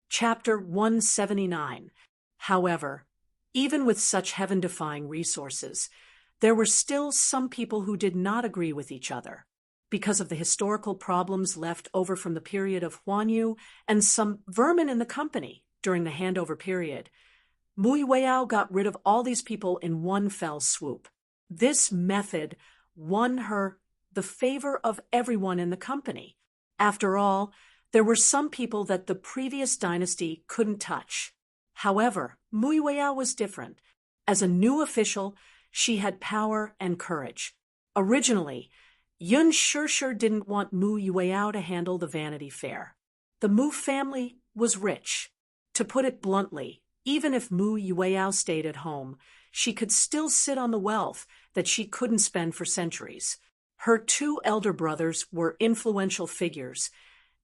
Chapter 179. However, even with such heaven-defying resources, there were still some people who did not agree with each other. Because of the historical problems left over from the period of Huanyu and some vermin in the company during the handover period, Mu Weiao got rid of all these people in one fell swoop. This method won her the favor of everyone in the company. After all, there were some people that the previous dynasty couldn't touch. However, Mu Weiao was different. As a new official, she had power and courage. Originally, Yun Shishir didn't want Mu Weiao to handle the Vanity Fair. The Mu family was rich. To put it bluntly, even if Mu Weiao stayed at home, she could still sit on the wealth that she couldn't spend for centuries. Her two elder brothers were influential figures,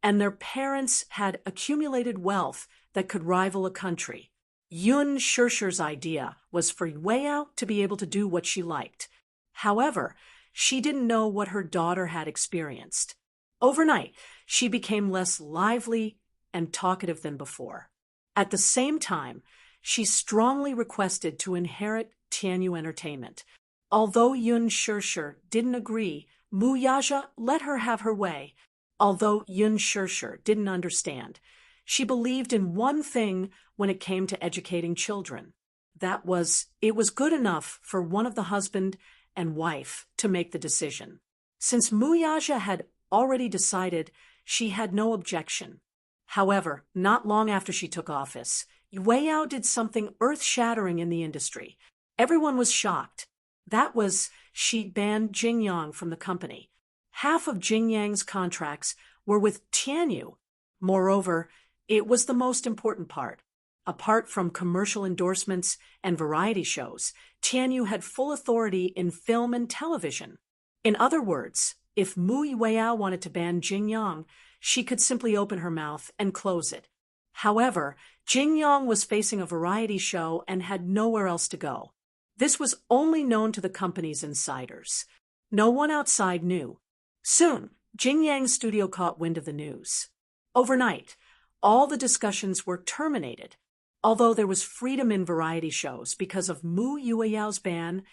and their parents had accumulated wealth that could rival a country. Yun Shishir's idea was for Weiao to be able to do what she liked. However, she didn't know what her daughter had experienced. Overnight, she became less lively and talkative than before. At the same time, she strongly requested to inherit Tianyu Entertainment. Although Yun Shishir didn't agree, Mu Yaja let her have her way. Although Yun Shishir didn't understand, she believed in one thing when it came to educating children. That was, it was good enough for one of the husband and wife to make the decision. Since Mu Yaja had already decided, she had no objection. However, not long after she took office, Weiao did something earth-shattering in the industry. Everyone was shocked. That was, she banned Jingyang from the company. Half of Jingyang's contracts were with Tianyu. Moreover, it was the most important part. Apart from commercial endorsements and variety shows, Tianyu had full authority in film and television. In other words, if Mu Weiao wanted to ban Jingyang, she could simply open her mouth and close it. However, Jingyang was facing a variety show and had nowhere else to go. This was only known to the company's insiders. No one outside knew. Soon, Jingyang's studio caught wind of the news. Overnight, all the discussions were terminated. Although there was freedom in variety shows because of Mu Weiao's ban,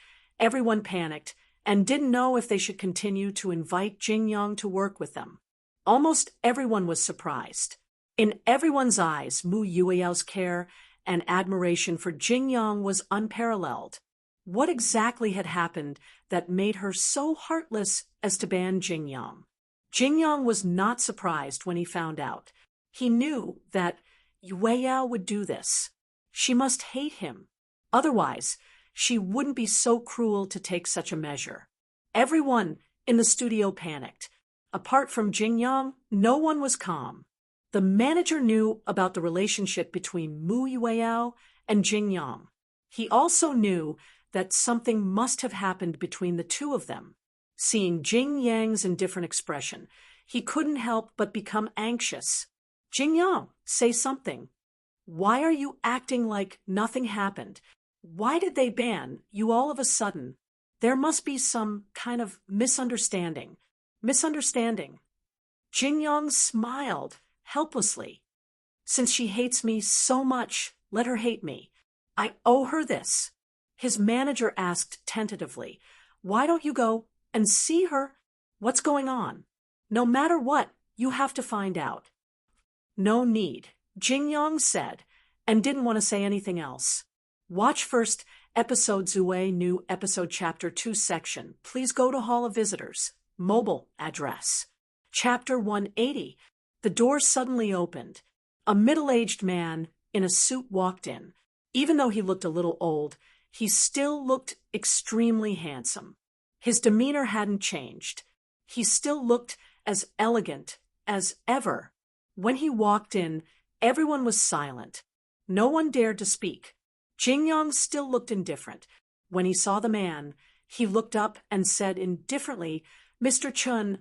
everyone panicked and didn't know if they should continue to invite Jingyang to work with them. Almost everyone was surprised. In everyone's eyes, Mu Weiao's care and admiration for Jingyang was unparalleled. What exactly had happened that made her so heartless as to ban Jingyang? Jingyang was not surprised when he found out. He knew that Weiao would do this. She must hate him. Otherwise, she wouldn't be so cruel to take such a measure. Everyone in the studio panicked. Apart from Jingyang, no one was calm. The manager knew about the relationship between Mu Weiao and Jingyang. He also knew that something must have happened between the two of them. Seeing Jingyang's indifferent expression, he couldn't help but become anxious. Jingyang, say something. Why are you acting like nothing happened? Why did they ban you all of a sudden? There must be some kind of misunderstanding. Jingyang smiled helplessly. Since she hates me so much, let her hate me. I owe her this. His manager asked tentatively, why don't you go and see her? What's going on? No matter what, you have to find out. No need, Jingyang said, and didn't want to say anything else. Watch first episode Zue new episode chapter 2 section. Please go to Hall of Visitors. Mobile address. Chapter 180. The door suddenly opened. A middle-aged man in a suit walked in. Even though he looked a little old, he still looked extremely handsome. His demeanor hadn't changed. He still looked as elegant as ever. When he walked in, everyone was silent. No one dared to speak. Jingyang still looked indifferent. When he saw the man, he looked up and said indifferently, Mr. Chun.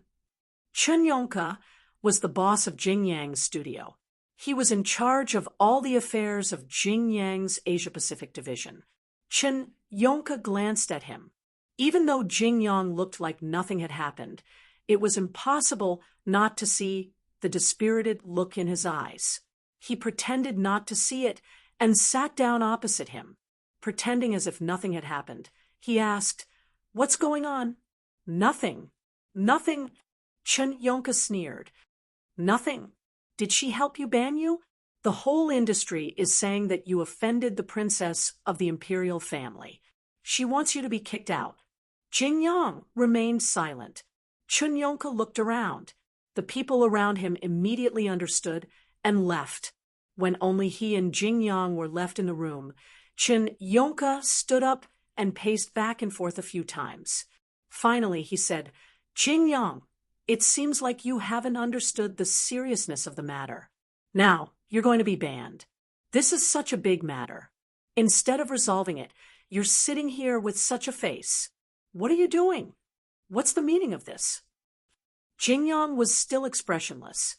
Chun Yongka was the boss of Jingyang's studio. He was in charge of all the affairs of Jingyang's Asia-Pacific division. Chun Yongka glanced at him. Even though Jingyang looked like nothing had happened, it was impossible not to see the dispirited look in his eyes. He pretended not to see it and sat down opposite him. Pretending as if nothing had happened, he asked, "What's going on?" "Nothing. Nothing." Chun Yonka sneered. "Nothing. Did she help you ban you? The whole industry is saying that you offended the princess of the imperial family. She wants you to be kicked out." Jin Yang remained silent. Chun Yonka looked around. The people around him immediately understood and left. When only he and Jin Yang were left in the room, Chun Yonka stood up and paced back and forth a few times. Finally, he said, "Jin Yang, it seems like you haven't understood the seriousness of the matter. Now, you're going to be banned. This is such a big matter. Instead of resolving it, you're sitting here with such a face. What are you doing? What's the meaning of this?" Jin Yang was still expressionless.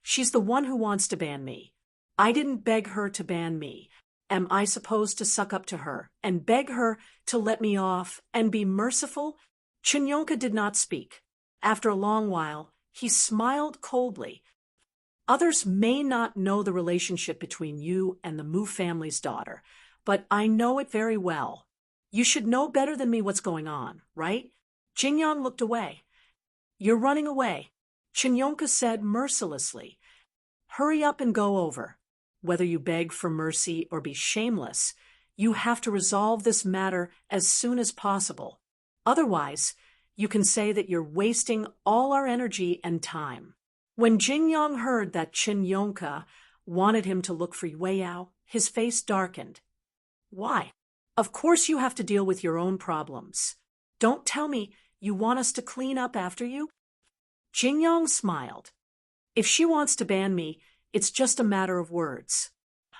"She's the one who wants to ban me. I didn't beg her to ban me. Am I supposed to suck up to her and beg her to let me off and be merciful?" Chun Yonka did not speak. After a long while, he smiled coldly. "Others may not know the relationship between you and the Mu family's daughter, but I know it very well. You should know better than me what's going on, right?" Jin Yang looked away. "You're running away," Chun Yonka said mercilessly. "Hurry up and go over. Whether you beg for mercy or be shameless, you have to resolve this matter as soon as possible. Otherwise, you can say that you're wasting all our energy and time." When Jin Yang heard that Chun Yonka wanted him to look for Wei Yao, his face darkened. "Why? Of course you have to deal with your own problems. Don't tell me you want us to clean up after you?" Jin Yang smiled. "If she wants to ban me, it's just a matter of words.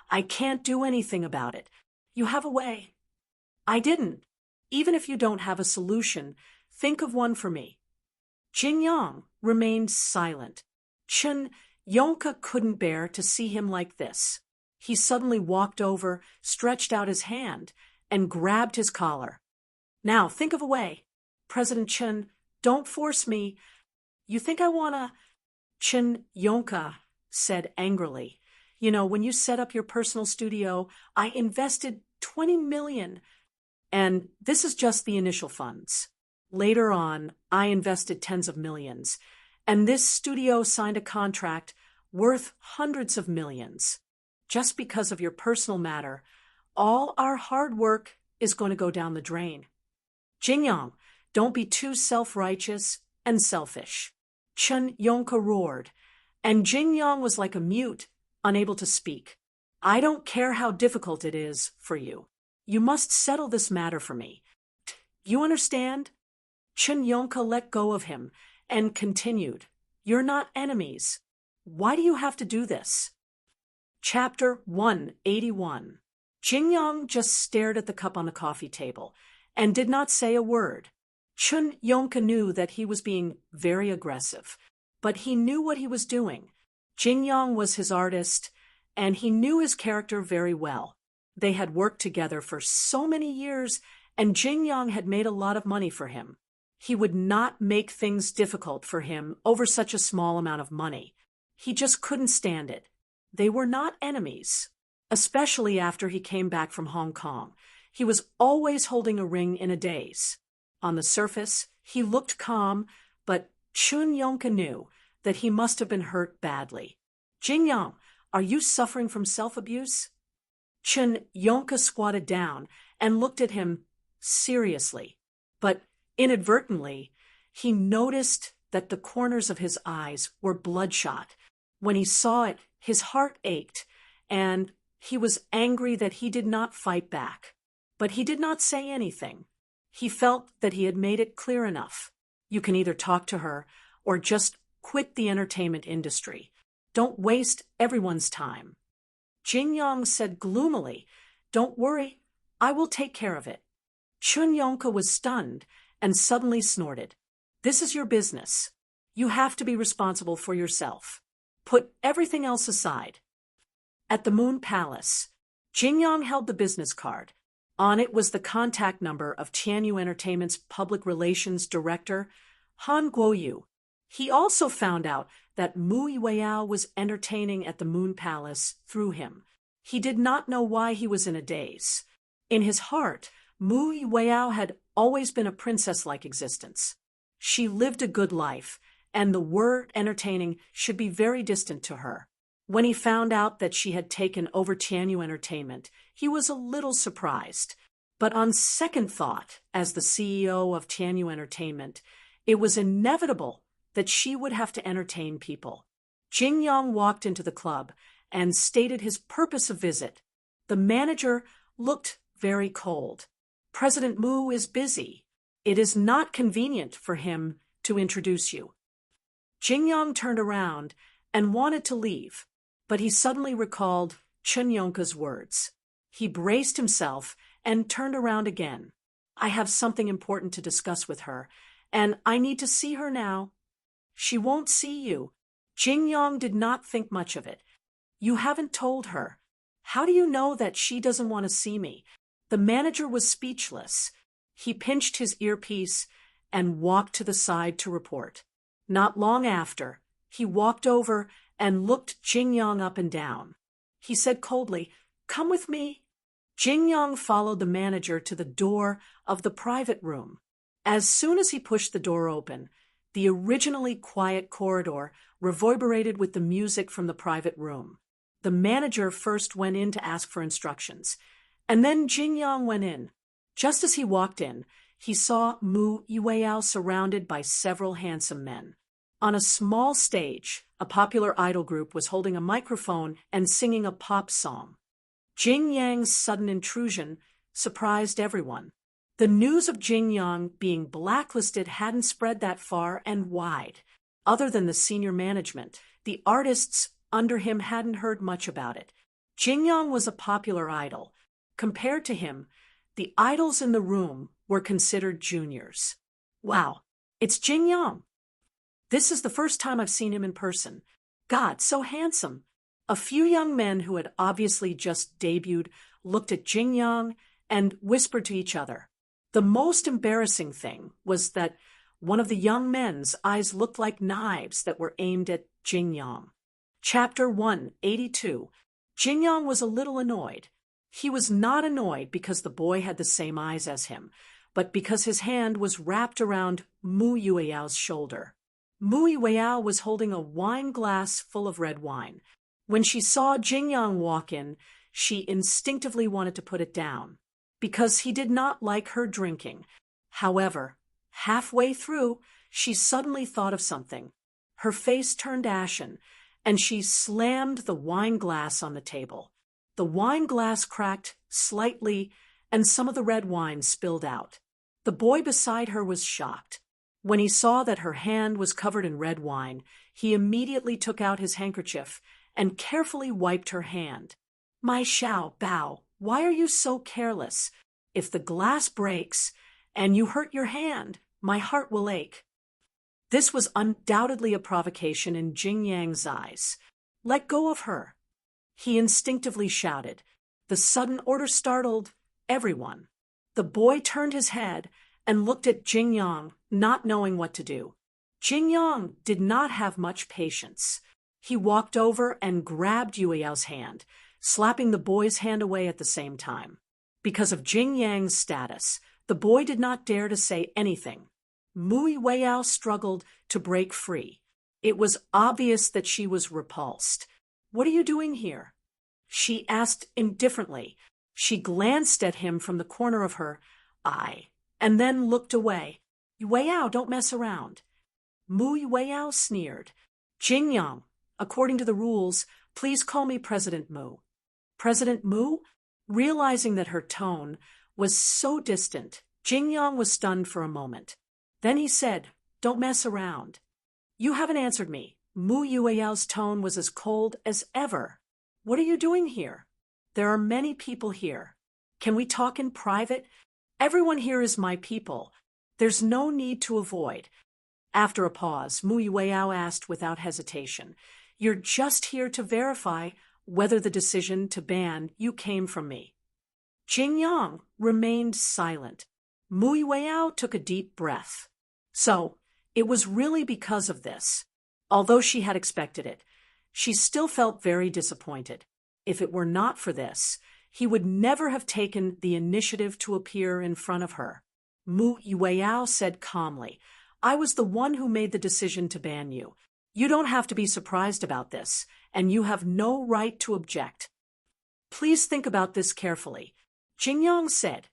I can't do anything about it. You have a way." "I didn't. Even if you don't have a solution, think of one for me." Jin Yang remained silent. Chun Yonka couldn't bear to see him like this. He suddenly walked over, stretched out his hand, and grabbed his collar. "Now, think of a way. President Chun, don't force me. You think I wanna—" Chun Yonka said angrily, "You know, when you set up your personal studio, I invested 20 million, and this is just the initial funds. Later on, I invested tens of millions, and this studio signed a contract worth hundreds of millions. Just because of your personal matter, all our hard work is going to go down the drain. Jin Yang, don't be too self-righteous and selfish." Chun Yonka roared, and Jin Yang was like a mute, unable to speak. "I don't care how difficult it is for you. You must settle this matter for me. You understand?" Chun Yonka let go of him and continued, "You're not enemies. Why do you have to do this?" Chapter 181. Jin Yang just stared at the cup on the coffee table and did not say a word. Chun Yonka knew that he was being very aggressive, but he knew what he was doing. Jin Yang was his artist, and he knew his character very well. They had worked together for so many years, and Jin Yang had made a lot of money for him. He would not make things difficult for him over such a small amount of money. He just couldn't stand it. They were not enemies, especially after he came back from Hong Kong. He was always holding a ring in a daze. On the surface, he looked calm, but Chun Yonka knew that he must have been hurt badly. "Jin Yang, are you suffering from self-abuse?" Chun Yonka squatted down and looked at him seriously, but inadvertently, he noticed that the corners of his eyes were bloodshot. When he saw it, his heart ached, and he was angry that he did not fight back. But he did not say anything. He felt that he had made it clear enough. You can either talk to her or just quit the entertainment industry. Don't waste everyone's time. Jin Yang said gloomily, "Don't worry, I will take care of it." Chun Yonka was stunned and suddenly snorted. "This is your business. You have to be responsible for yourself. Put everything else aside." At the Moon Palace, Jin Yang held the business card. On it was the contact number of Tianyu Entertainment's public relations director, Han Guoyu. He also found out that Mu Yueyao was entertaining at the Moon Palace through him. He did not know why he was in a daze. In his heart, Mu Yueyao had always been a princess-like existence. She lived a good life, and the word entertaining should be very distant to her. When he found out that she had taken over Tianyu Entertainment, he was a little surprised. But on second thought, as the CEO of Tianyu Entertainment, it was inevitable that she would have to entertain people. Jing Yang walked into the club and stated his purpose of visit. The manager looked very cold. President Mu is busy. It is not convenient for him to introduce you. Jing Yang turned around and wanted to leave, but he suddenly recalled Chun Yonka's words. He braced himself and turned around again. I have something important to discuss with her, and I need to see her now. She won't see you. Jing Yang did not think much of it. You haven't told her. How do you know that she doesn't want to see me? The manager was speechless. He pinched his earpiece and walked to the side to report. Not long after, he walked over and looked Jing Yang up and down. He said coldly, "Come with me." Jing Yang followed the manager to the door of the private room. As soon as he pushed the door open, the originally quiet corridor reverberated with the music from the private room. The manager first went in to ask for instructions, and then Jing Yang went in. Just as he walked in, he saw Mu Yueyao surrounded by several handsome men. On a small stage, a popular idol group was holding a microphone and singing a pop song. Jing Yang's sudden intrusion surprised everyone. The news of Jing Yang being blacklisted hadn't spread that far and wide. Other than the senior management, the artists under him hadn't heard much about it. Jing Yang was a popular idol. Compared to him, the idols in the room were considered juniors. Wow, it's Jing Yang. This is the first time I've seen him in person. God, so handsome. A few young men who had obviously just debuted looked at Jing Yang and whispered to each other. The most embarrassing thing was that one of the young men's eyes looked like knives that were aimed at Jing Yang. Chapter 182. Jing Yang was a little annoyed. He was not annoyed because the boy had the same eyes as him, but because his hand was wrapped around Mu Yueyao's shoulder. Mu Yueyao was holding a wine glass full of red wine. When she saw Jing Yang walk in, she instinctively wanted to put it down, because he did not like her drinking. However, halfway through, she suddenly thought of something. Her face turned ashen, and she slammed the wine glass on the table. The wine glass cracked slightly, and some of the red wine spilled out. The boy beside her was shocked. When he saw that her hand was covered in red wine, he immediately took out his handkerchief and carefully wiped her hand. "My Xiao Bao, why are you so careless? If the glass breaks and you hurt your hand, my heart will ache." This was undoubtedly a provocation in Jing Yang's eyes. "Let go of her," he instinctively shouted. The sudden order startled everyone. The boy turned his head and looked at Jing Yang, not knowing what to do. Jing Yang did not have much patience. He walked over and grabbed Yueyao's hand, slapping the boy's hand away at the same time. Because of Jing Yang's status, the boy did not dare to say anything. Mu Yueyao struggled to break free. It was obvious that she was repulsed. "What are you doing here?" she asked indifferently. She glanced at him from the corner of her eye, and then looked away. "Yueyao, don't mess around." Mu Yueyao sneered. "Jing Yang, according to the rules, please call me President Mu." President Mu? Realizing that her tone was so distant, Jing Yang was stunned for a moment. Then he said, "Don't mess around." "You haven't answered me." Mu Yueyao's tone was as cold as ever. "What are you doing here?" "There are many people here. Can we talk in private? Everyone here is my people. There's no need to avoid." After a pause, Mu Yueyao asked without hesitation, "You're just here to verify whether the decision to ban you came from me." Jing Yang remained silent. Mu Yueyao took a deep breath. "So, It was really because of this. Although she had expected it, she still felt very disappointed. If it were not for this, he would never have taken the initiative to appear in front of her. Mu Yueyao said calmly, "I was the one who made the decision to ban you. You don't have to be surprised about this, and you have no right to object." "Please think about this carefully," Jingyang said.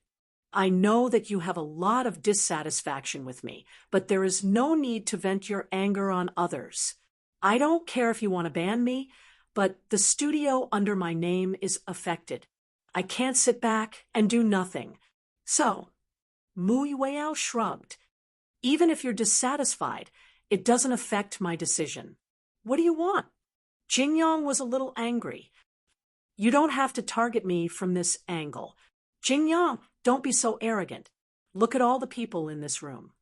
"I know that you have a lot of dissatisfaction with me, but there is no need to vent your anger on others. I don't care if you want to ban me, but the studio under my name is affected. I can't sit back and do nothing. So," Mu Yueyao shrugged, "even if you're dissatisfied, it doesn't affect my decision." "What do you want?" Jingyang was a little angry. "You don't have to target me from this angle. Jingyang, don't be so arrogant. Look at all the people in this room."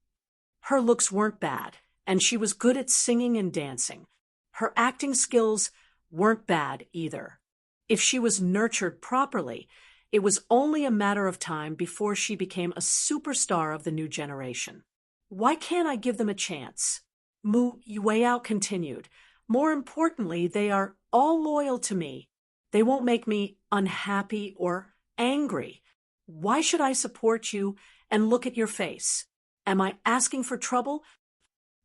Her looks weren't bad, and she was good at singing and dancing. Her acting skills weren't bad either. If she was nurtured properly, it was only a matter of time before she became a superstar of the new generation. "Why can't I give them a chance?" Mu Yueyao continued. "More importantly, they are all loyal to me. They won't make me unhappy or angry. Why should I support you and look at your face? Am I asking for trouble?"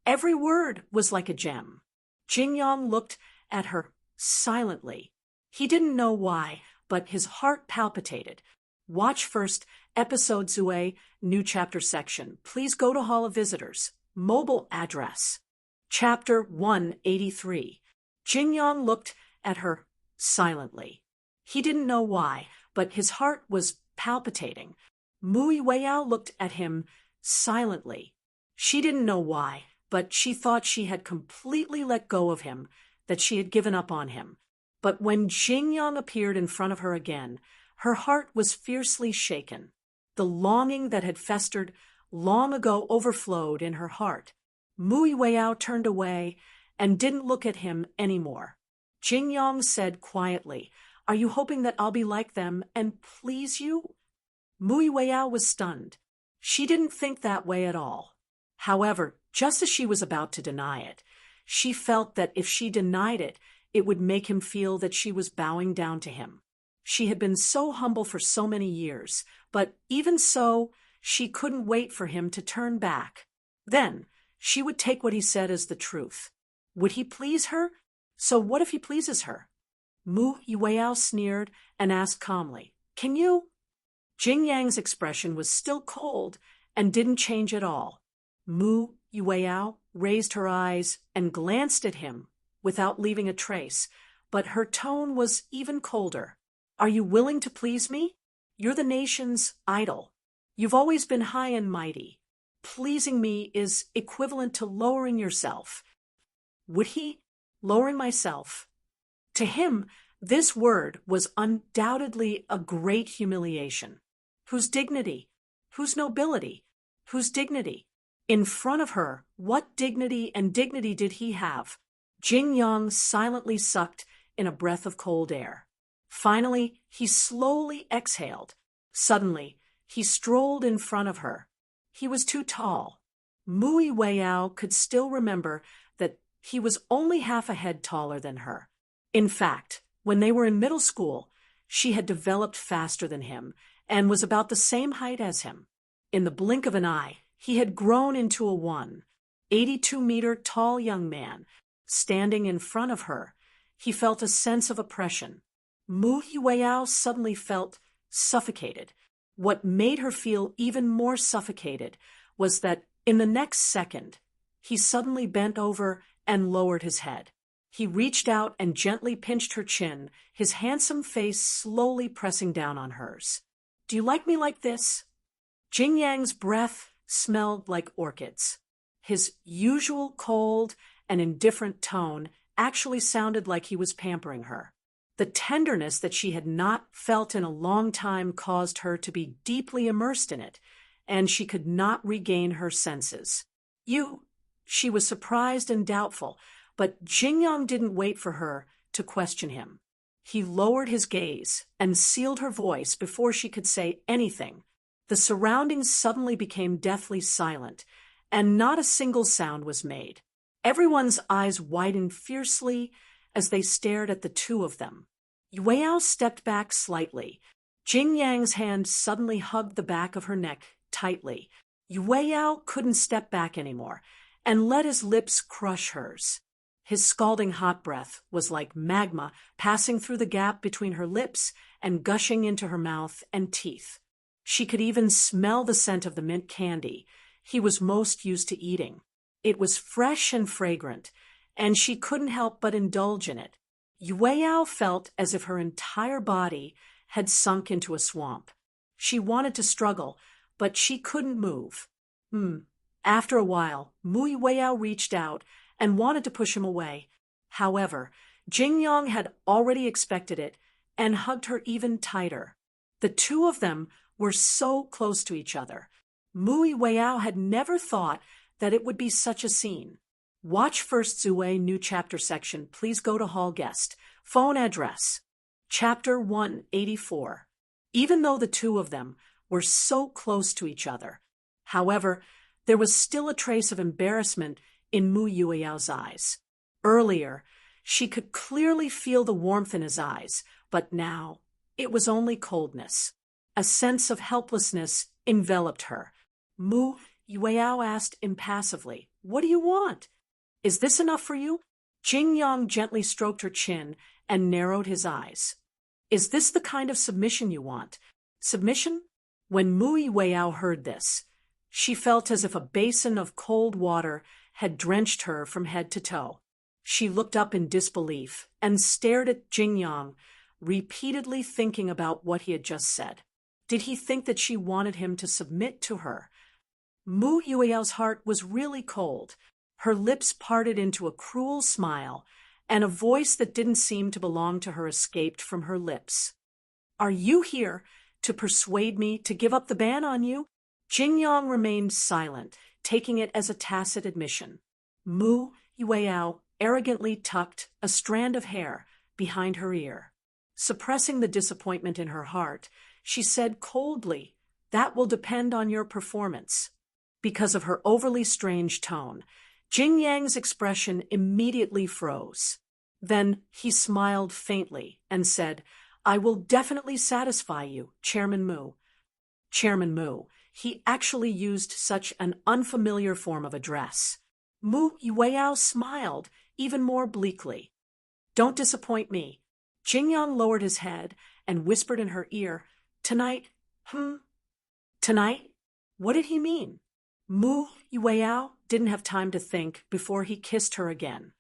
Every word was like a gem. Jingyang looked at her silently. He didn't know why, but his heart palpitated. Watch first, episode Zue, new chapter section. Please go to Hall of Visitors. Mobile address. Chapter 183. Jingyang looked at her silently. He didn't know why, but his heart was palpitating. Mu Yueyao looked at him silently. She didn't know why, but she thought she had completely let go of him, that she had given up on him. But when Jingyang appeared in front of her again, her heart was fiercely shaken. The longing that had festered long ago overflowed in her heart. Mu Yueyao turned away and didn't look at him anymore. Jingyang said quietly, "Are you hoping that I'll be like them and please you?" Mu Yueyao was stunned. She didn't think that way at all. However, just as she was about to deny it, she felt that if she denied it, it would make him feel that she was bowing down to him. She had been so humble for so many years, but even so, she couldn't wait for him to turn back. Then, she would take what he said as the truth. Would he please her? So what if he pleases her? Mu Yueyao sneered and asked calmly, "Can you?" Jingyang's expression was still cold and didn't change at all. Mu Yueyao raised her eyes and glanced at him without leaving a trace, but her tone was even colder. "Are you willing to please me? You're the nation's idol. You've always been high and mighty. Pleasing me is equivalent to lowering yourself." Would he? Lowering myself? To him, this word was undoubtedly a great humiliation. Whose dignity? Whose nobility? Whose dignity? In front of her, what dignity and dignity did he have? Jingyang silently sucked in a breath of cold air. Finally, he slowly exhaled. Suddenly, he strolled in front of her. He was too tall. Mu Yueyao could still remember that he was only half a head taller than her. In fact, when they were in middle school, she had developed faster than him and was about the same height as him. In the blink of an eye, he had grown into a 182-meter tall young man. Standing in front of her, he felt a sense of oppression. Mu Yueyao suddenly felt suffocated. What made her feel even more suffocated was that in the next second, he suddenly bent over and lowered his head. He reached out and gently pinched her chin, his handsome face slowly pressing down on hers. "Do you like me like this?" Jingyang's breath smelled like orchids. His usual cold and indifferent tone actually sounded like he was pampering her. The tenderness that she had not felt in a long time caused her to be deeply immersed in it, and she could not regain her senses. She was surprised and doubtful, but Jingyang didn't wait for her to question him. He lowered his gaze and sealed her voice before she could say anything. The surroundings suddenly became deathly silent, and not a single sound was made. Everyone's eyes widened fiercely as they stared at the two of them. Yueyao stepped back slightly. Jing Yang's hand suddenly hugged the back of her neck tightly. Yueyao couldn't step back anymore and let his lips crush hers. His scalding hot breath was like magma passing through the gap between her lips and gushing into her mouth and teeth. She could even smell the scent of the mint candy he was most used to eating. It was fresh and fragrant, and she couldn't help but indulge in it. Yueyao felt as if her entire body had sunk into a swamp. She wanted to struggle, but she couldn't move. After a while, Mu Yueyao reached out and wanted to push him away. However, Jing Yang had already expected it and hugged her even tighter. The two of them were so close to each other. Mu Yueyao had never thought that it would be such a scene. Watch First Zue New Chapter section. Please go to Hall Guest. Phone address. Chapter 184. Even though the two of them were so close to each other, however, there was still a trace of embarrassment in Mu Yueyao's eyes. Earlier, she could clearly feel the warmth in his eyes, but now it was only coldness. A sense of helplessness enveloped her. Mu Yueyao asked impassively, "What do you want? Is this enough for you?" Jing Yang gently stroked her chin and narrowed his eyes. "Is this the kind of submission you want?" Submission? When Mu Yueyao heard this, she felt as if a basin of cold water had drenched her from head to toe. She looked up in disbelief and stared at Jing Yang, repeatedly thinking about what he had just said. Did he think that she wanted him to submit to her? Mu Yueyao's heart was really cold. Her lips parted into a cruel smile, and a voice that didn't seem to belong to her escaped from her lips. "Are you here to persuade me to give up the ban on you?" Jing Yang remained silent, taking it as a tacit admission. Mu Yueyao arrogantly tucked a strand of hair behind her ear. Suppressing the disappointment in her heart, she said coldly, "That will depend on your performance." Because of her overly strange tone, Jing Yang's expression immediately froze. Then he smiled faintly and said, "I will definitely satisfy you, Chairman Mu." Chairman Mu. He actually used such an unfamiliar form of address. Mu Yueyao smiled even more bleakly. "Don't disappoint me." Jing Yang lowered his head and whispered in her ear, "Tonight, Tonight? What did he mean?" Mu Yueyao didn't have time to think before he kissed her again.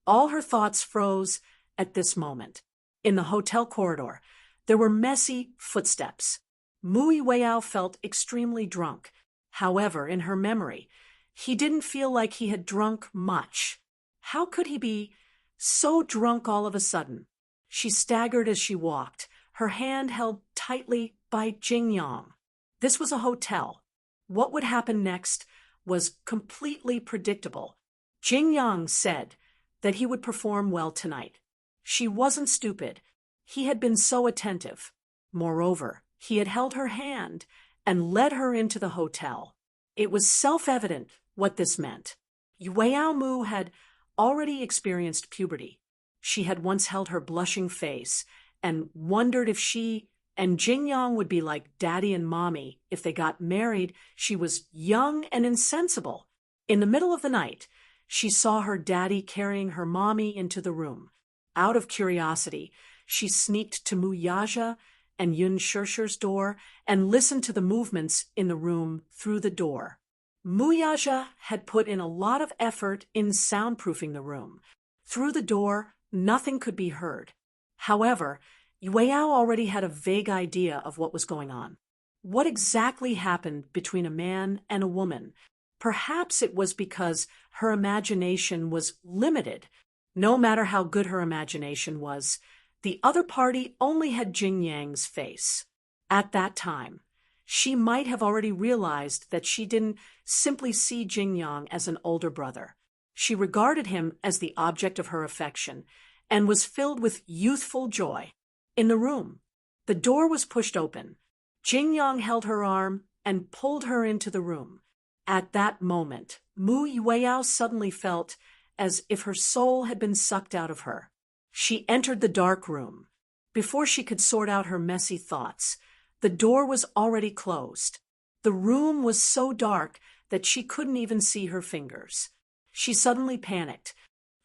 All her thoughts froze at this moment. In the hotel corridor, there were messy footsteps. Mu Yueyao felt extremely drunk. However, in her memory, he didn't feel like he had drunk much. How could he be so drunk all of a sudden? She staggered as she walked, her hand held tightly by Jing Yang. This was a hotel. What would happen next was completely predictable. Jing Yang said that he would perform well tonight. She wasn't stupid. He had been so attentive. Moreover, he had held her hand and led her into the hotel. It was self-evident what this meant. Yueyao Mu had already experienced puberty. She had once held her blushing face and wondered if she and Jing Yang would be like Daddy and Mommy if they got married. She was young and insensible. In the middle of the night, she saw her daddy carrying her mommy into the room. Out of curiosity, she sneaked to Mu Yaja and Yun Shirshir's door and listened to the movements in the room through the door. Mu Yaja had put in a lot of effort in soundproofing the room. Through the door, nothing could be heard. However, Yueyao already had a vague idea of what was going on. What exactly happened between a man and a woman? Perhaps it was because her imagination was limited. No matter how good her imagination was, the other party only had Jing Yang's face. At that time, she might have already realized that she didn't simply see Jing Yang as an older brother. She regarded him as the object of her affection and was filled with youthful joy. In the room, the door was pushed open. Jing Yang held her arm and pulled her into the room. At that moment, Mu Yueyao suddenly felt as if her soul had been sucked out of her. She entered the dark room. Before she could sort out her messy thoughts, the door was already closed. The room was so dark that she couldn't even see her fingers. She suddenly panicked.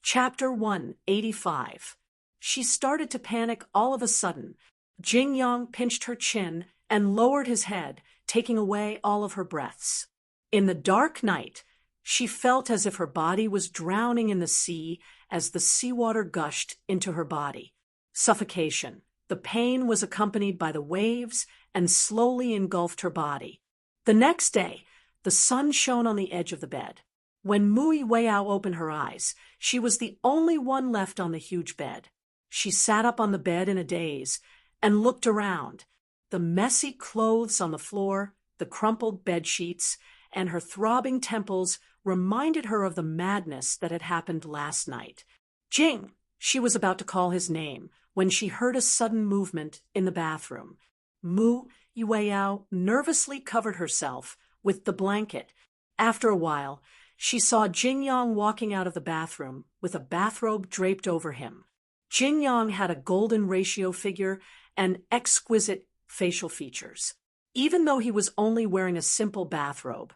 Chapter 185. She started to panic all of a sudden. Jingyang pinched her chin and lowered his head, taking away all of her breaths. In the dark night, she felt as if her body was drowning in the sea as the seawater gushed into her body. Suffocation. The pain was accompanied by the waves and slowly engulfed her body. The next day, the sun shone on the edge of the bed. When Mu Yueyao opened her eyes, she was the only one left on the huge bed. She sat up on the bed in a daze and looked around. The messy clothes on the floor, the crumpled bed sheets, and her throbbing temples reminded her of the madness that had happened last night. Jing! She was about to call his name when she heard a sudden movement in the bathroom. Mu Yueyao nervously covered herself with the blanket. After a while, she saw Jingyang walking out of the bathroom with a bathrobe draped over him. Jingyang had a golden ratio figure and exquisite facial features. Even though he was only wearing a simple bathrobe,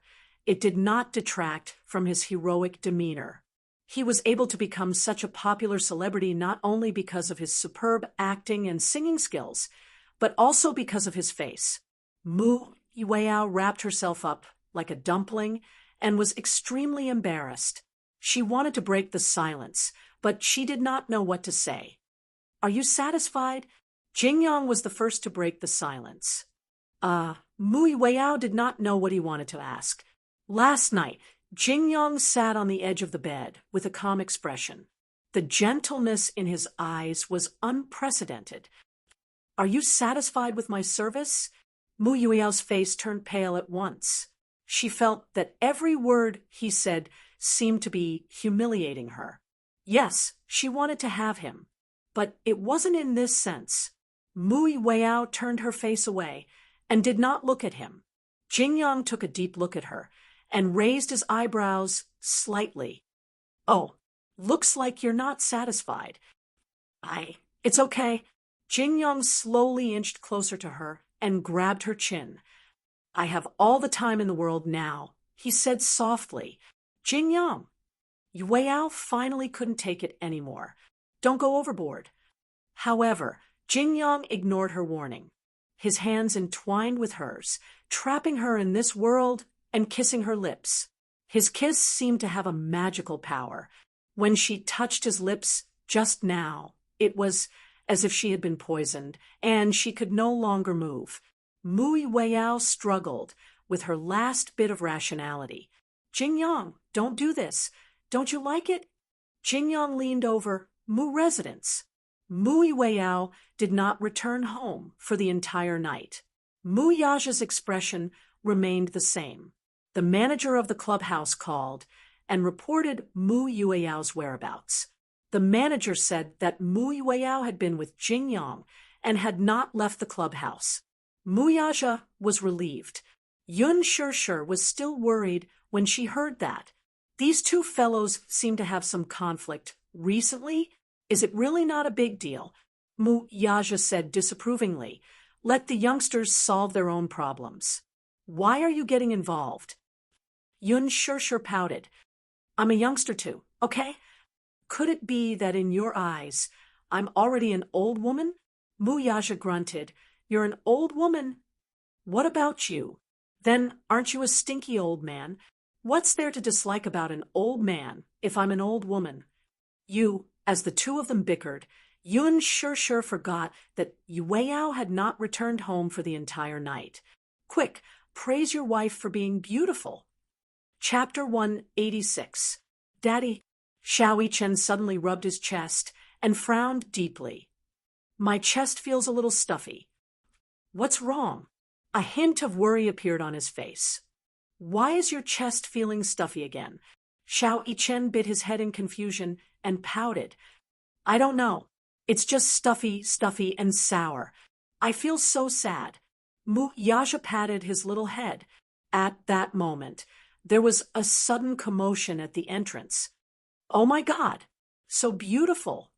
it did not detract from his heroic demeanor. He was able to become such a popular celebrity not only because of his superb acting and singing skills, but also because of his face. Mu Yueyao wrapped herself up like a dumpling and was extremely embarrassed. She wanted to break the silence, but she did not know what to say. "Are you satisfied?" Jingyang was the first to break the silence. Mu Yueyao did not know what he wanted to ask. Last night, Jingyang sat on the edge of the bed with a calm expression. The gentleness in his eyes was unprecedented. "Are you satisfied with my service?" Mu Yueyao's face turned pale at once. She felt that every word he said seemed to be humiliating her. Yes, she wanted to have him, but it wasn't in this sense. Mu Yueyao turned her face away and did not look at him. Jingyang took a deep look at her and raised his eyebrows slightly. "Oh, looks like you're not satisfied." It's okay." Jingyang slowly inched closer to her and grabbed her chin. "I have all the time in the world now," he said softly. "Jingyang." Yueyao finally couldn't take it anymore. "Don't go overboard." However, Jingyang ignored her warning. His hands entwined with hers, trapping her in this world and kissing her lips. His kiss seemed to have a magical power. When she touched his lips just now, it was as if she had been poisoned, and she could no longer move. Mu Yueyao struggled with her last bit of rationality. "Jingyang, don't do this. Don't you like it?" Jingyang leaned over. "Mu residence." Mu Yueyao did not return home for the entire night. Mu Yaja's expression remained the same. The manager of the clubhouse called and reported Mu Yueyao's whereabouts. The manager said that Mu Yueyao had been with Jingyang and had not left the clubhouse. Mu Yaja was relieved. Yun Shishir was still worried when she heard that. These two fellows seem to have some conflict. Recently? Is it really not a big deal? Mu Yaja said disapprovingly. "Let the youngsters solve their own problems. Why are you getting involved?" Yun Shishir pouted. "I'm a youngster too, okay? Could it be that in your eyes, I'm already an old woman?" Mu Yaja grunted. "You're an old woman. What about you? Then aren't you a stinky old man? What's there to dislike about an old man if I'm an old woman?" As the two of them bickered, Yun Shishir forgot that Yueyao had not returned home for the entire night. "Quick, praise your wife for being beautiful." Chapter 186. "Daddy." Xiao Yichen suddenly rubbed his chest and frowned deeply. "My chest feels a little stuffy." "What's wrong?" A hint of worry appeared on his face. "Why is your chest feeling stuffy again?" Xiao Yichen bit his head in confusion and pouted. "I don't know. It's just stuffy, and sour. I feel so sad." Mu Yaja patted his little head. At that moment, there was a sudden commotion at the entrance. Oh my God! So beautiful!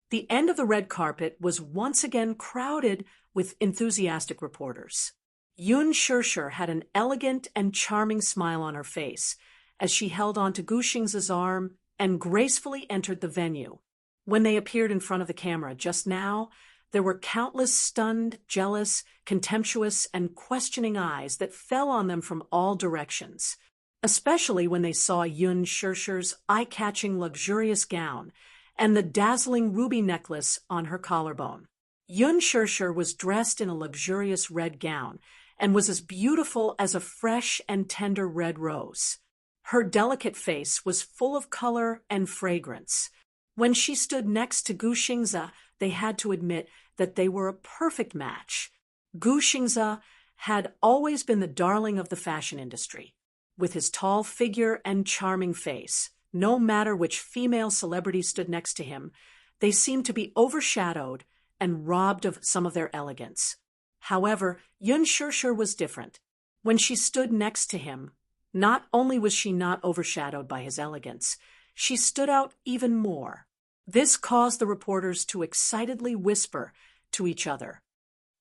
The end of the red carpet was once again crowded with enthusiastic reporters. Yun Shirshir had an elegant and charming smile on her face as she held on to Gu Xing's arm and gracefully entered the venue. When they appeared in front of the camera just now, there were countless stunned, jealous, contemptuous, and questioning eyes that fell on them from all directions, especially when they saw Yun Shirshir's eye-catching luxurious gown and the dazzling ruby necklace on her collarbone. Yun Shirshir was dressed in a luxurious red gown and was as beautiful as a fresh and tender red rose. Her delicate face was full of color and fragrance. When she stood next to Gu Xingze, they had to admit that they were a perfect match. Gu Xingze had always been the darling of the fashion industry. With his tall figure and charming face, no matter which female celebrity stood next to him, they seemed to be overshadowed and robbed of some of their elegance. However, Yun Shirshir was different. When she stood next to him, not only was she not overshadowed by his elegance, she stood out even more. This caused the reporters to excitedly whisper to each other.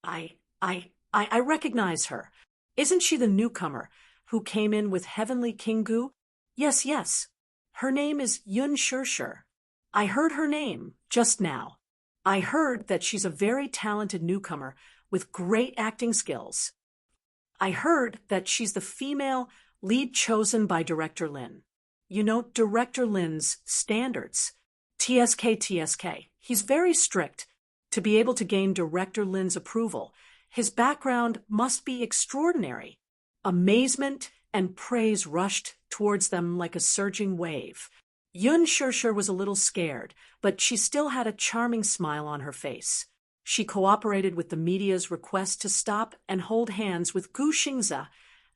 I recognize her. Isn't she the newcomer who came in with Heavenly King Gu? Yes. Her name is Yun Shirshir. I heard her name just now. I heard that she's a very talented newcomer with great acting skills. I heard that she's the female lead chosen by Director Lin. You know, Director Lin's standards. TSK. He's very strict. To be able to gain Director Lin's approval, his background must be extraordinary. Amazement and praise rushed towards them like a surging wave. Yun Shirshir was a little scared, but she still had a charming smile on her face. She cooperated with the media's request to stop and hold hands with Gu Xingze,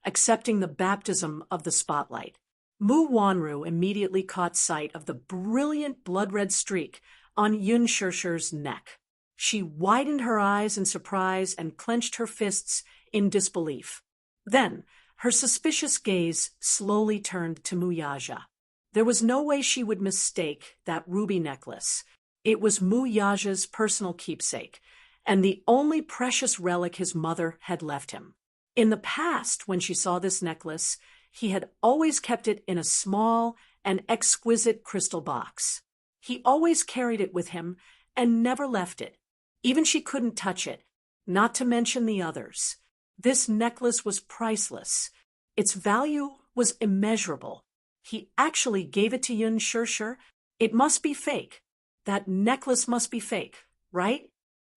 accepting the baptism of the spotlight. Mu Wanru immediately caught sight of the brilliant blood-red streak on Yun Shirshir's neck. She widened her eyes in surprise and clenched her fists in disbelief. Then, her suspicious gaze slowly turned to Mu Yaja. There was no way she would mistake that ruby necklace. It was Mu Yaja's personal keepsake, and the only precious relic his mother had left him. In the past, when she saw this necklace, he had always kept it in a small and exquisite crystal box. He always carried it with him and never left it. Even she couldn't touch it, not to mention the others. This necklace was priceless. Its value was immeasurable. He actually gave it to Yun Shirshir. It must be fake. That necklace must be fake, right?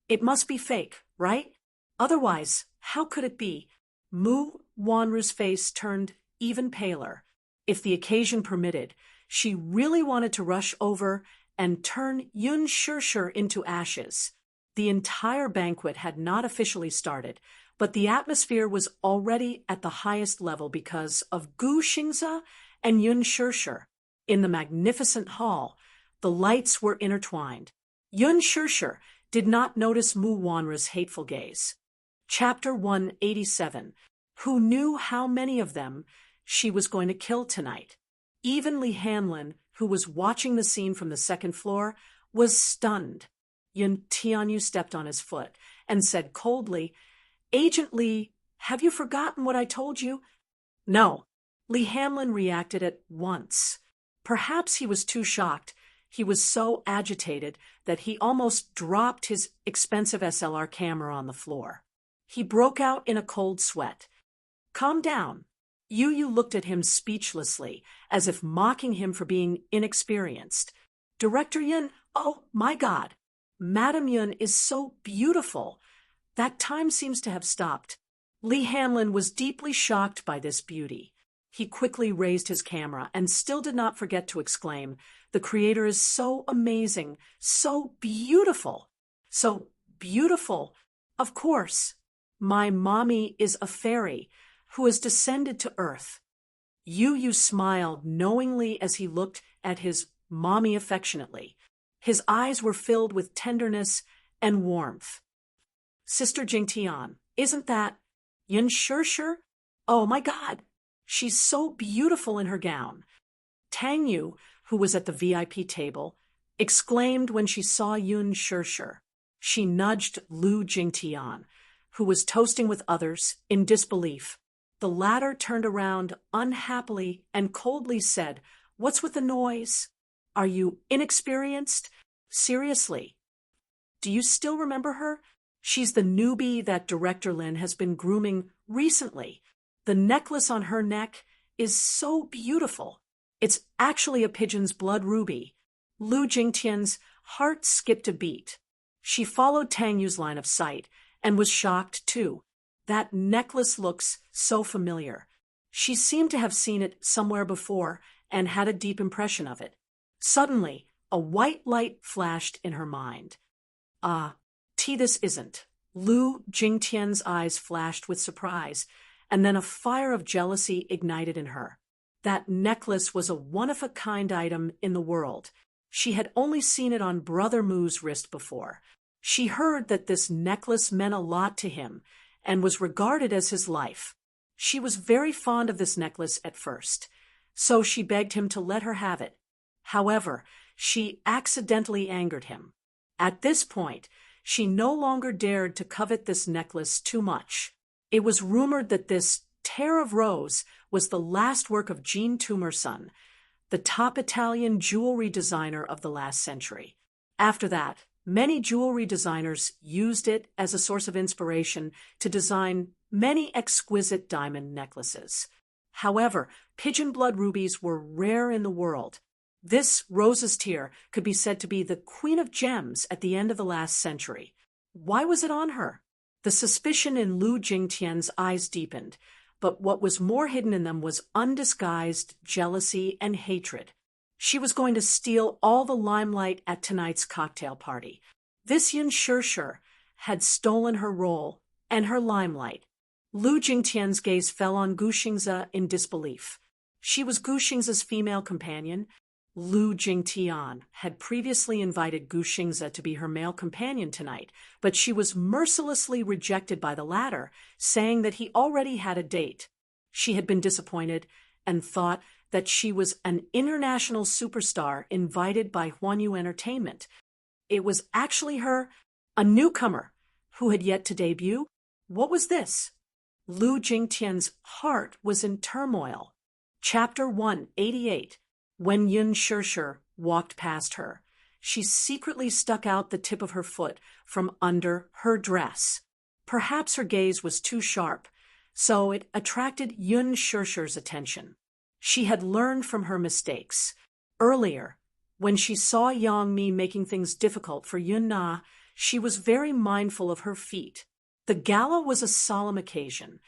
It must be fake, right? Otherwise, how could it be? Mu Wanru's face turned even paler. If the occasion permitted, she really wanted to rush over and turn Yun Shirshir into ashes. The entire banquet had not officially started, but the atmosphere was already at the highest level because of Gu Xingze and Yun Shirshir. In the magnificent hall, the lights were intertwined. Yun Shirshir did not notice Mu Wanru's hateful gaze. Chapter 187. Who knew how many of them she was going to kill tonight? Even Li Hanlin, who was watching the scene from the second floor, was stunned. Yun Tianyu stepped on his foot and said coldly, "Agent Li, have you forgotten what I told you?" No. Li Hanlin reacted at once. Perhaps he was too shocked. He was so agitated that he almost dropped his expensive SLR camera on the floor. He broke out in a cold sweat. "Calm down." Yu looked at him speechlessly, as if mocking him for being inexperienced. "Director Yun, oh my God! Madam Yun is so beautiful. That time seems to have stopped." Li Hanlin was deeply shocked by this beauty. He quickly raised his camera and still did not forget to exclaim, "The creator is so amazing, so beautiful, so beautiful. Of course, my mommy is a fairy who has descended to Earth." Yu smiled knowingly as he looked at his mommy affectionately. His eyes were filled with tenderness and warmth. "Sister Jingtian, isn't that Yun Shirshir? Oh my God! She's so beautiful in her gown." Tang Yu, who was at the VIP table, exclaimed when she saw Yun Shirshir. She nudged Lu Jingtian, who was toasting with others, in disbelief. The latter turned around unhappily and coldly said, "What's with the noise? Are you inexperienced? Seriously. Do you still remember her? She's the newbie that Director Lin has been grooming recently. The necklace on her neck is so beautiful. It's actually a pigeon's blood ruby." Lu Jingtian's heart skipped a beat. She followed Tang Yu's line of sight and was shocked too. That necklace looks so familiar. She seemed to have seen it somewhere before and had a deep impression of it. Suddenly, a white light flashed in her mind. This isn't. Lu Jingtian's eyes flashed with surprise, and then a fire of jealousy ignited in her. That necklace was a one-of-a-kind item in the world. She had only seen it on Brother Mu's wrist before. She heard that this necklace meant a lot to him and was regarded as his life. She was very fond of this necklace at first, so she begged him to let her have it. However, she accidentally angered him. At this point, she no longer dared to covet this necklace too much. It was rumored that this tear of rose was the last work of Jean Toomerson, the top Italian jewelry designer of the last century. After that, many jewelry designers used it as a source of inspiration to design many exquisite diamond necklaces. However, pigeon blood rubies were rare in the world. This rose's tear could be said to be the queen of gems at the end of the last century. Why was it on her? The suspicion in Lu Jingtian's eyes deepened, but what was more hidden in them was undisguised jealousy and hatred. She was going to steal all the limelight at tonight's cocktail party. This Yun Shirshir had stolen her role and her limelight. Lu Jingtian's gaze fell on Gu Xingze in disbelief. She was Gu Xingze's female companion. Lu Jingtian had previously invited Gu Xingze to be her male companion tonight, but she was mercilessly rejected by the latter, saying that he already had a date. She had been disappointed and thought that she was an international superstar invited by Huanyu Entertainment. It was actually her, a newcomer, who had yet to debut. What was this? Lu Jingtian's heart was in turmoil. Chapter 188. When Yun Shirshir walked past her, she secretly stuck out the tip of her foot from under her dress. Perhaps her gaze was too sharp, so it attracted Yun Shirshir's attention. She had learned from her mistakes. Earlier, when she saw Yang Mi making things difficult for Yun Na, she was very mindful of her feet. The gala was a solemn occasion.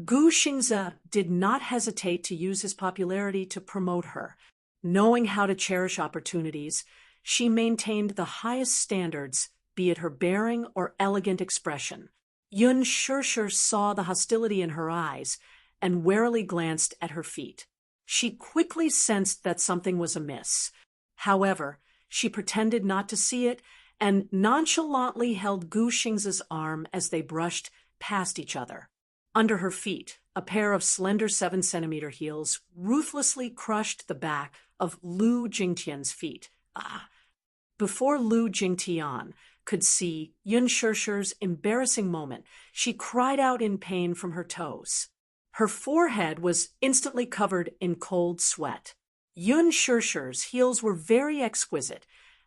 Gu Xingze did not hesitate to use his popularity to promote her. Knowing how to cherish opportunities, she maintained the highest standards, be it her bearing or elegant expression. Yun Shirshir saw the hostility in her eyes and warily glanced at her feet. She quickly sensed that something was amiss. However, she pretended not to see it and nonchalantly held Gu Xingze's arm as they brushed past each other. Under her feet, a pair of slender 7-centimeter heels ruthlessly crushed the back of Lu Jingtian's feet. Before Lu Jingtian could see Yun Shirshir's embarrassing moment, she cried out in pain from her toes. Her forehead was instantly covered in cold sweat. Yun Shirshir's heels were very exquisite,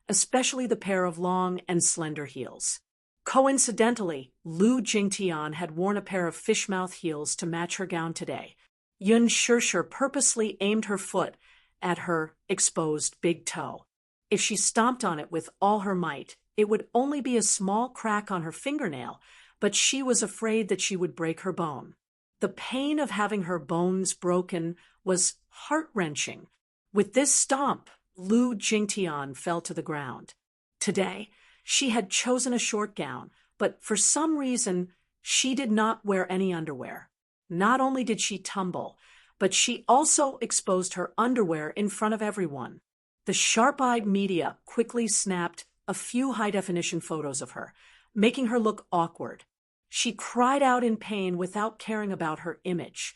especially the pair of long and slender heels. Coincidentally, Lu Jingtian had worn a pair of fishmouth heels to match her gown today. Yun Shirshir purposely aimed her foot at her exposed big toe. If she stomped on it with all her might, it would only be a small crack on her fingernail, but she was afraid that she would break her bone. The pain of having her bones broken was heart-wrenching. With this stomp, Lu Jingtian fell to the ground. Today, she had chosen a short gown, but for some reason, she did not wear any underwear. Not only did she tumble, but she also exposed her underwear in front of everyone. The sharp-eyed media quickly snapped a few high-definition photos of her, making her look awkward. She cried out in pain without caring about her image.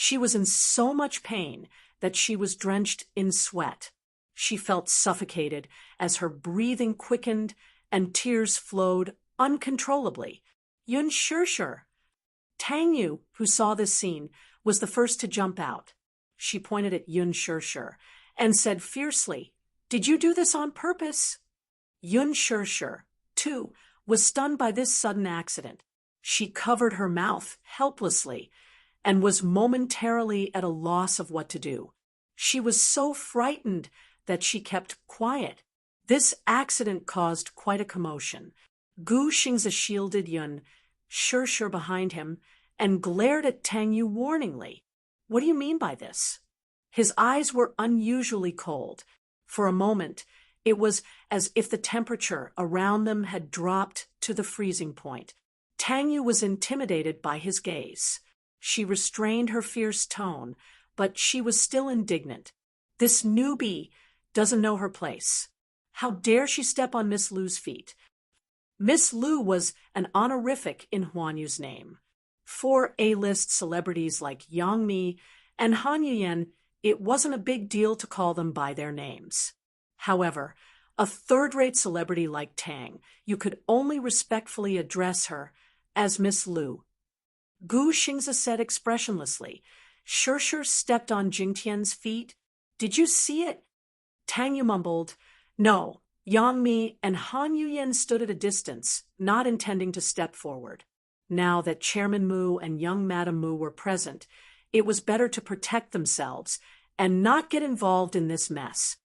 She was in so much pain that she was drenched in sweat. She felt suffocated as her breathing quickened and tears flowed uncontrollably. Yun Shirshir. Tang Yu, who saw this scene, was the first to jump out. She pointed at Yun Shirshir and said fiercely, "Did you do this on purpose?" Yun Shirshir, too, was stunned by this sudden accident. She covered her mouth helplessly and was momentarily at a loss of what to do. She was so frightened that she kept quiet. This accident caused quite a commotion. Gu Xingzi shielded Yun Shirshir behind him and glared at Tang Yu warningly. "What do you mean by this?" His eyes were unusually cold. For a moment, it was as if the temperature around them had dropped to the freezing point. Tang Yu was intimidated by his gaze. She restrained her fierce tone, but she was still indignant. This newbie doesn't know her place. How dare she step on Miss Lu's feet? Miss Lu was an honorific in Huan Yu's name. For A-list celebrities like Yang Mi and Han Yuyen, it wasn't a big deal to call them by their names. However, a third-rate celebrity like Tang, you could only respectfully address her as Miss Lu. Gu Xingzi said expressionlessly. Shirshir stepped on Jingtian's feet. "Did you see it?" Tang Yu mumbled. "No." Yang Mi and Han Yuyen stood at a distance, not intending to step forward. Now that Chairman Mu and young Madam Mu were present, it was better to protect themselves and not get involved in this mess.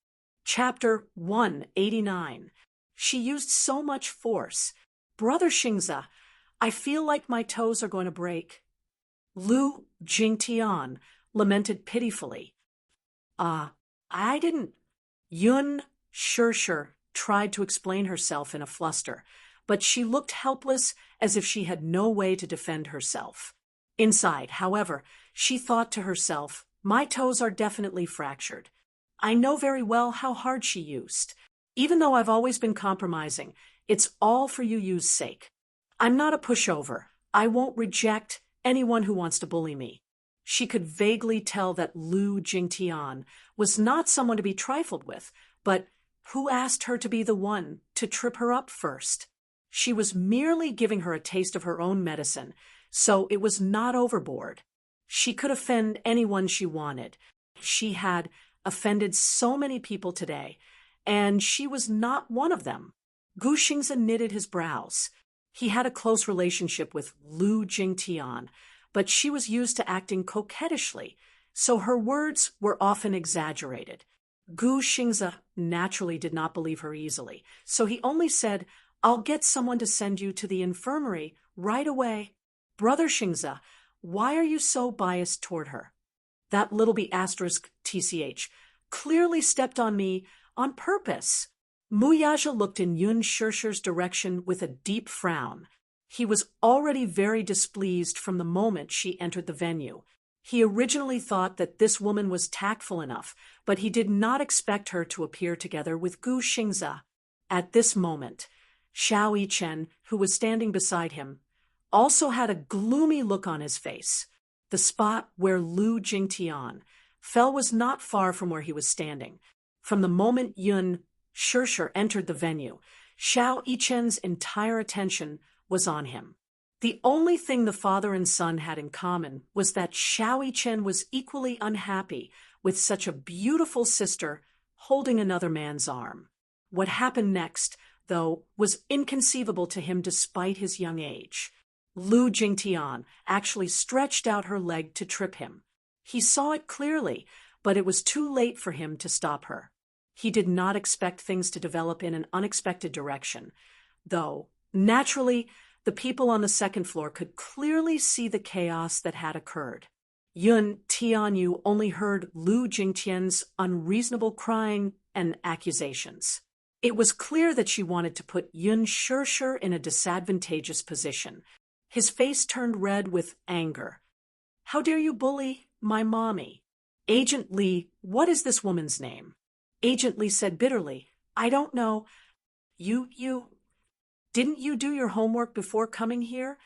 Chapter 189. She used so much force. "Brother Xingzi, I feel like my toes are going to break." Lu Jingtian lamented pitifully. I didn't." Yun Shirshir tried to explain herself in a fluster, but she looked helpless as if she had no way to defend herself. Inside, however, she thought to herself, "My toes are definitely fractured. I know very well how hard she used. Even though I've always been compromising, it's all for Yu's sake. I'm not a pushover. I won't reject anyone who wants to bully me." She could vaguely tell that Lu Jingtian was not someone to be trifled with, but who asked her to be the one to trip her up first? She was merely giving her a taste of her own medicine, so it was not overboard. She could offend anyone she wanted. She had offended so many people today, and she was not one of them. Gu Xingzi knitted his brows. He had a close relationship with Lu Jingtian, but she was used to acting coquettishly, so her words were often exaggerated. Gu Xingzi naturally did not believe her easily, so he only said, "I'll get someone to send you to the infirmary right away." "Brother Xingzi, why are you so biased toward her?" That little *TCH clearly stepped on me on purpose. Muyaja looked in Yun Shirshir's direction with a deep frown. He was already very displeased from the moment she entered the venue. He originally thought that this woman was tactful enough, but he did not expect her to appear together with Gu Xingzi. At this moment, Xiao Yichen, who was standing beside him, also had a gloomy look on his face. The spot where Lu Jingtian fell was not far from where he was standing. From the moment Yun Shirshir entered the venue, Xiao Yichen's entire attention was on him. The only thing the father and son had in common was that Xiao Yichen was equally unhappy with such a beautiful sister holding another man's arm. What happened next, though, was inconceivable to him despite his young age. Lu Jingtian actually stretched out her leg to trip him. He saw it clearly, but it was too late for him to stop her. He did not expect things to develop in an unexpected direction, though, naturally, the people on the second floor could clearly see the chaos that had occurred. Yun Tianyu only heard Lu Jingtian's unreasonable crying and accusations. It was clear that she wanted to put Yun Shirshir in a disadvantageous position. His face turned red with anger. "How dare you bully my mommy?" "Agent Lee, what is this woman's name?" Agent Lee said bitterly, "I don't know. Didn't you do your homework before coming here?"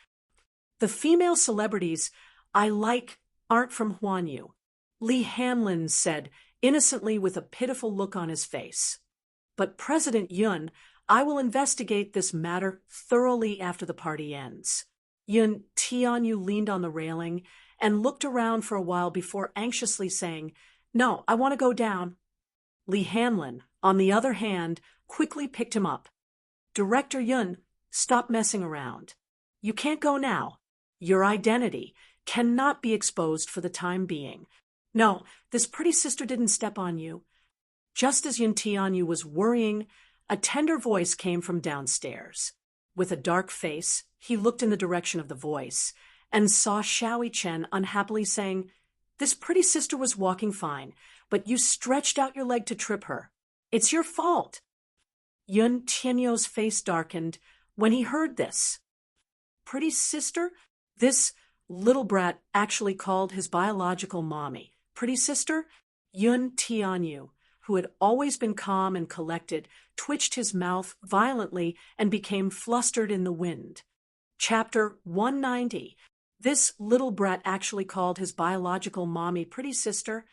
"The female celebrities I like aren't from Huanyu," Lee Hanlon said, innocently with a pitiful look on his face. "But President Yun, I will investigate this matter thoroughly after the party ends." Yun Tianyu leaned on the railing and looked around for a while before anxiously saying, "No, I want to go down." Lee Hanlon, on the other hand, quickly picked him up. "Director Yun, stop messing around. You can't go now. Your identity cannot be exposed for the time being. No, this pretty sister didn't step on you." Just as Yun Tianyu was worrying, a tender voice came from downstairs. With a dark face, he looked in the direction of the voice and saw Xiao Chen unhappily saying, "This pretty sister was walking fine, but you stretched out your leg to trip her. It's your fault." Yun Tianyu's face darkened when he heard this. Pretty sister? This little brat actually called his biological mommy pretty sister? Yun Tianyu, who had always been calm and collected, twitched his mouth violently and became flustered in the wind. Chapter 190. This little brat actually called his biological mommy pretty sister.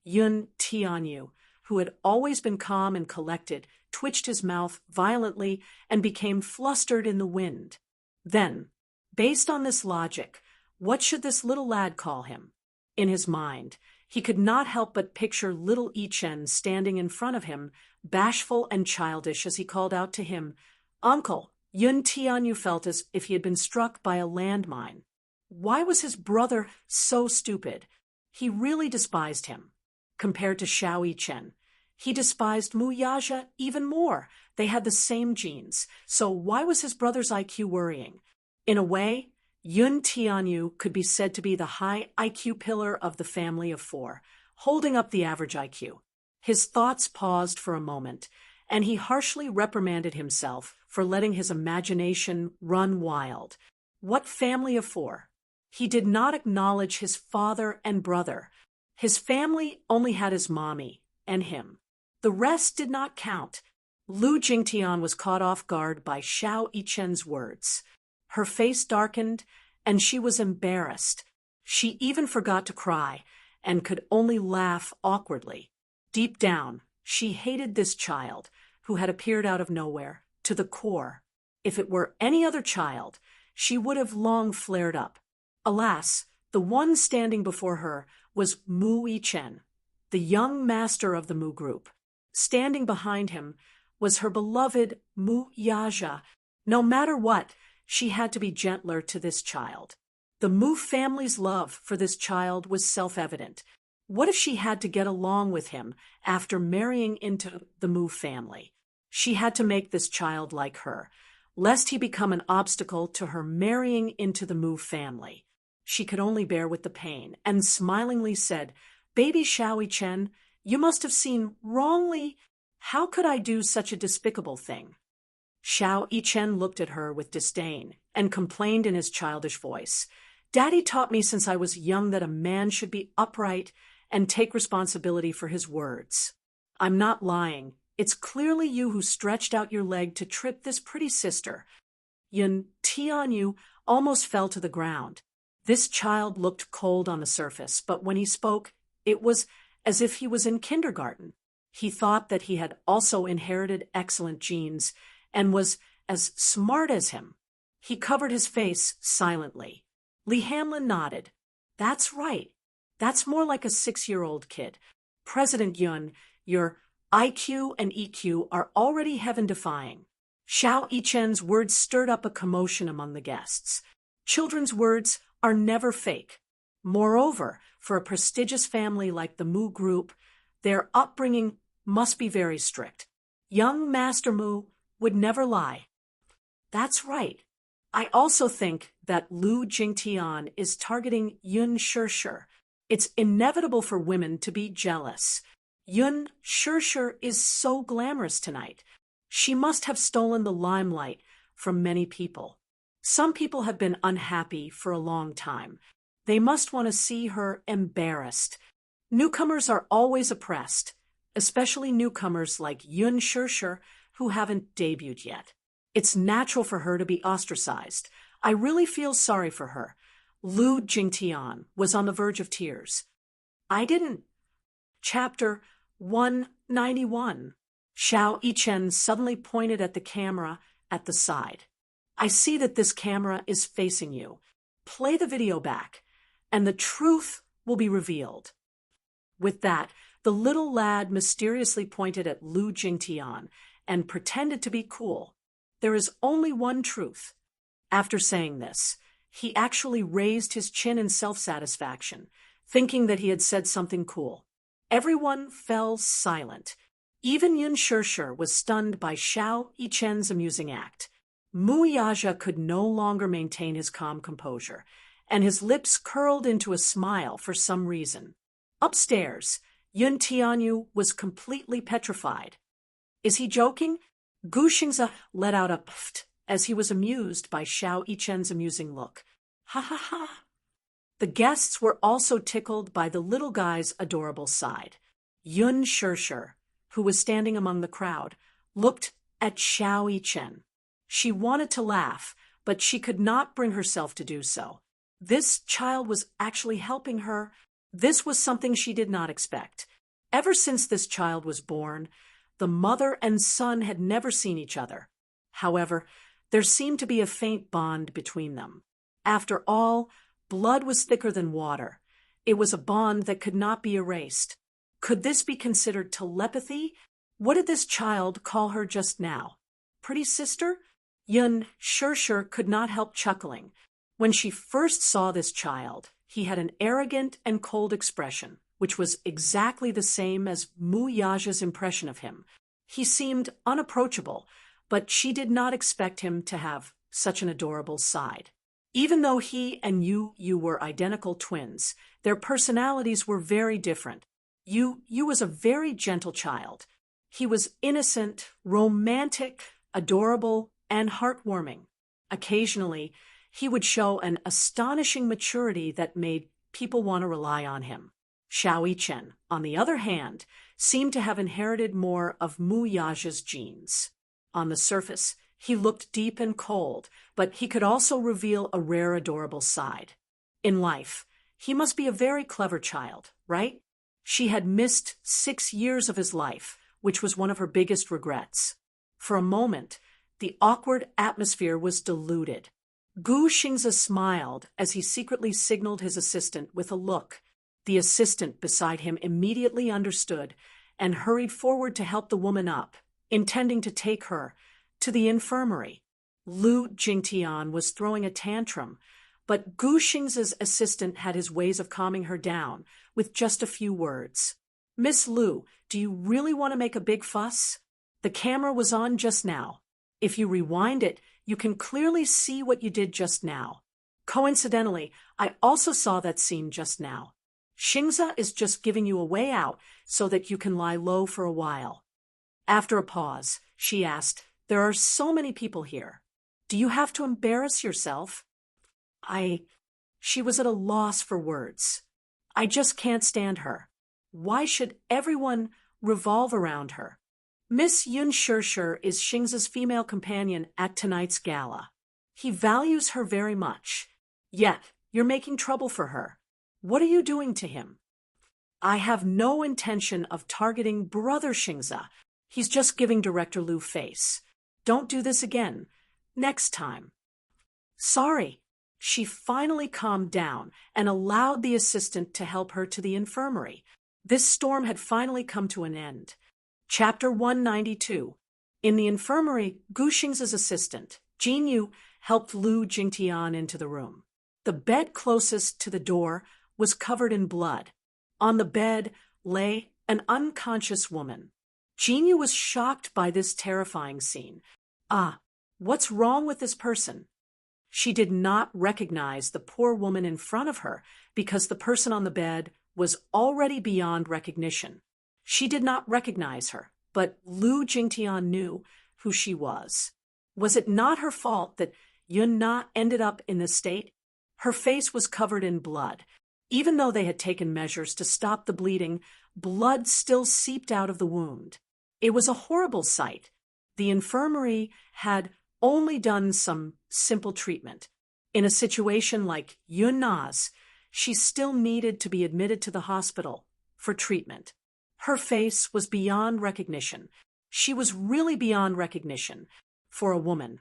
Yun Tianyu, who had always been calm and collected, twitched his mouth violently and became flustered in the wind. Then, based on this logic, what should this little lad call him? In his mind, he could not help but picture little Ichen standing in front of him, bashful and childish as he called out to him, "Uncle." Yun Tianyu felt as if he had been struck by a landmine. Why was his brother so stupid? He really despised him. Compared to Xiao Yichen, he despised Mu Yaja even more. They had the same genes, so why was his brother's IQ worrying? In a way, Yun Tianyu could be said to be the high IQ pillar of the family of four, holding up the average IQ. His thoughts paused for a moment, and he harshly reprimanded himself for letting his imagination run wild. What family of four? He did not acknowledge his father and brother. His family only had his mommy and him. The rest did not count. Lu Jingtian was caught off guard by Xiao Yichen's words. Her face darkened, and she was embarrassed. She even forgot to cry, and could only laugh awkwardly. Deep down, she hated this child, who had appeared out of nowhere, to the core. If it were any other child, she would have long flared up. Alas, the one standing before her was Mu Yichen, the young master of the Mu group. Standing behind him was her beloved Mu Yaja. No matter what, she had to be gentler to this child. The Mu family's love for this child was self-evident. What if she had to get along with him after marrying into the Mu family? She had to make this child like her, lest he become an obstacle to her marrying into the Mu family. She could only bear with the pain, and smilingly said, "Baby Xiao Yichen, you must have seen wrongly. How could I do such a despicable thing?" Xiao Yichen looked at her with disdain and complained in his childish voice, "Daddy taught me since I was young that a man should be upright and take responsibility for his words. I'm not lying. It's clearly you who stretched out your leg to trip this pretty sister." Yun Tianyu almost fell to the ground. This child looked cold on the surface, but when he spoke, it was as if he was in kindergarten. He thought that he had also inherited excellent genes and was as smart as him. He covered his face silently. Lee Hamlin nodded. "That's right. That's more like a 6-year-old kid. President Yun, your IQ and EQ are already heaven-defying." Xiao Yichen's words stirred up a commotion among the guests. Children's words are never fake. Moreover, for a prestigious family like the Mu group, their upbringing must be very strict. Young Master Mu would never lie. That's right. I also think that Lu Jingtian is targeting Yun Shishir. It's inevitable for women to be jealous. Yun Shishir is so glamorous tonight. She must have stolen the limelight from many people. Some people have been unhappy for a long time. They must want to see her embarrassed. Newcomers are always oppressed, especially newcomers like Yun Shishir who haven't debuted yet. It's natural for her to be ostracized. I really feel sorry for her. Lu Jingtian was on the verge of tears. I didn't. Chapter 191. Xiao Yichen suddenly pointed at the camera at the side. I see that this camera is facing you. Play the video back, and the truth will be revealed. With that, the little lad mysteriously pointed at Lu Jingtian and pretended to be cool. There is only one truth. After saying this, he actually raised his chin in self-satisfaction, thinking that he had said something cool. Everyone fell silent. Even Yun Shishir was stunned by Xiao Yichen's amusing act. Mu Yaja could no longer maintain his calm composure, and his lips curled into a smile for some reason. Upstairs, Yun Tianyu was completely petrified. Is he joking? Gu Xingze let out a pft as he was amused by Xiao Yichen's amusing look. Ha ha ha. The guests were also tickled by the little guy's adorable side. Yun Shishir, who was standing among the crowd, looked at Xiao Yichen. She wanted to laugh, but she could not bring herself to do so. This child was actually helping her. This was something she did not expect. Ever since this child was born, the mother and son had never seen each other. However, there seemed to be a faint bond between them. After all, blood was thicker than water. It was a bond that could not be erased. Could this be considered telepathy? What did this child call her just now? Pretty sister? Yun Shishir could not help chuckling. When she first saw this child, he had an arrogant and cold expression, which was exactly the same as Mu Yaja's impression of him. He seemed unapproachable, but she did not expect him to have such an adorable side. Even though he and Yu were identical twins, their personalities were very different. Yu was a very gentle child. He was innocent, romantic, adorable, and heartwarming. Occasionally, he would show an astonishing maturity that made people want to rely on him. Xiao Yichen, on the other hand, seemed to have inherited more of Mu Yaja's genes. On the surface, he looked deep and cold, but he could also reveal a rare, adorable side. In life, he must be a very clever child, right? She had missed 6 years of his life, which was one of her biggest regrets. For a moment, the awkward atmosphere was diluted. Gu Xingze smiled as he secretly signaled his assistant with a look. The assistant beside him immediately understood and hurried forward to help the woman up, intending to take her to the infirmary. Lu Jingtian was throwing a tantrum, but Gu Xingze's assistant had his ways of calming her down with just a few words. Miss Lu, do you really want to make a big fuss? The camera was on just now. If you rewind it, you can clearly see what you did just now. Coincidentally, I also saw that scene just now. Xingze is just giving you a way out so that you can lie low for a while. After a pause, she asked, there are so many people here. Do you have to embarrass yourself? She was at a loss for words. I just can't stand her. Why should everyone revolve around her? Miss Yun Shishir is Xingze's female companion at tonight's gala. He values her very much. Yet, you're making trouble for her. What are you doing to him? I have no intention of targeting Brother Xingze. He's just giving Director Lu face. Don't do this again. Next time. Sorry. She finally calmed down and allowed the assistant to help her to the infirmary. This storm had finally come to an end. Chapter 192. In the infirmary, Gu Xingze's assistant, Jin Yu, helped Lu Jingtian into the room. The bed closest to the door was covered in blood. On the bed lay an unconscious woman. Jin Yu was shocked by this terrifying scene. What's wrong with this person? She did not recognize the poor woman in front of her because the person on the bed was already beyond recognition. She did not recognize her, but Lu Jingtian knew who she was. Was it not her fault that Yun Na ended up in this state? Her face was covered in blood. Even though they had taken measures to stop the bleeding, blood still seeped out of the wound. It was a horrible sight. The infirmary had only done some simple treatment. In a situation like Yun Na's, she still needed to be admitted to the hospital for treatment. Her face was beyond recognition. She was really beyond recognition for a woman.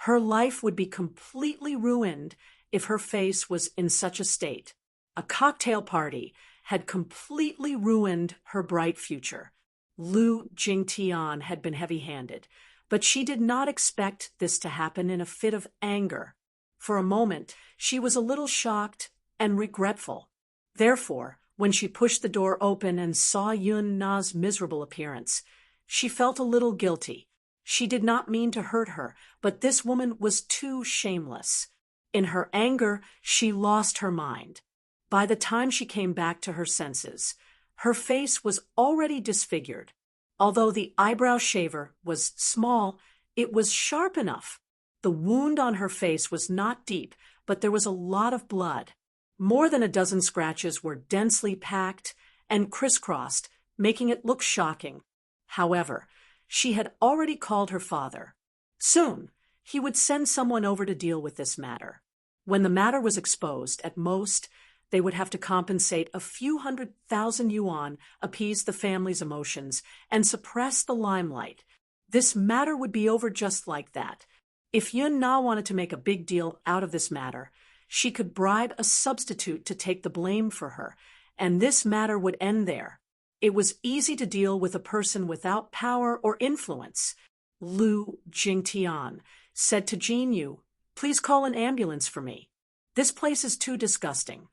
Her life would be completely ruined if her face was in such a state. A cocktail party had completely ruined her bright future. Lu Jingtian had been heavy-handed, but she did not expect this to happen in a fit of anger. For a moment, she was a little shocked and regretful. Therefore, when she pushed the door open and saw Yun Na's miserable appearance, she felt a little guilty. She did not mean to hurt her, but this woman was too shameless. In her anger, she lost her mind. By the time she came back to her senses, her face was already disfigured. Although the eyebrow shaver was small, it was sharp enough. The wound on her face was not deep, but there was a lot of blood. More than a dozen scratches were densely packed and crisscrossed, making it look shocking. However, she had already called her father. Soon, he would send someone over to deal with this matter. When the matter was exposed, at most, they would have to compensate a few 100,000 yuan, appease the family's emotions, and suppress the limelight. This matter would be over just like that. If Yun Na wanted to make a big deal out of this matter, she could bribe a substitute to take the blame for her, and this matter would end there. It was easy to deal with a person without power or influence. Lu Jingtian said to Jinyu, "Please call an ambulance for me. This place is too disgusting.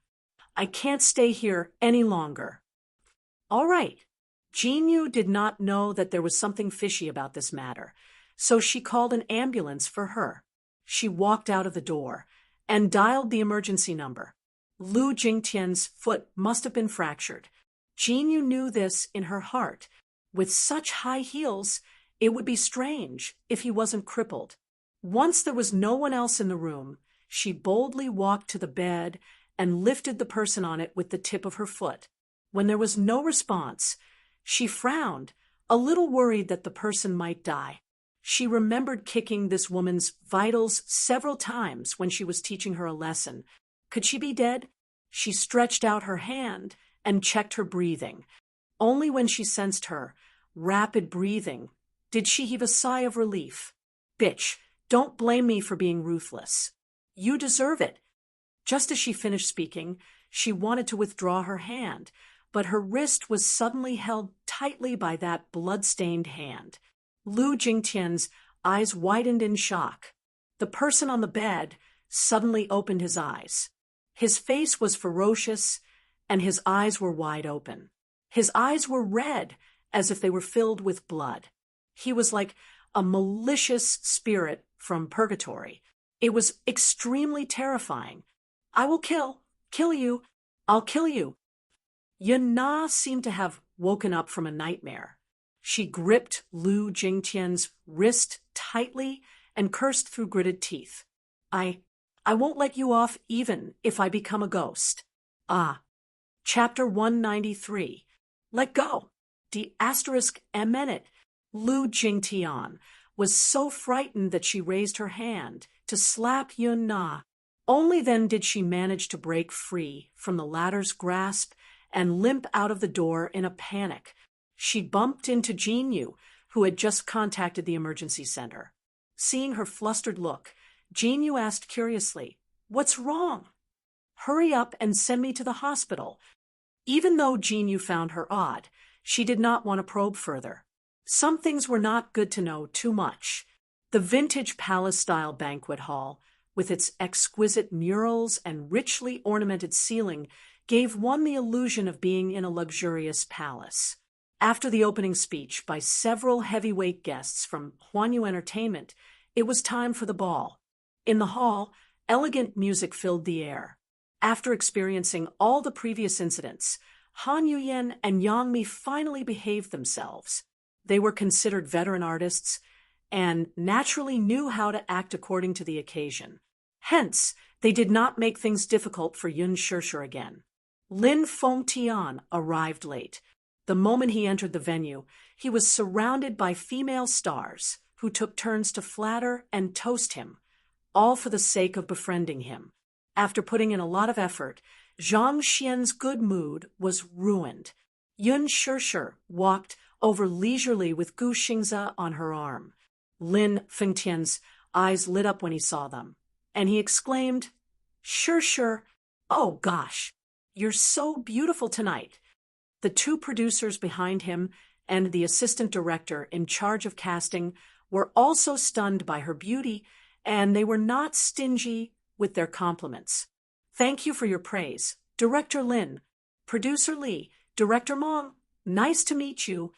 I can't stay here any longer." All right. Jinyu did not know that there was something fishy about this matter, so she called an ambulance for her. She walked out of the door and dialed the emergency number. Lu Jingtian's foot must have been fractured. Jinyu knew this in her heart. With such high heels, it would be strange if he wasn't crippled. Once there was no one else in the room, she boldly walked to the bed and lifted the person on it with the tip of her foot. When there was no response, she frowned, a little worried that the person might die. She remembered kicking this woman's vitals several times when she was teaching her a lesson. Could she be dead? She stretched out her hand and checked her breathing. Only when she sensed her rapid breathing did she heave a sigh of relief. "Bitch, don't blame me for being ruthless. You deserve it." Just as she finished speaking, she wanted to withdraw her hand, but her wrist was suddenly held tightly by that blood-stained hand. Lu Jingtian's eyes widened in shock. The person on the bed suddenly opened his eyes. His face was ferocious, and his eyes were wide open. His eyes were red, as if they were filled with blood. He was like a malicious spirit from purgatory. It was extremely terrifying. "I will kill you, I'll kill you." Yun Na seemed to have woken up from a nightmare. She gripped Lu Jingtian's wrist tightly and cursed through gritted teeth. I won't let you off even if I become a ghost." Chapter 193. Let go. The asterisk emenet. Lu Jingtian was so frightened that she raised her hand to slap Yun Na. Only then did she manage to break free from the latter's grasp and limp out of the door in a panic. She bumped into Jinyu, who had just contacted the emergency center. Seeing her flustered look, Jinyu asked curiously, "What's wrong?" "Hurry up and send me to the hospital." Even though Jinyu found her odd, she did not want to probe further. Some things were not good to know too much. The vintage palace-style banquet hall, with its exquisite murals and richly ornamented ceiling, gave one the illusion of being in a luxurious palace. After the opening speech by several heavyweight guests from Huanyu Entertainment, it was time for the ball. In the hall, elegant music filled the air. After experiencing all the previous incidents, Han Yuyen and Yang Mi finally behaved themselves. They were considered veteran artists and naturally knew how to act according to the occasion. Hence, they did not make things difficult for Yun Shishir again. Lin Fengtian arrived late. The moment he entered the venue, he was surrounded by female stars who took turns to flatter and toast him. all for the sake of befriending him. After putting in a lot of effort, Zhang Xian's good mood was ruined. Yun Shishir walked over leisurely with Gu Xingze on her arm. Lin Fengtian's eyes lit up when he saw them, and he exclaimed, "Shishir, oh gosh, you're so beautiful tonight." The two producers behind him and the assistant director in charge of casting were also stunned by her beauty, and they were not stingy with their compliments. "Thank you for your praise, Director Lin. Producer Li, Director Meng, nice to meet you."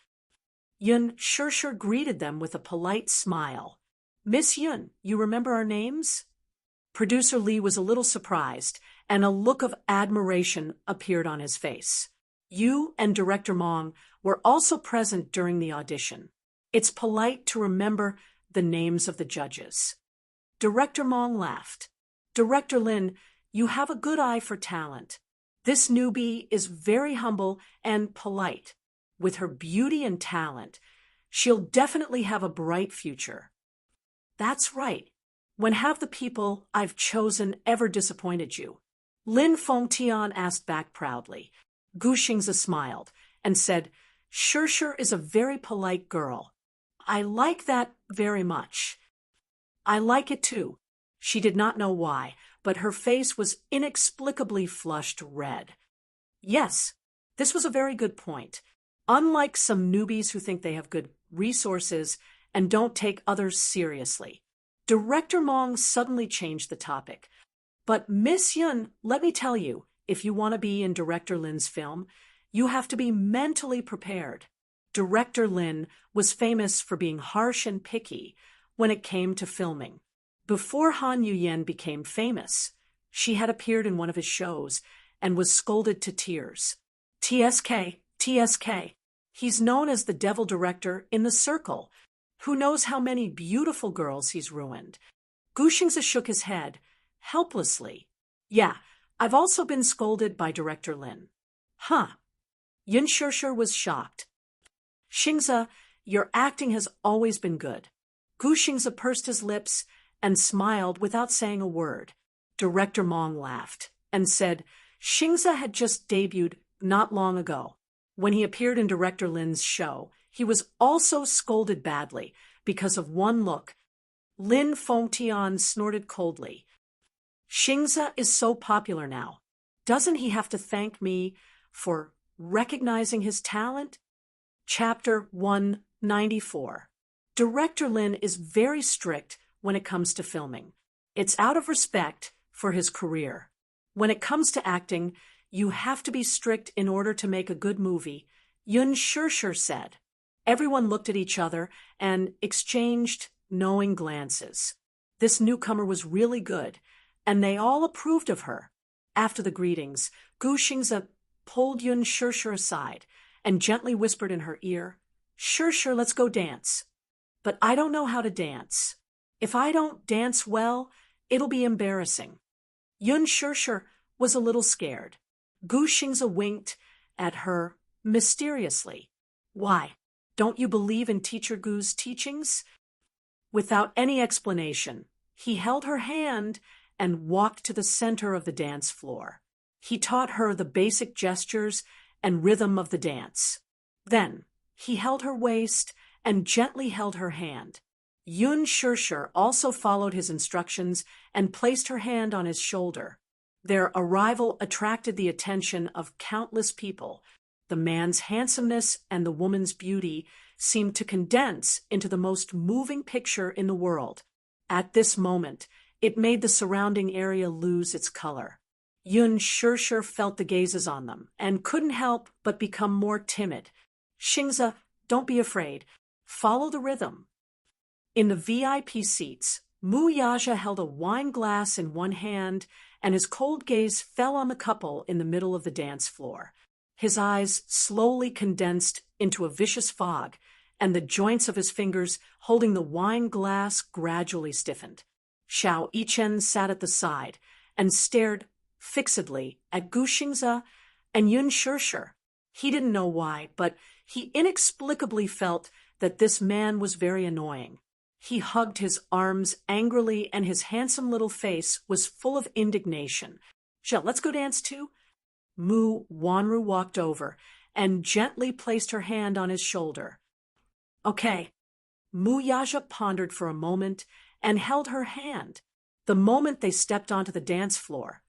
Yun Shishir greeted them with a polite smile. "Miss Yun, you remember our names?" Producer Li was a little surprised, and a look of admiration appeared on his face. You and Director Meng were also present during the audition. It's polite to remember the names of the judges. Director Meng laughed. "Director Lin, you have a good eye for talent. This newbie is very humble and polite. With her beauty and talent, she'll definitely have a bright future." "That's right. When have the people I've chosen ever disappointed you?" Lin Fengtian asked back proudly. Gu Xingze smiled and said, "Shishir is a very polite girl. I like that very much." "I like it too." She did not know why, but her face was inexplicably flushed red. Yes, this was a very good point. Unlike some newbies who think they have good resources and don't take others seriously, Director Meng suddenly changed the topic. "But Miss Yun, let me tell you, if you want to be in Director Lin's film, you have to be mentally prepared." Director Lin was famous for being harsh and picky when it came to filming. Before Han Yuyen became famous, she had appeared in one of his shows and was scolded to tears. TSK. He's known as the devil director in the circle. Who knows how many beautiful girls he's ruined? Gu Xingze shook his head, helplessly. "Yeah, I've also been scolded by Director Lin." "Huh." Yun Shishir was shocked. "Xingze, your acting has always been good." Gu Xingze pursed his lips and smiled without saying a word. Director Meng laughed and said Xingze had just debuted not long ago. When he appeared in Director Lin's show, he was also scolded badly because of one look. Lin Fengtian snorted coldly. "Xingze is so popular now. Doesn't he have to thank me for recognizing his talent?" Chapter 194. Director Lin is very strict when it comes to filming. It's out of respect for his career. When it comes to acting, you have to be strict in order to make a good movie, Yun Shishir said. Everyone looked at each other and exchanged knowing glances. This newcomer was really good, and they all approved of her. After the greetings, Gu Xingze pulled Yun Shishir aside and gently whispered in her ear, "Shishir, let's go dance." "But I don't know how to dance. If I don't dance well, it'll be embarrassing." Yun Shishir was a little scared. Gu Xingze winked at her mysteriously. "Why, don't you believe in Teacher Gu's teachings?" Without any explanation, he held her hand and walked to the center of the dance floor. He taught her the basic gestures and rhythm of the dance. Then, he held her waist and gently held her hand. Yun Shishir also followed his instructions and placed her hand on his shoulder. Their arrival attracted the attention of countless people. The man's handsomeness and the woman's beauty seemed to condense into the most moving picture in the world. At this moment, it made the surrounding area lose its color. Yun Shishir felt the gazes on them and couldn't help but become more timid. "Xingze, don't be afraid. Follow the rhythm." In the VIP seats, Mu Yaja held a wine glass in one hand, and his cold gaze fell on the couple in the middle of the dance floor. His eyes slowly condensed into a vicious fog, and the joints of his fingers holding the wine glass gradually stiffened. Xiao Yichen sat at the side and stared fixedly at Gu Xingze and Yun Shishir. He didn't know why, but he inexplicably felt that this man was very annoying. He hugged his arms angrily, and his handsome little face was full of indignation. "Shall let's go dance too?" Mu Wanru walked over and gently placed her hand on his shoulder. "Okay." Mu Yaja pondered for a moment and held her hand. The moment they stepped onto the dance floor,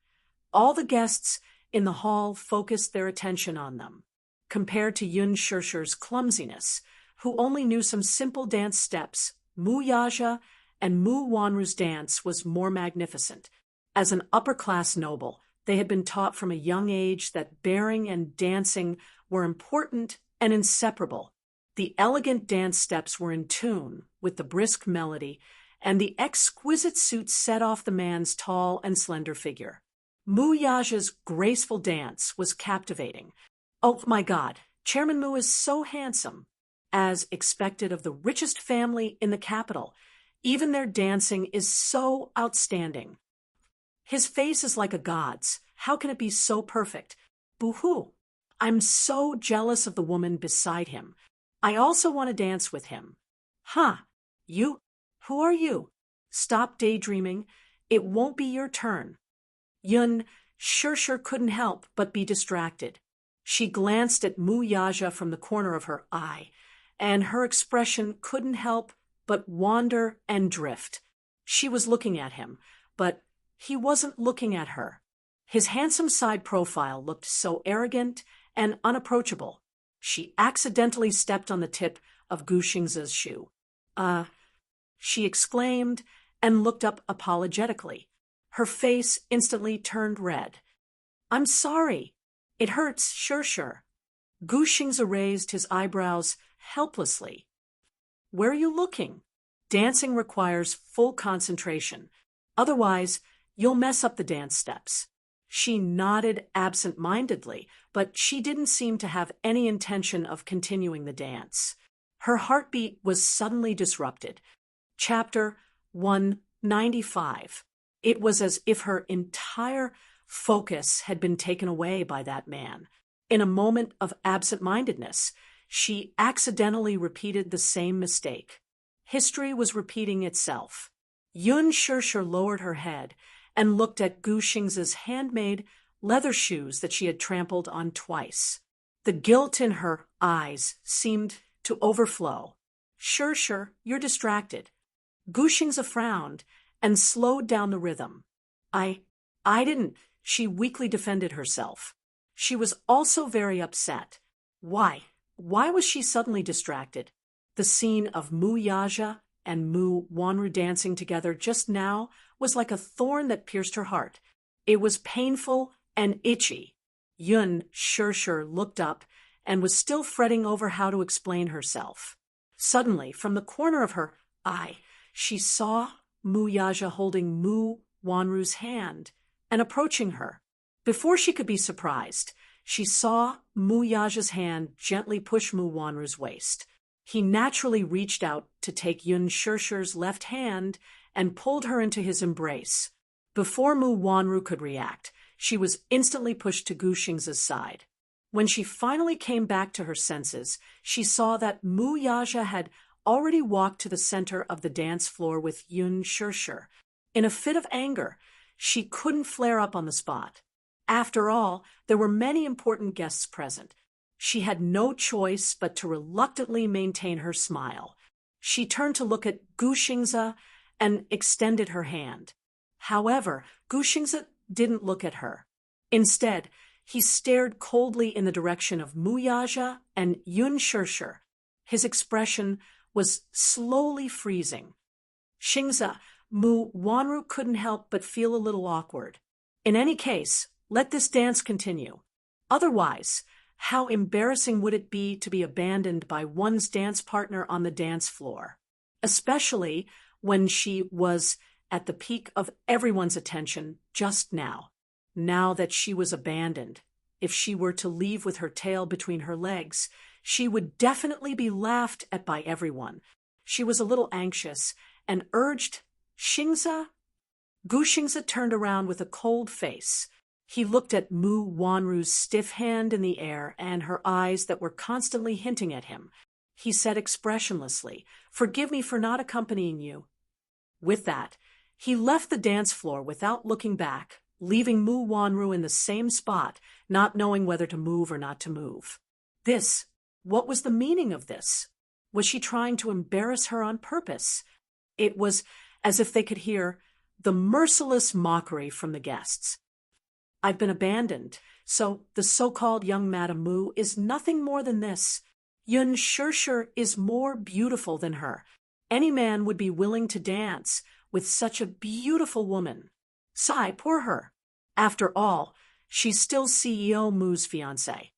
all the guests in the hall focused their attention on them. Compared to Yun Shirshir's clumsiness, who only knew some simple dance steps, Mu Yaja and Mu Wanru's dance was more magnificent. As an upper-class noble, they had been taught from a young age that bearing and dancing were important and inseparable. The elegant dance steps were in tune with the brisk melody, and the exquisite suit set off the man's tall and slender figure. Mu Yaja's graceful dance was captivating. "Oh my God, Chairman Mu is so handsome." As expected of the richest family in the capital, even their dancing is so outstanding. "His face is like a god's. How can it be so perfect? Boo-hoo. I'm so jealous of the woman beside him. I also want to dance with him." "Huh, you? Who are you? Stop daydreaming. It won't be your turn." Yun Shirshir couldn't help but be distracted. She glanced at Mu Yaja from the corner of her eye, and her expression couldn't help but wander and drift. She was looking at him, but he wasn't looking at her. His handsome side profile looked so arrogant and unapproachable. She accidentally stepped on the tip of Gu Xingze's shoe. She exclaimed and looked up apologetically. Her face instantly turned red. "I'm sorry. It hurts, Shirshir." Gu Xingze raised his eyebrows helplessly. "Where are you looking? Dancing requires full concentration. Otherwise, you'll mess up the dance steps." She nodded absent-mindedly, but she didn't seem to have any intention of continuing the dance. Her heartbeat was suddenly disrupted. Chapter 195. It was as if her entire focus had been taken away by that man. In a moment of absent-mindedness, she accidentally repeated the same mistake. History was repeating itself. Yun Shirshir lowered her head and looked at Gu Xingze's handmade leather shoes that she had trampled on twice. The guilt in her eyes seemed to overflow. "Shirshir, you're distracted." Gu Xingze frowned and slowed down the rhythm. I didn't," she weakly defended herself. She was also very upset. Why was she suddenly distracted? The scene of Mu Yaja and Mu Wanru dancing together just now was like a thorn that pierced her heart. It was painful and itchy. Yun Shirshir looked up and was still fretting over how to explain herself. Suddenly, from the corner of her eye, she saw Mu Yaja holding Mu Wanru's hand and approaching her. Before she could be surprised, she saw Mu Yaja's hand gently push Mu Wanru's waist. He naturally reached out to take Yun Shirshir's left hand and pulled her into his embrace. Before Mu Wanru could react, she was instantly pushed to Gu Xingze's side. When she finally came back to her senses, she saw that Mu Yaja had already walked to the center of the dance floor with Yun Shirshir. In a fit of anger, she couldn't flare up on the spot. After all, there were many important guests present. She had no choice but to reluctantly maintain her smile. She turned to look at Gu Xingze and extended her hand. However, Gu Xingze didn't look at her. Instead, he stared coldly in the direction of Mu Yaja and Yun Shirshir. His expression was slowly freezing. "Xingze," Mu Wanru couldn't help but feel a little awkward. "In any case, let this dance continue. Otherwise, how embarrassing would it be to be abandoned by one's dance partner on the dance floor, especially when she was at the peak of everyone's attention just now. Now that she was abandoned, if she were to leave with her tail between her legs, she would definitely be laughed at by everyone." She was a little anxious and urged, "Xingze?" Gu Xingze turned around with a cold face. He looked at Mu Wanru's stiff hand in the air and her eyes that were constantly hinting at him. he said expressionlessly. "Forgive me for not accompanying you." With that, he left the dance floor without looking back, leaving Mu Wanru in the same spot, not knowing whether to move or not to move. What was the meaning of this? Was she trying to embarrass her on purpose? It was as if they could hear the merciless mockery from the guests. "I've been abandoned, so the so-called young Madame Mu is nothing more than this. Yun Shirshir is more beautiful than her. Any man would be willing to dance with such a beautiful woman. Sigh, poor her. After all, she's still CEO Mu's fiancée.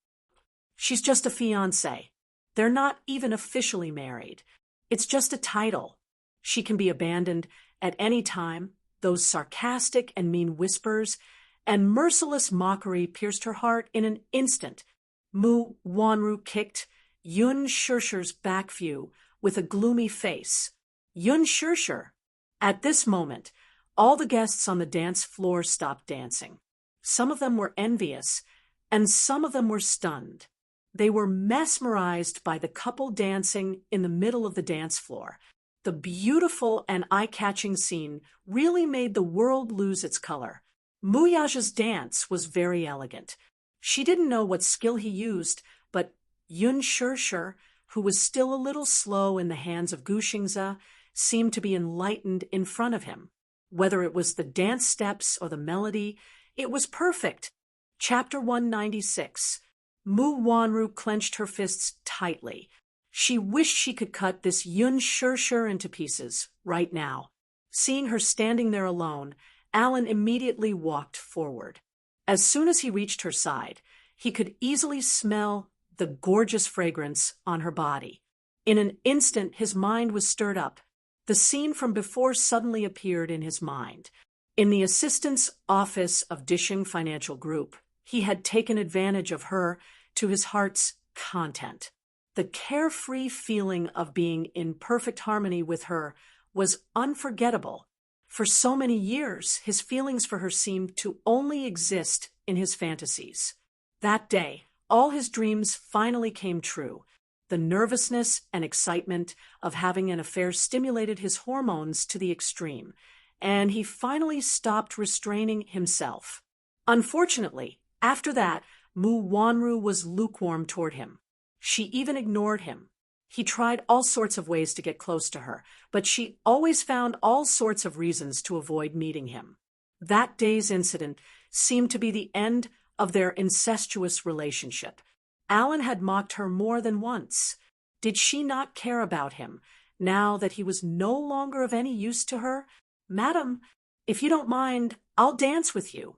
She's just a fiancée. They're not even officially married. It's just a title. She can be abandoned at any time." Those sarcastic and mean whispers and merciless mockery pierced her heart in an instant. Mu Wanru kicked Yun Shirshir's back view with a gloomy face. Yun Shirshir! At this moment, all the guests on the dance floor stopped dancing. Some of them were envious, and some of them were stunned. They were mesmerized by the couple dancing in the middle of the dance floor. The beautiful and eye-catching scene really made the world lose its color. Muyaja's dance was very elegant. She didn't know what skill he used, but Yun Shirshir, who was still a little slow in the hands of Guxingza, seemed to be enlightened in front of him. Whether it was the dance steps or the melody, it was perfect. Chapter 196. Mu Wanru clenched her fists tightly. She wished she could cut this Yun Shirshir into pieces right now. Seeing her standing there alone, Alan immediately walked forward. As soon as he reached her side, he could easily smell the gorgeous fragrance on her body. In an instant, his mind was stirred up. The scene from before suddenly appeared in his mind. In the assistant's office of Dishing Financial Group, he had taken advantage of her to his heart's content. The carefree feeling of being in perfect harmony with her was unforgettable. For so many years, his feelings for her seemed to only exist in his fantasies. That day, all his dreams finally came true. The nervousness and excitement of having an affair stimulated his hormones to the extreme, and he finally stopped restraining himself. Unfortunately, after that, Mu Wanru was lukewarm toward him. She even ignored him. He tried all sorts of ways to get close to her, but she always found all sorts of reasons to avoid meeting him. That day's incident seemed to be the end of their incestuous relationship. Alan had mocked her more than once. Did she not care about him, now that he was no longer of any use to her? "Madam, if you don't mind, I'll dance with you."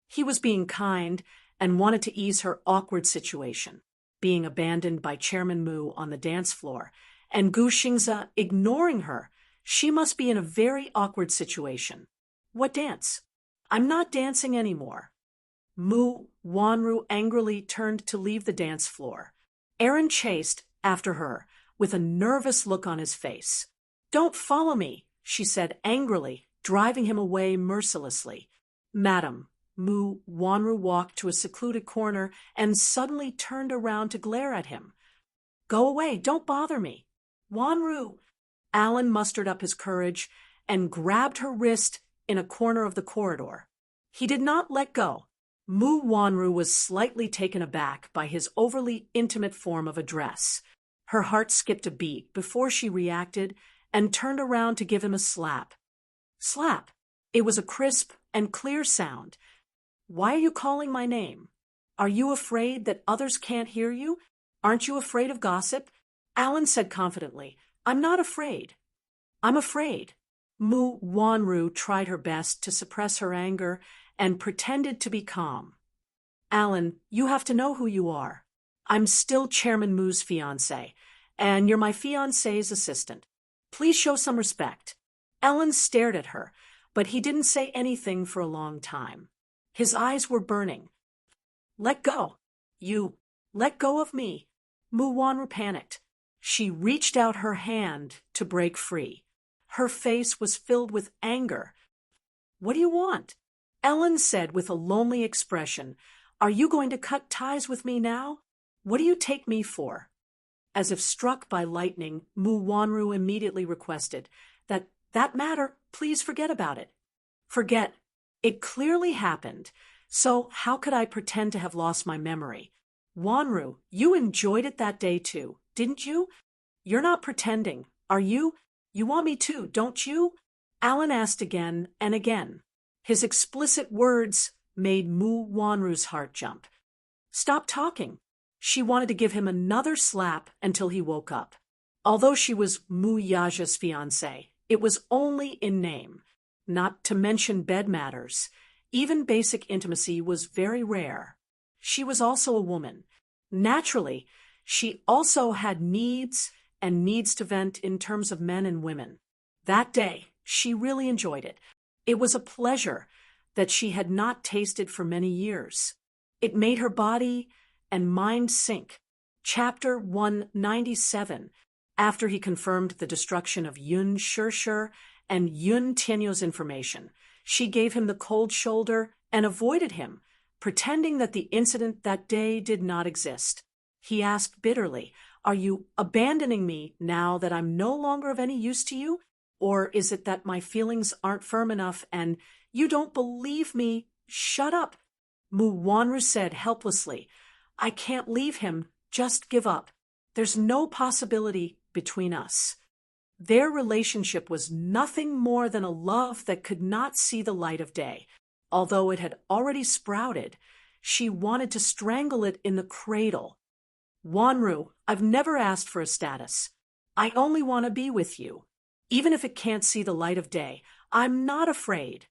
He was being kind and wanted to ease her awkward situation, being abandoned by Chairman Mu on the dance floor, and Gu Xingza ignoring her. She must be in a very awkward situation. "What dance?" "I'm not dancing anymore." Mu Wanru angrily turned to leave the dance floor. Aaron chased after her with a nervous look on his face. "Don't follow me," she said angrily, driving him away mercilessly. "Madam," Mu Wanru walked to a secluded corner and suddenly turned around to glare at him. "Go away, don't bother me." "Wanru!" Alan mustered up his courage and grabbed her wrist in a corner of the corridor. He did not let go. Mu Wanru was slightly taken aback by his overly intimate form of address. Her heart skipped a beat before she reacted and turned around to give him a slap. Slap! It was a crisp and clear sound. "Why are you calling my name? Are you afraid that others can't hear you? Aren't you afraid of gossip?" Alan said confidently, "I'm not afraid." "I'm afraid." Mu Wanru tried her best to suppress her anger and pretended to be calm. "Alan, you have to know who you are. I'm still Chairman Mu's fiancée, and you're my fiancée's assistant. Please show some respect." Alan stared at her, but he didn't say anything for a long time. His eyes were burning. "Let go. You, let go of me." Mu Wanru panicked. She reached out her hand to break free. Her face was filled with anger. "What do you want?" Ellen said with a lonely expression. "Are you going to cut ties with me now? What do you take me for?" As if struck by lightning, Mu Wanru immediately requested that matter, please forget about it. Forget. It clearly happened, so how could I pretend to have lost my memory? Wanru, you enjoyed it that day too, didn't you? You're not pretending, are you? You want me to, don't you? Alan asked again and again. His explicit words made Mu Wanru's heart jump. Stop talking. She wanted to give him another slap until he woke up. Although she was Mu Yaja's fiancée, it was only in name. Not to mention bed matters. Even basic intimacy was very rare. She was also a woman. Naturally, she also had needs and needs to vent in terms of men and women. That day, she really enjoyed it. It was a pleasure that she had not tasted for many years. It made her body and mind sink. Chapter 197, after he confirmed the destruction of Yun Shirshir and Yun Tianyo's information, she gave him the cold shoulder and avoided him, pretending that the incident that day did not exist. He asked bitterly, "Are you abandoning me now that I'm no longer of any use to you? Or is it that my feelings aren't firm enough and you don't believe me? Shut up." Mu Wanru said helplessly, "I can't leave him. Just give up. There's no possibility between us." Their relationship was nothing more than a love that could not see the light of day. Although it had already sprouted, she wanted to strangle it in the cradle. "Wanru, I've never asked for a status. I only want to be with you. Even if it can't see the light of day, I'm not afraid."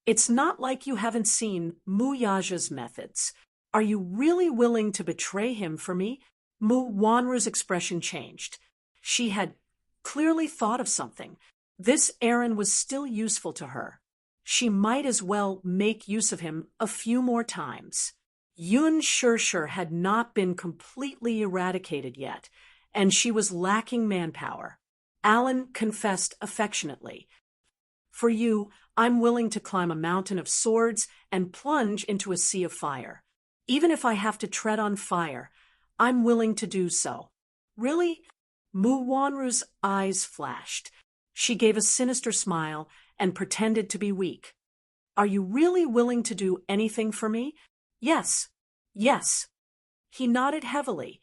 "It's not like you haven't seen Mu Yaja's methods. Are you really willing to betray him for me?" Mu Wanru's expression changed. She had clearly thought of something. This errand was still useful to her. She might as well make use of him a few more times. Yun Shirshir had not been completely eradicated yet, and she was lacking manpower. Alan confessed affectionately, "For you, I'm willing to climb a mountain of swords and plunge into a sea of fire. Even if I have to tread on fire, I'm willing to do so." "Really?" Mu Wanru's eyes flashed. She gave a sinister smile and pretended to be weak. "Are you really willing to do anything for me?" "Yes. Yes." He nodded heavily.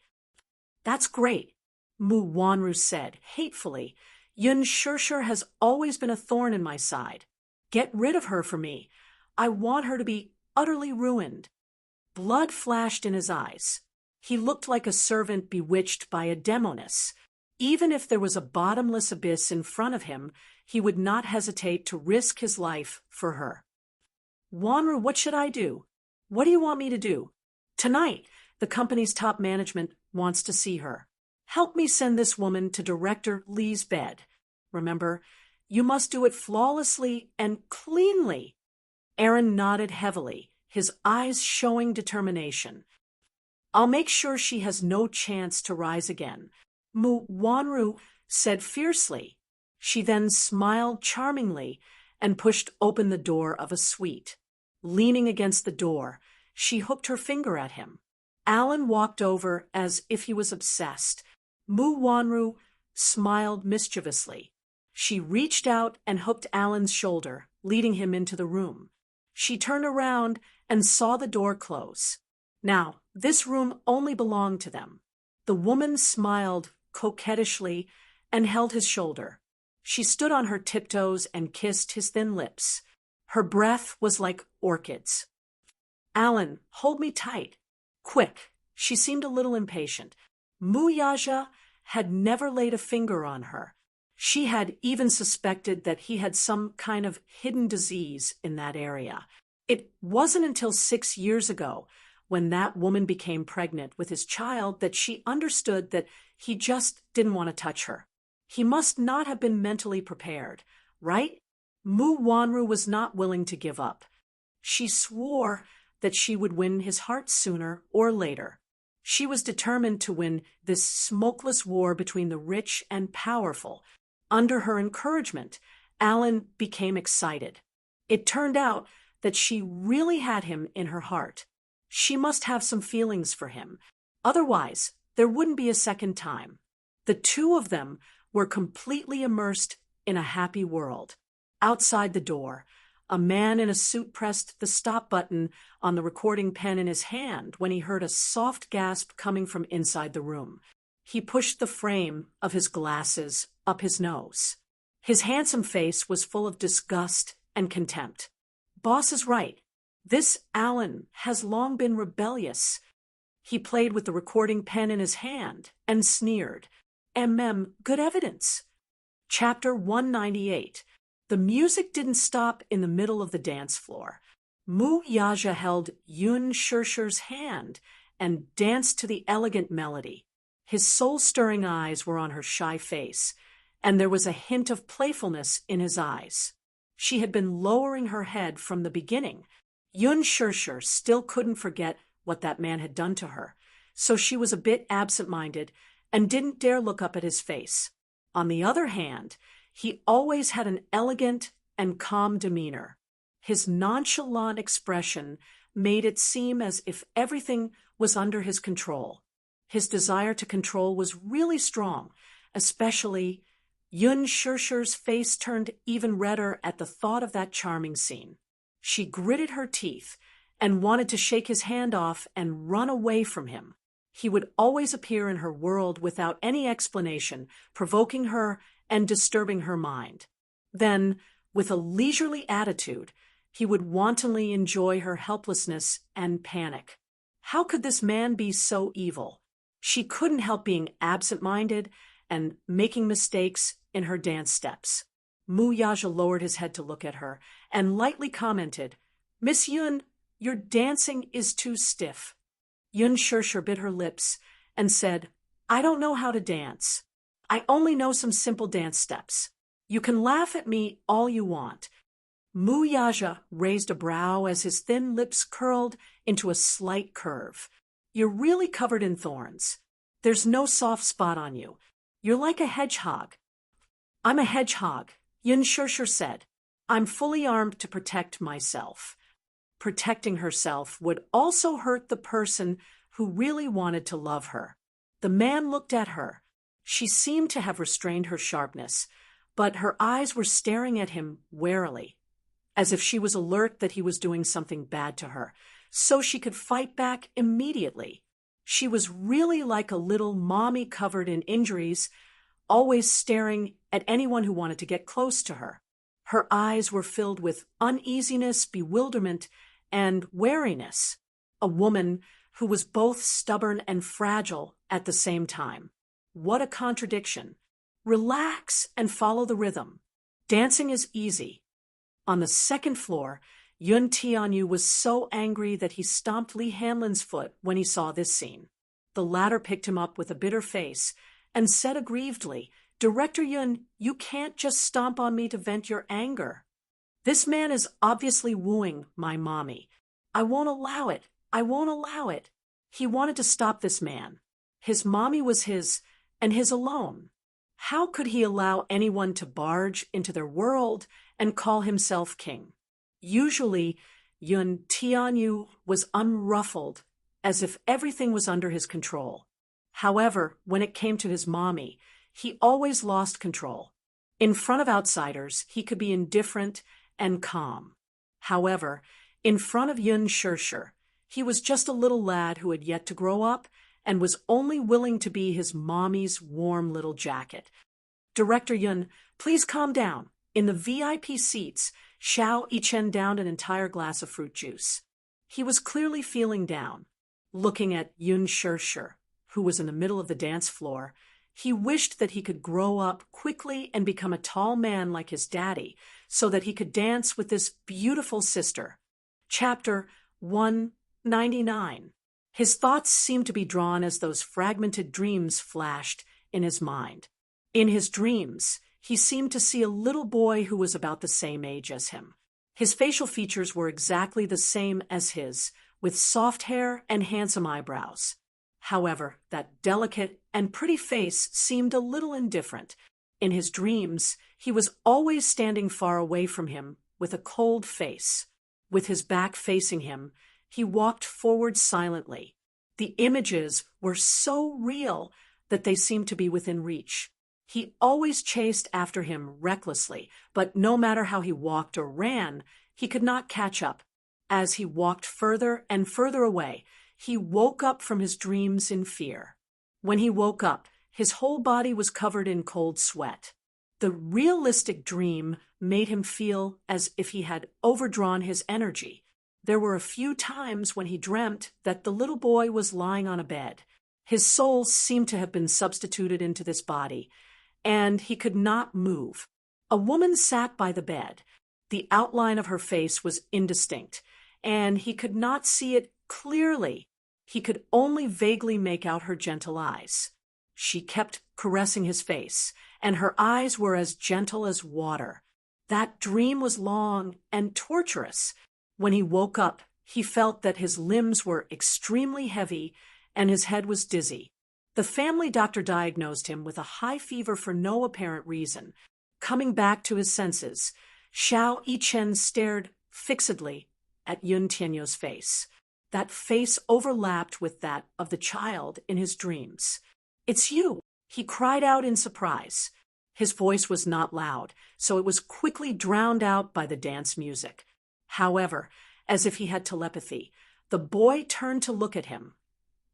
"That's great," Mu Wanru said hatefully. "Yun Shirshir has always been a thorn in my side. Get rid of her for me. I want her to be utterly ruined." Blood flashed in his eyes. He looked like a servant bewitched by a demoness. Even if there was a bottomless abyss in front of him, he would not hesitate to risk his life for her. "Wanru, what should I do? What do you want me to do?" "Tonight, the company's top management wants to see her. Help me send this woman to Director Lee's bed. Remember, you must do it flawlessly and cleanly." Aaron nodded heavily, his eyes showing determination. "I'll make sure she has no chance to rise again," Mu Wanru said fiercely. She then smiled charmingly and pushed open the door of a suite. Leaning against the door, she hooked her finger at him. Alan walked over as if he was obsessed. Mu Wanru smiled mischievously. She reached out and hooked Alan's shoulder, leading him into the room. She turned around and saw the door close. Now, this room only belonged to them. The woman smiled coquettishly and held his shoulder. She stood on her tiptoes and kissed his thin lips. Her breath was like orchids. "Alan, hold me tight. Quick." She seemed a little impatient. Mu Yaja had never laid a finger on her. She had even suspected that he had some kind of hidden disease in that area. It wasn't until 6 years ago, when that woman became pregnant with his child, that she understood that he just didn't want to touch her. He must not have been mentally prepared, right? Mu Wanru was not willing to give up. She swore that she would win his heart sooner or later. She was determined to win this smokeless war between the rich and powerful. Under her encouragement, Alan became excited. It turned out that she really had him in her heart. She must have some feelings for him. Otherwise, there wouldn't be a second time. The two of them were completely immersed in a happy world. Outside the door, a man in a suit pressed the stop button on the recording pen in his hand when he heard a soft gasp coming from inside the room. He pushed the frame of his glasses up his nose. His handsome face was full of disgust and contempt. "Boss is right. This Alan has long been rebellious." He played with the recording pen in his hand and sneered. Good evidence." Chapter 198. The music didn't stop in the middle of the dance floor. Mu Yaja held Yun Shirshir's hand and danced to the elegant melody. His soul-stirring eyes were on her shy face, and there was a hint of playfulness in his eyes. She had been lowering her head from the beginning. Yun Shirshir still couldn't forget what that man had done to her, so she was a bit absent-minded and didn't dare look up at his face. On the other hand, he always had an elegant and calm demeanor. His nonchalant expression made it seem as if everything was under his control. His desire to control was really strong, especially Yun Shirshir's face turned even redder at the thought of that charming scene. She gritted her teeth and wanted to shake his hand off and run away from him. He would always appear in her world without any explanation, provoking her and disturbing her mind. Then, with a leisurely attitude, he would wantonly enjoy her helplessness and panic. How could this man be so evil? She couldn't help being absent-minded and making mistakes in her dance steps. Mu Yaja lowered his head to look at her and lightly commented, "Miss Yun, your dancing is too stiff." Yun Shirshir bit her lips and said, "I don't know how to dance. I only know some simple dance steps. You can laugh at me all you want." Mu Yaja raised a brow as his thin lips curled into a slight curve. "You're really covered in thorns. There's no soft spot on you. You're like a hedgehog." "I'm a hedgehog," Yun Shirshir said. "I'm fully armed to protect myself." Protecting herself would also hurt the person who really wanted to love her. The man looked at her. She seemed to have restrained her sharpness, but her eyes were staring at him warily, as if she was alert that he was doing something bad to her, so she could fight back immediately. She was really like a little mommy covered in injuries, always staring at anyone who wanted to get close to her. Her eyes were filled with uneasiness, bewilderment, and wariness. A woman who was both stubborn and fragile at the same time. What a contradiction. Relax and follow the rhythm. Dancing is easy. On the second floor, Yun Tianyu was so angry that he stomped Li Hanlin's foot when he saw this scene. The latter picked him up with a bitter face and said aggrievedly, "Director Yun, you can't just stomp on me to vent your anger. This man is obviously wooing my mommy. I won't allow it. I won't allow it." He wanted to stop this man. His mommy was his, and his alone. How could he allow anyone to barge into their world and call himself king? Usually, Yun Tianyu was unruffled, as if everything was under his control. However, when it came to his mommy, he always lost control. In front of outsiders, he could be indifferent and calm. However, in front of Yun Shirshir, he was just a little lad who had yet to grow up and was only willing to be his mommy's warm little jacket. "Director Yun, please calm down." In the VIP seats, Xiao Yichen downed an entire glass of fruit juice. He was clearly feeling down. Looking at Yun Shirshir, who was in the middle of the dance floor, he wished that he could grow up quickly and become a tall man like his daddy, so that he could dance with this beautiful sister. Chapter 199. His thoughts seemed to be drawn as those fragmented dreams flashed in his mind. In his dreams, he seemed to see a little boy who was about the same age as him. His facial features were exactly the same as his, with soft hair and handsome eyebrows. However, that delicate and pretty face seemed a little indifferent. In his dreams, he was always standing far away from him with a cold face. With his back facing him, he walked forward silently. The images were so real that they seemed to be within reach. He always chased after him recklessly, but no matter how he walked or ran, he could not catch up. As he walked further and further away, he woke up from his dreams in fear. When he woke up, his whole body was covered in cold sweat. The realistic dream made him feel as if he had overdrawn his energy. There were a few times when he dreamt that the little boy was lying on a bed. His soul seemed to have been substituted into this body, and he could not move. A woman sat by the bed. The outline of her face was indistinct, and he could not see it clearly. He could only vaguely make out her gentle eyes. She kept caressing his face, and her eyes were as gentle as water. That dream was long and torturous. When he woke up, he felt that his limbs were extremely heavy and his head was dizzy. The family doctor diagnosed him with a high fever for no apparent reason. Coming back to his senses, Xiao Yichen stared fixedly at Yun Tianyu's face. That face overlapped with that of the child in his dreams. "It's you!" he cried out in surprise. His voice was not loud, so it was quickly drowned out by the dance music. However, as if he had telepathy, the boy turned to look at him,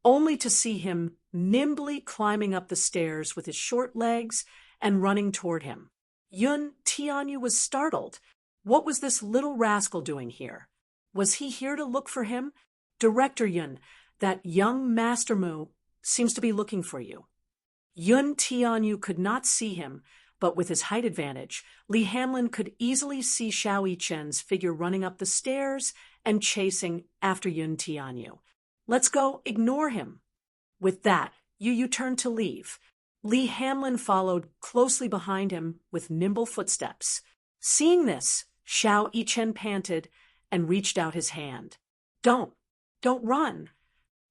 only to see him nimbly climbing up the stairs with his short legs and running toward him. Yun Tianyu was startled. What was this little rascal doing here? Was he here to look for him? "Director Yun, that young Master Mu seems to be looking for you." Yun Tianyu could not see him, but with his height advantage, Li Hanlin could easily see Xiao Yichen's figure running up the stairs and chasing after Yun Tianyu. "Let's go, ignore him." With that, Yu turned to leave. Li Hanlin followed closely behind him with nimble footsteps. Seeing this, Xiao Yichen panted and reached out his hand. Don't run."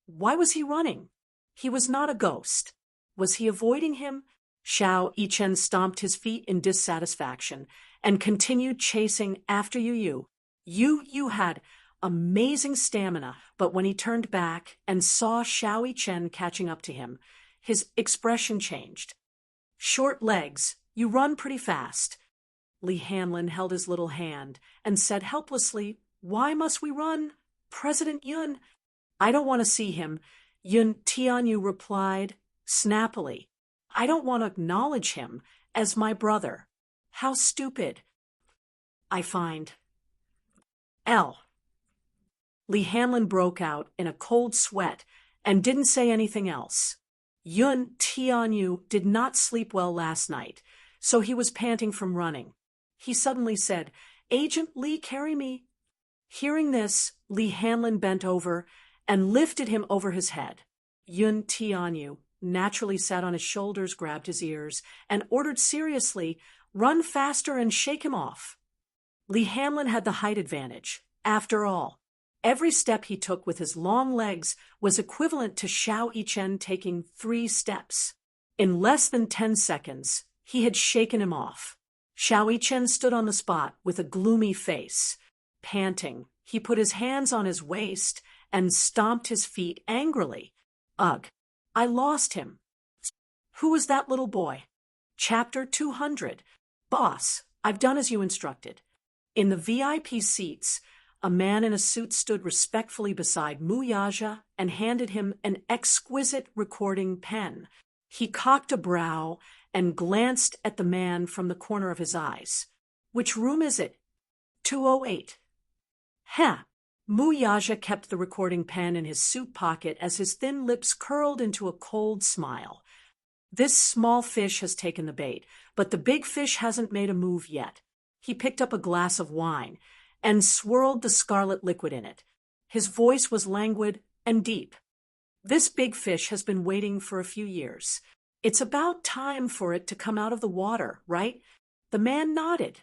Why was he running? He was not a ghost. Was he avoiding him? Xiao Yichen stomped his feet in dissatisfaction and continued chasing after Yu. Yu had amazing stamina, but when he turned back and saw Xiao Yichen catching up to him, his expression changed. "Short legs, you run pretty fast." Li Hanlin held his little hand and said helplessly, "Why must we run? President Yun." "I don't want to see him," Yun Tianyu replied snappily. "I don't want to acknowledge him as my brother. How stupid. I find L." Li Hanlin broke out in a cold sweat and didn't say anything else. Yun Tianyu did not sleep well last night, so he was panting from running. He suddenly said, "Agent Li, carry me." Hearing this, Li Hanlin bent over and lifted him over his head. Yun Tianyu naturally sat on his shoulders, grabbed his ears, and ordered seriously, "Run faster and shake him off." Li Hanlin had the height advantage. After all, every step he took with his long legs was equivalent to Xiao Yichen taking 3 steps. In less than 10 seconds, he had shaken him off. Xiao Yichen stood on the spot with a gloomy face. Panting, he put his hands on his waist and stomped his feet angrily. "Ugh, I lost him." "Who was that little boy?" Chapter 200. "Boss, I've done as you instructed." In the VIP seats, a man in a suit stood respectfully beside Mu Yaja and handed him an exquisite recording pen. He cocked a brow and glanced at the man from the corner of his eyes. "Which room is it?" 208. "Heh." Mu Yaja kept the recording pen in his suit pocket as his thin lips curled into a cold smile. "This small fish has taken the bait, but the big fish hasn't made a move yet." He picked up a glass of wine and swirled the scarlet liquid in it. His voice was languid and deep. "This big fish has been waiting for a few years. It's about time for it to come out of the water, right?" The man nodded.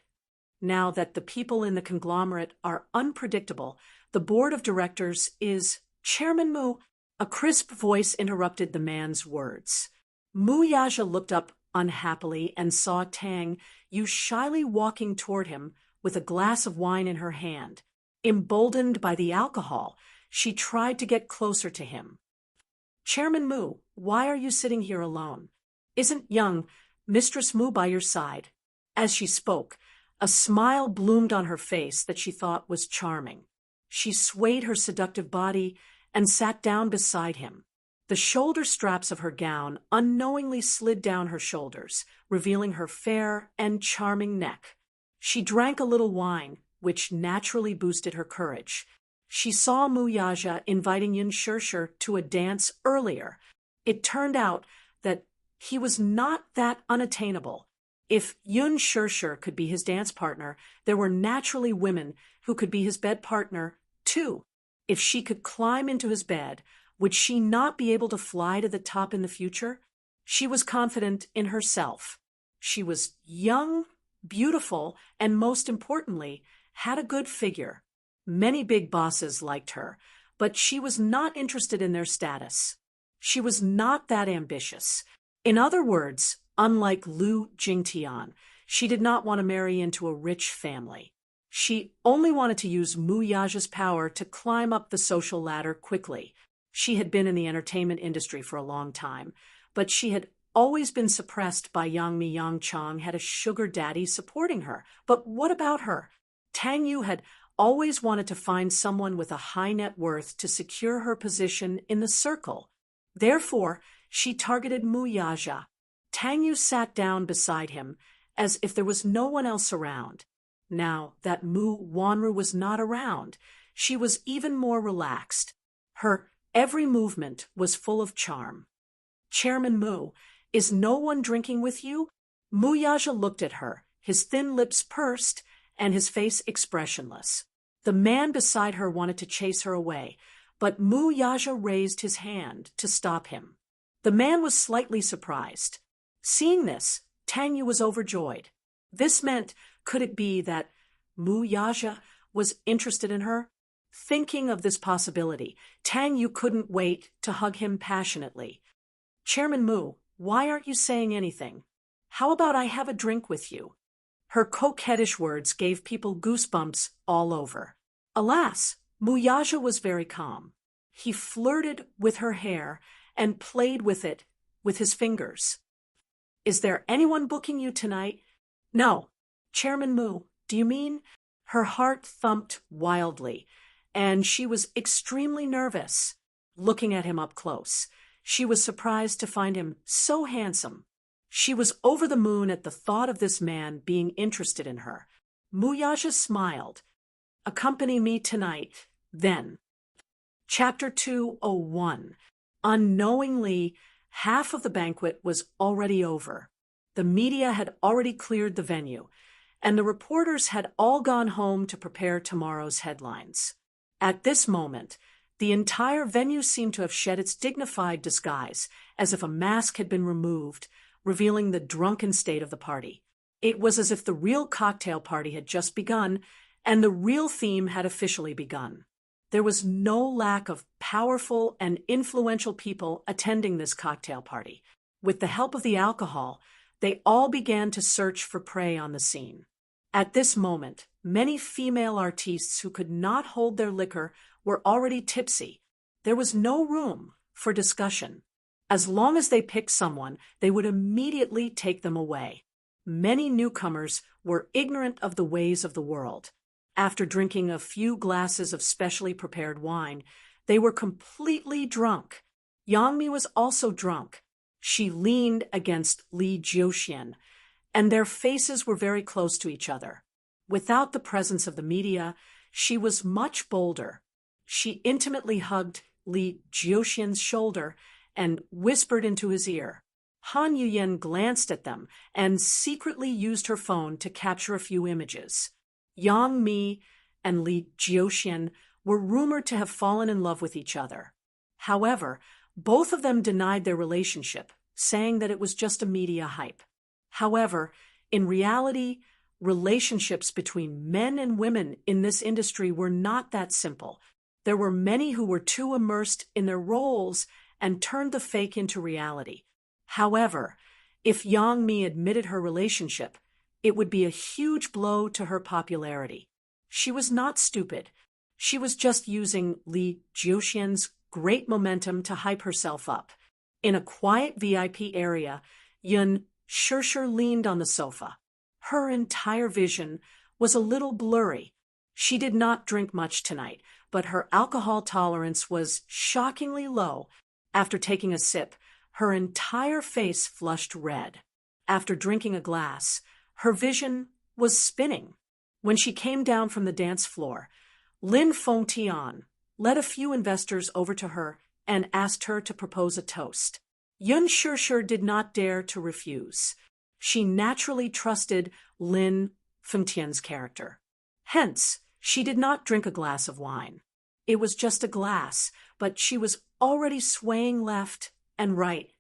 Now that the people in the conglomerate are unpredictable, the board of directors is Chairman Mu. A crisp voice interrupted the man's words. Mu Yaja looked up unhappily and saw Tang Yu shyly walking toward him with a glass of wine in her hand. Emboldened by the alcohol, she tried to get closer to him. Chairman Mu, why are you sitting here alone? Isn't young Mistress Mu by your side? As she spoke, a smile bloomed on her face that she thought was charming. She swayed her seductive body and sat down beside him. The shoulder straps of her gown unknowingly slid down her shoulders, revealing her fair and charming neck. She drank a little wine, which naturally boosted her courage. She saw Mu Yaja inviting Yun Shirshir to a dance earlier. It turned out that he was not that unattainable. If Yun Shirshir could be his dance partner, there were naturally women who could be his bed partner, too. If she could climb into his bed, would she not be able to fly to the top in the future? She was confident in herself. She was young, beautiful, and most importantly, had a good figure. Many big bosses liked her, but she was not interested in their status. She was not that ambitious. In other words, unlike Lu Jingtian, she did not want to marry into a rich family. She only wanted to use Mu Yaja's power to climb up the social ladder quickly. She had been in the entertainment industry for a long time, but she had always been suppressed by Yang Mi Yang Chong had a sugar daddy supporting her. But what about her? Tang Yu had always wanted to find someone with a high net worth to secure her position in the circle. Therefore, she targeted Mu Yaja. Tang Yu sat down beside him, as if there was no one else around. Now that Mu Wanru was not around, she was even more relaxed. Her every movement was full of charm. Chairman Mu, is no one drinking with you? Mu Yaja looked at her, his thin lips pursed and his face expressionless. The man beside her wanted to chase her away, but Mu Yaja raised his hand to stop him. The man was slightly surprised. Seeing this, Tang Yu was overjoyed. This meant, could it be that Mu Yaja was interested in her? Thinking of this possibility, Tang Yu couldn't wait to hug him passionately. Chairman Mu, why aren't you saying anything? How about I have a drink with you? Her coquettish words gave people goosebumps all over. Alas, Mu Yaja was very calm. He flirted with her hair and played with it with his fingers. Is there anyone booking you tonight? No. Chairman Mu, do you mean? Her heart thumped wildly, and she was extremely nervous. Looking at him up close, she was surprised to find him so handsome. She was over the moon at the thought of this man being interested in her. Mu Yaja smiled. Accompany me tonight, then. Chapter 201. Unknowingly, half of the banquet was already over. The media had already cleared the venue, and the reporters had all gone home to prepare tomorrow's headlines. At this moment, the entire venue seemed to have shed its dignified disguise, as if a mask had been removed, revealing the drunken state of the party. It was as if the real cocktail party had just begun, and the real theme had officially begun. There was no lack of powerful and influential people attending this cocktail party. With the help of the alcohol, they all began to search for prey on the scene. At this moment, many female artistes who could not hold their liquor were already tipsy. There was no room for discussion. As long as they picked someone, they would immediately take them away. Many newcomers were ignorant of the ways of the world. After drinking a few glasses of specially prepared wine, they were completely drunk. Yang Mi was also drunk. She leaned against Li Jiuxian, and their faces were very close to each other. Without the presence of the media, she was much bolder. She intimately hugged Li Jiuxian's shoulder and whispered into his ear. Han Yuyen glanced at them and secretly used her phone to capture a few images. Yang Mi and Li Jiuxian were rumored to have fallen in love with each other. However, both of them denied their relationship, saying that it was just a media hype. However, in reality, relationships between men and women in this industry were not that simple. There were many who were too immersed in their roles and turned the fake into reality. However, if Yang Mi admitted her relationship, it would be a huge blow to her popularity. She was not stupid. She was just using Li Jiuxian's great momentum to hype herself up. In a quiet VIP area, Yun Shirshir leaned on the sofa. Her entire vision was a little blurry. She did not drink much tonight, but her alcohol tolerance was shockingly low. After taking a sip, her entire face flushed red. After drinking a glass, her vision was spinning. When she came down from the dance floor, Lin Fengtian led a few investors over to her and asked her to propose a toast. Yun Shirshir did not dare to refuse. She naturally trusted Lin Fengtian's character. Hence, she did not drink a glass of wine. It was just a glass, but she was already swaying left and right.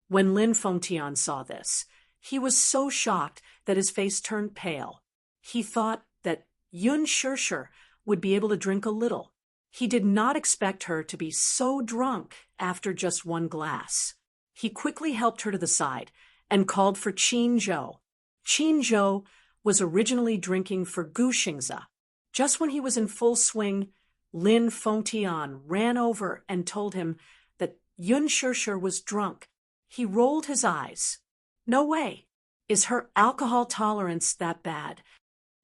When Lin Fengtian saw this, he was so shocked that his face turned pale. He thought that Yun Shirshir would be able to drink a little. He did not expect her to be so drunk after just one glass. He quickly helped her to the side and called for Qin Zhou. Qin Zhou was originally drinking for Guxingza. Just when he was in full swing, Lin Fengtian ran over and told him that Yun Shirshir was drunk. He rolled his eyes. No way. Is her alcohol tolerance that bad?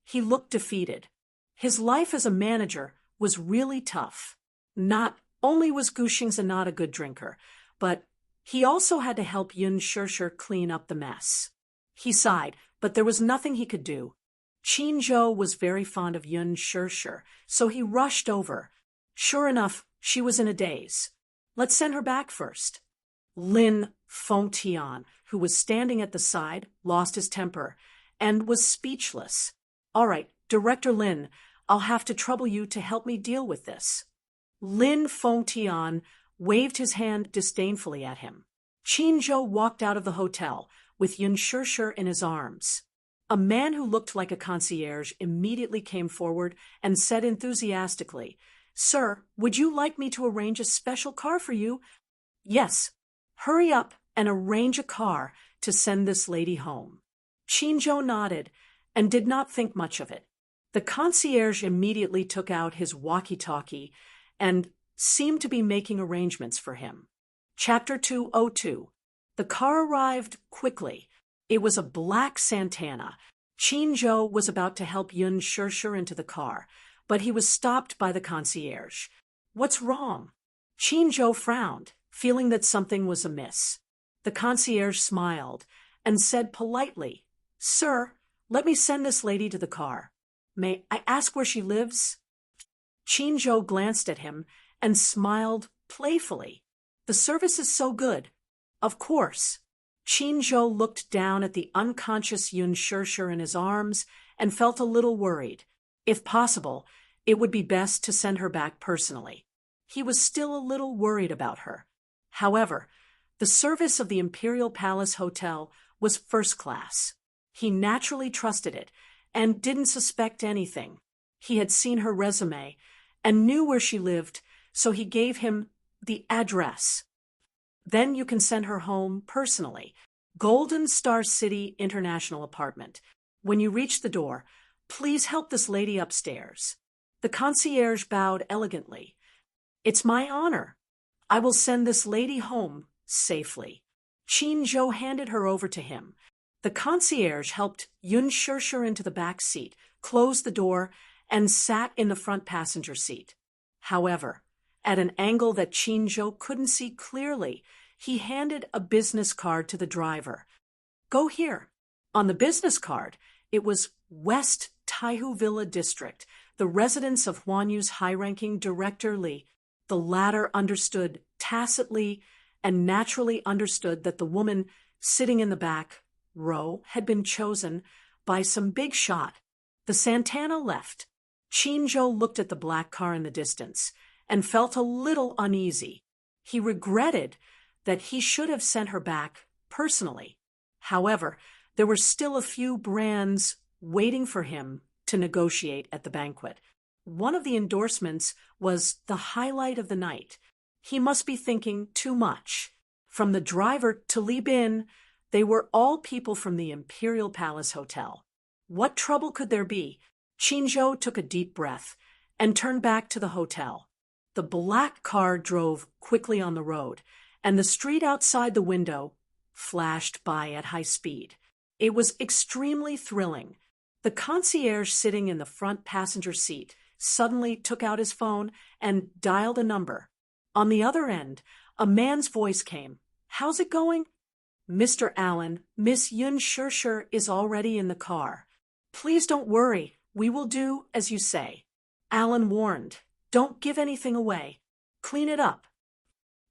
He looked defeated. His life as a manager was really tough. Not only was Guxingza not a good drinker, but he also had to help Yun Shirshir clean up the mess. He sighed, but there was nothing he could do. Qin Zhou was very fond of Yun Shirshir, so he rushed over. Sure enough, she was in a daze. Let's send her back first. Lin Fengtian, who was standing at the side, lost his temper and was speechless. All right, Director Lin, I'll have to trouble you to help me deal with this. Lin Fengtian waved his hand disdainfully at him. Qin Zhou walked out of the hotel with Yun Shirshir in his arms. A man who looked like a concierge immediately came forward and said enthusiastically, "Sir, would you like me to arrange a special car for you?" "Yes. Hurry up and arrange a car to send this lady home." Qin Zhou nodded and did not think much of it. The concierge immediately took out his walkie-talkie and seemed to be making arrangements for him. Chapter 202. The car arrived quickly. It was a black Santana. Qin Zhou was about to help Yun Shirshir into the car, but he was stopped by the concierge. "What's wrong?" Qin Zhou frowned, feeling that something was amiss. The concierge smiled and said politely, "Sir, let me send this lady to the car. May I ask where she lives?" Qin Zhou glanced at him and smiled playfully. "The service is so good." "Of course." Qin Zhou looked down at the unconscious Yun Shirshir in his arms and felt a little worried. If possible, it would be best to send her back personally. He was still a little worried about her. However, the service of the Imperial Palace Hotel was first class. He naturally trusted it and didn't suspect anything. He had seen her resume and knew where she lived, so he gave him the address. "Then you can send her home personally. Golden Star City International Apartment. When you reach the door, please help this lady upstairs." The concierge bowed elegantly. "It's my honor. I will send this lady home safely." Qin Zhou handed her over to him. The concierge helped Yun Shirshir into the back seat, closed the door, and sat in the front passenger seat. However, at an angle that Qin Zhou couldn't see clearly, he handed a business card to the driver. "Go here." On the business card, it was West Taihu Villa District, the residence of Huan Yu's high-ranking Director Li. The latter understood tacitly and naturally understood that the woman sitting in the back row had been chosen by some big shot. The Santana left. Qin Zhou looked at the black car in the distance and felt a little uneasy. He regretted that he should have sent her back personally. However, there were still a few brands waiting for him to negotiate at the banquet. One of the endorsements was the highlight of the night. He must be thinking too much. From the driver to Li Bin, they were all people from the Imperial Palace Hotel. What trouble could there be? Qin Zhou took a deep breath and turned back to the hotel. The black car drove quickly on the road, and the street outside the window flashed by at high speed. It was extremely thrilling. The concierge sitting in the front passenger seat suddenly took out his phone and dialed a number. On the other end, a man's voice came. "How's it going?" "Mr. Allen, Miss Yun Shirshir is already in the car. Please don't worry, we will do as you say." Allen warned, "Don't give anything away. Clean it up."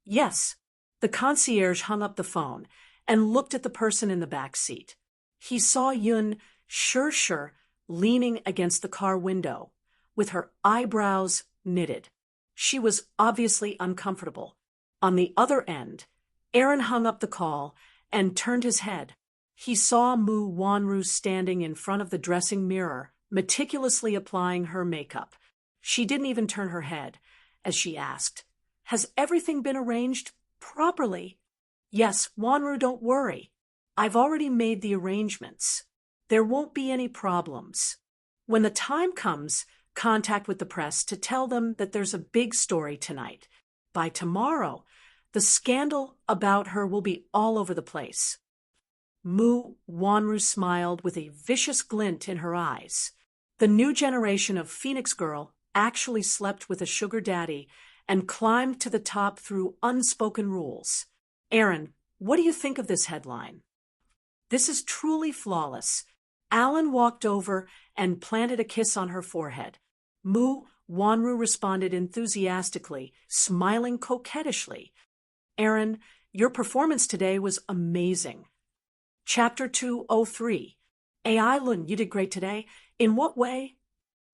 "Yes." The concierge hung up the phone and looked at the person in the back seat. He saw Yun Shirshir leaning against the car window, with her eyebrows knitted. She was obviously uncomfortable. On the other end, Aaron hung up the call and turned his head. He saw Mu Wanru standing in front of the dressing mirror, meticulously applying her makeup. She didn't even turn her head as she asked, "Has everything been arranged properly?" "Yes, Wanru, don't worry. I've already made the arrangements. There won't be any problems. When the time comes, contact with the press to tell them that there's a big story tonight. By tomorrow, the scandal about her will be all over the place." Mu Wanru smiled with a vicious glint in her eyes. The new generation of Phoenix Girl actually slept with a sugar daddy and climbed to the top through unspoken rules. "Aaron, what do you think of this headline?" "This is truly flawless." Alan walked over and planted a kiss on her forehead. Mu Wanru responded enthusiastically, smiling coquettishly. "Aaron, your performance today was amazing." Chapter 203. AI Lun, you did great today. In what way?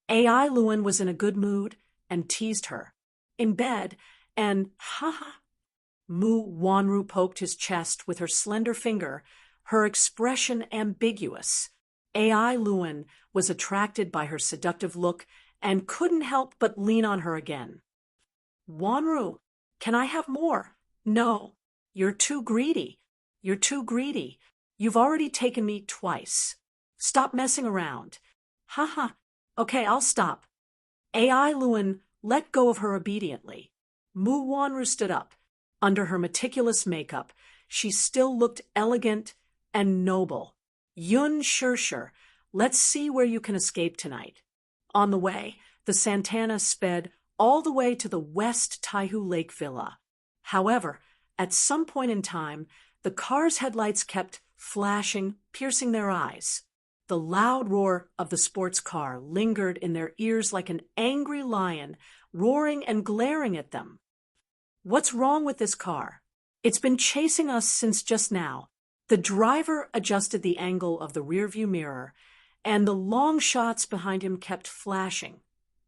AI Lun was in a good mood and teased her. In bed, and haha. Mu Wanru poked his chest with her slender finger, her expression ambiguous. AI Lun was attracted by her seductive look and couldn't help but lean on her again. "Wanru, can I have more?" "No, you're too greedy. You're too greedy. You've already taken me twice. Stop messing around." "Haha. Okay, I'll stop." AI Lun let go of her obediently. Mu Wanru stood up. Under her meticulous makeup, she still looked elegant and noble. "Yun Shirshir, let's see where you can escape tonight." On the way, the Santana sped all the way to the West Taihu Lake Villa. However, at some point in time, the car's headlights kept flashing, piercing their eyes. The loud roar of the sports car lingered in their ears like an angry lion, roaring and glaring at them. "What's wrong with this car? It's been chasing us since just now." The driver adjusted the angle of the rearview mirror, and the long shots behind him kept flashing,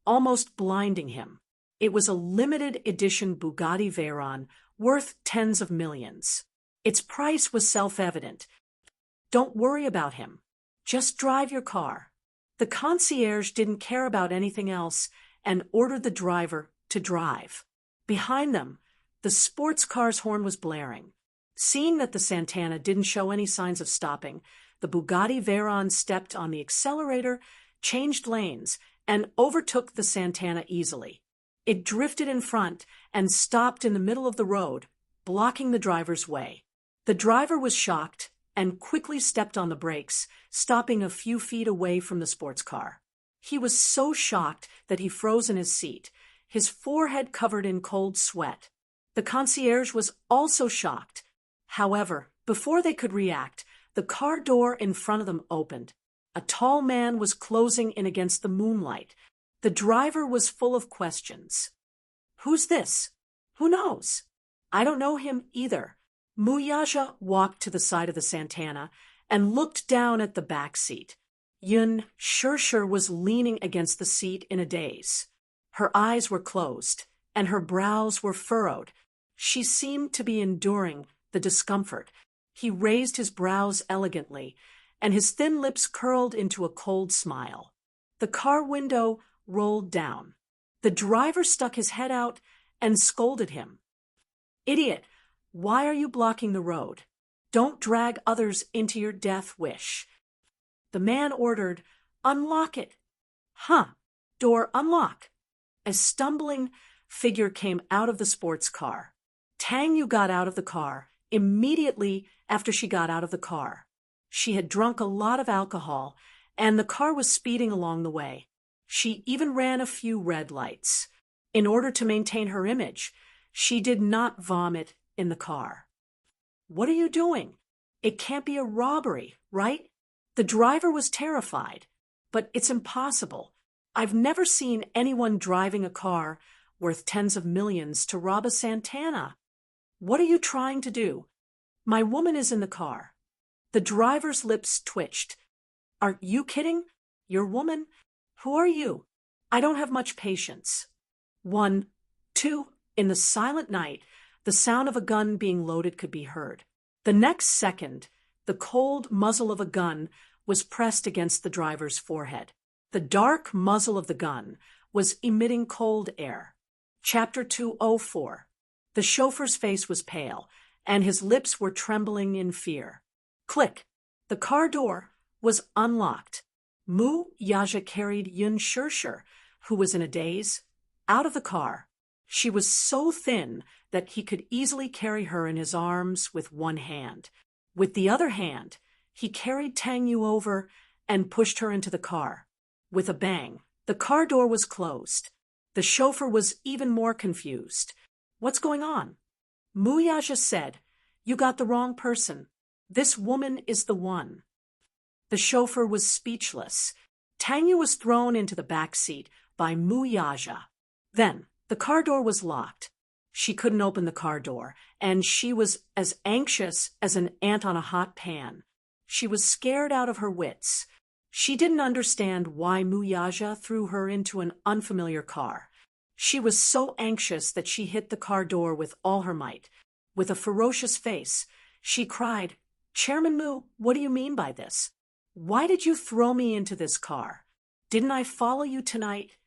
almost blinding him. It was a limited edition Bugatti Veyron worth tens of millions. Its price was self-evident. "Don't worry about him. Just drive your car." The concierge didn't care about anything else and ordered the driver to drive. Behind them, the sports car's horn was blaring. Seeing that the Santana didn't show any signs of stopping, the Bugatti Veyron stepped on the accelerator, changed lanes, and overtook the Santana easily. It drifted in front and stopped in the middle of the road, blocking the driver's way. The driver was shocked and quickly stepped on the brakes, stopping a few feet away from the sports car. He was so shocked that he froze in his seat, his forehead covered in cold sweat. The concierge was also shocked. However, before they could react, the car door in front of them opened. A tall man was closing in against the moonlight. The driver was full of questions. "Who's this? Who knows?" "I don't know him either." Muyaja walked to the side of the Santana and looked down at the back seat. Yun Shirshir was leaning against the seat in a daze. Her eyes were closed, and her brows were furrowed. She seemed to be enduring the discomfort. He raised his brows elegantly, and his thin lips curled into a cold smile. The car window rolled down. The driver stuck his head out and scolded him. "Idiot, why are you blocking the road? Don't drag others into your death wish." The man ordered, "Unlock it." "Huh, door unlock." As stumbling figure came out of the sports car. Tang Yu got out of the car immediately after she got out of the car. She had drunk a lot of alcohol, and the car was speeding along the way. She even ran a few red lights. In order to maintain her image, she did not vomit in the car. "What are you doing? It can't be a robbery, right?" The driver was terrified. "But it's impossible. I've never seen anyone driving a car worth tens of millions to rob a Santana. What are you trying to do?" "My woman is in the car." The driver's lips twitched. "Are you kidding? Your woman? Who are you? I don't have much patience." 1, 2. In the silent night, the sound of a gun being loaded could be heard. The next second, the cold muzzle of a gun was pressed against the driver's forehead. The dark muzzle of the gun was emitting cold air. Chapter 204. The chauffeur's face was pale, and his lips were trembling in fear. Click! The car door was unlocked. Mu Yaja carried Yun Shirshir, who was in a daze, out of the car. She was so thin that he could easily carry her in his arms with one hand. With the other hand, he carried Tang Yu over and pushed her into the car. With a bang, the car door was closed. The chauffeur was even more confused. "What's going on?" Mu Yaja said, "You got the wrong person. This woman is the one." The chauffeur was speechless. Tang Yu was thrown into the back seat by Mu Yaja. Then, the car door was locked. She couldn't open the car door, and she was as anxious as an ant on a hot pan. She was scared out of her wits. She didn't understand why Mu Yaja threw her into an unfamiliar car. She was so anxious that she hit the car door with all her might. With a ferocious face, she cried, "Chairman Mu, what do you mean by this? Why did you throw me into this car? Didn't I follow you tonight?"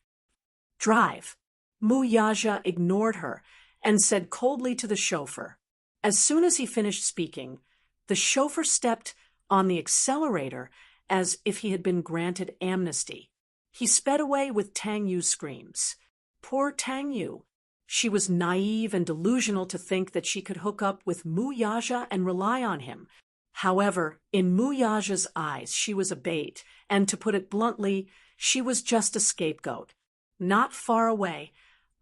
"Drive." Mu Yaja ignored her and said coldly to the chauffeur. As soon as he finished speaking, the chauffeur stepped on the accelerator as if he had been granted amnesty. He sped away with Tang Yu's screams. Poor Tang Yu. She was naive and delusional to think that she could hook up with Mu Yaja and rely on him. However, in Mu Yaja's eyes, she was a bait, and to put it bluntly, she was just a scapegoat. Not far away,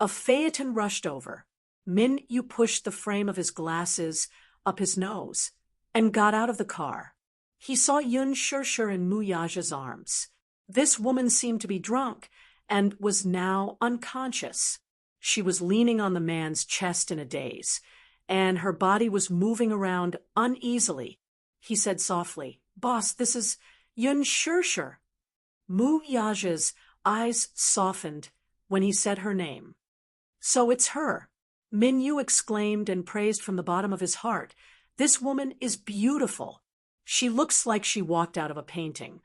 a phaeton rushed over. Min Yu pushed the frame of his glasses up his nose and got out of the car. He saw Yun Shirshir in Mu Yaja's arms. This woman seemed to be drunk and was now unconscious. She was leaning on the man's chest in a daze, and her body was moving around uneasily. He said softly, "Boss, this is Yun Shirshir." Mu Yaja's eyes softened when he said her name. "So it's her." Min Yu exclaimed and praised from the bottom of his heart. "This woman is beautiful. She looks like she walked out of a painting."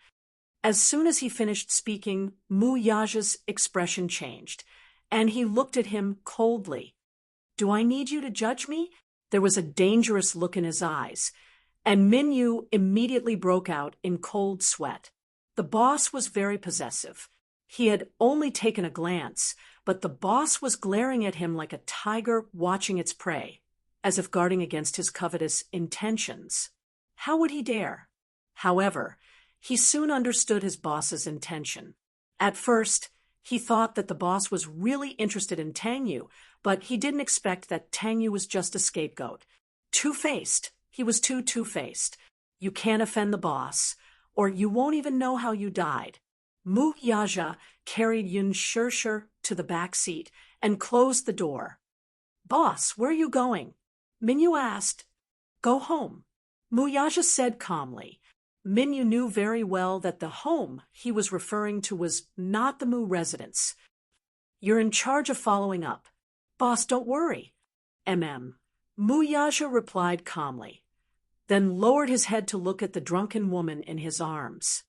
As soon as he finished speaking, Mu Yaja's expression changed, and he looked at him coldly. "Do I need you to judge me?" There was a dangerous look in his eyes, and Min Yu immediately broke out in cold sweat. The boss was very possessive. He had only taken a glance, but the boss was glaring at him like a tiger watching its prey, as if guarding against his covetous intentions. How would he dare? However, he soon understood his boss's intention. At first, he thought that the boss was really interested in Tang Yu, but he didn't expect that Tang Yu was just a scapegoat. Two-faced. He was too two-faced. You can't offend the boss, or you won't even know how you died. Mu Yaja carried Yun Shirshir to the back seat and closed the door. "Boss, where are you going?" Min Yu asked. "Go home." Mu Yaja said calmly. Min Yu knew very well that the home he was referring to was not the Mu residence. "You're in charge of following up." "Boss, don't worry." Mu Yaja replied calmly, then lowered his head to look at the drunken woman in his arms.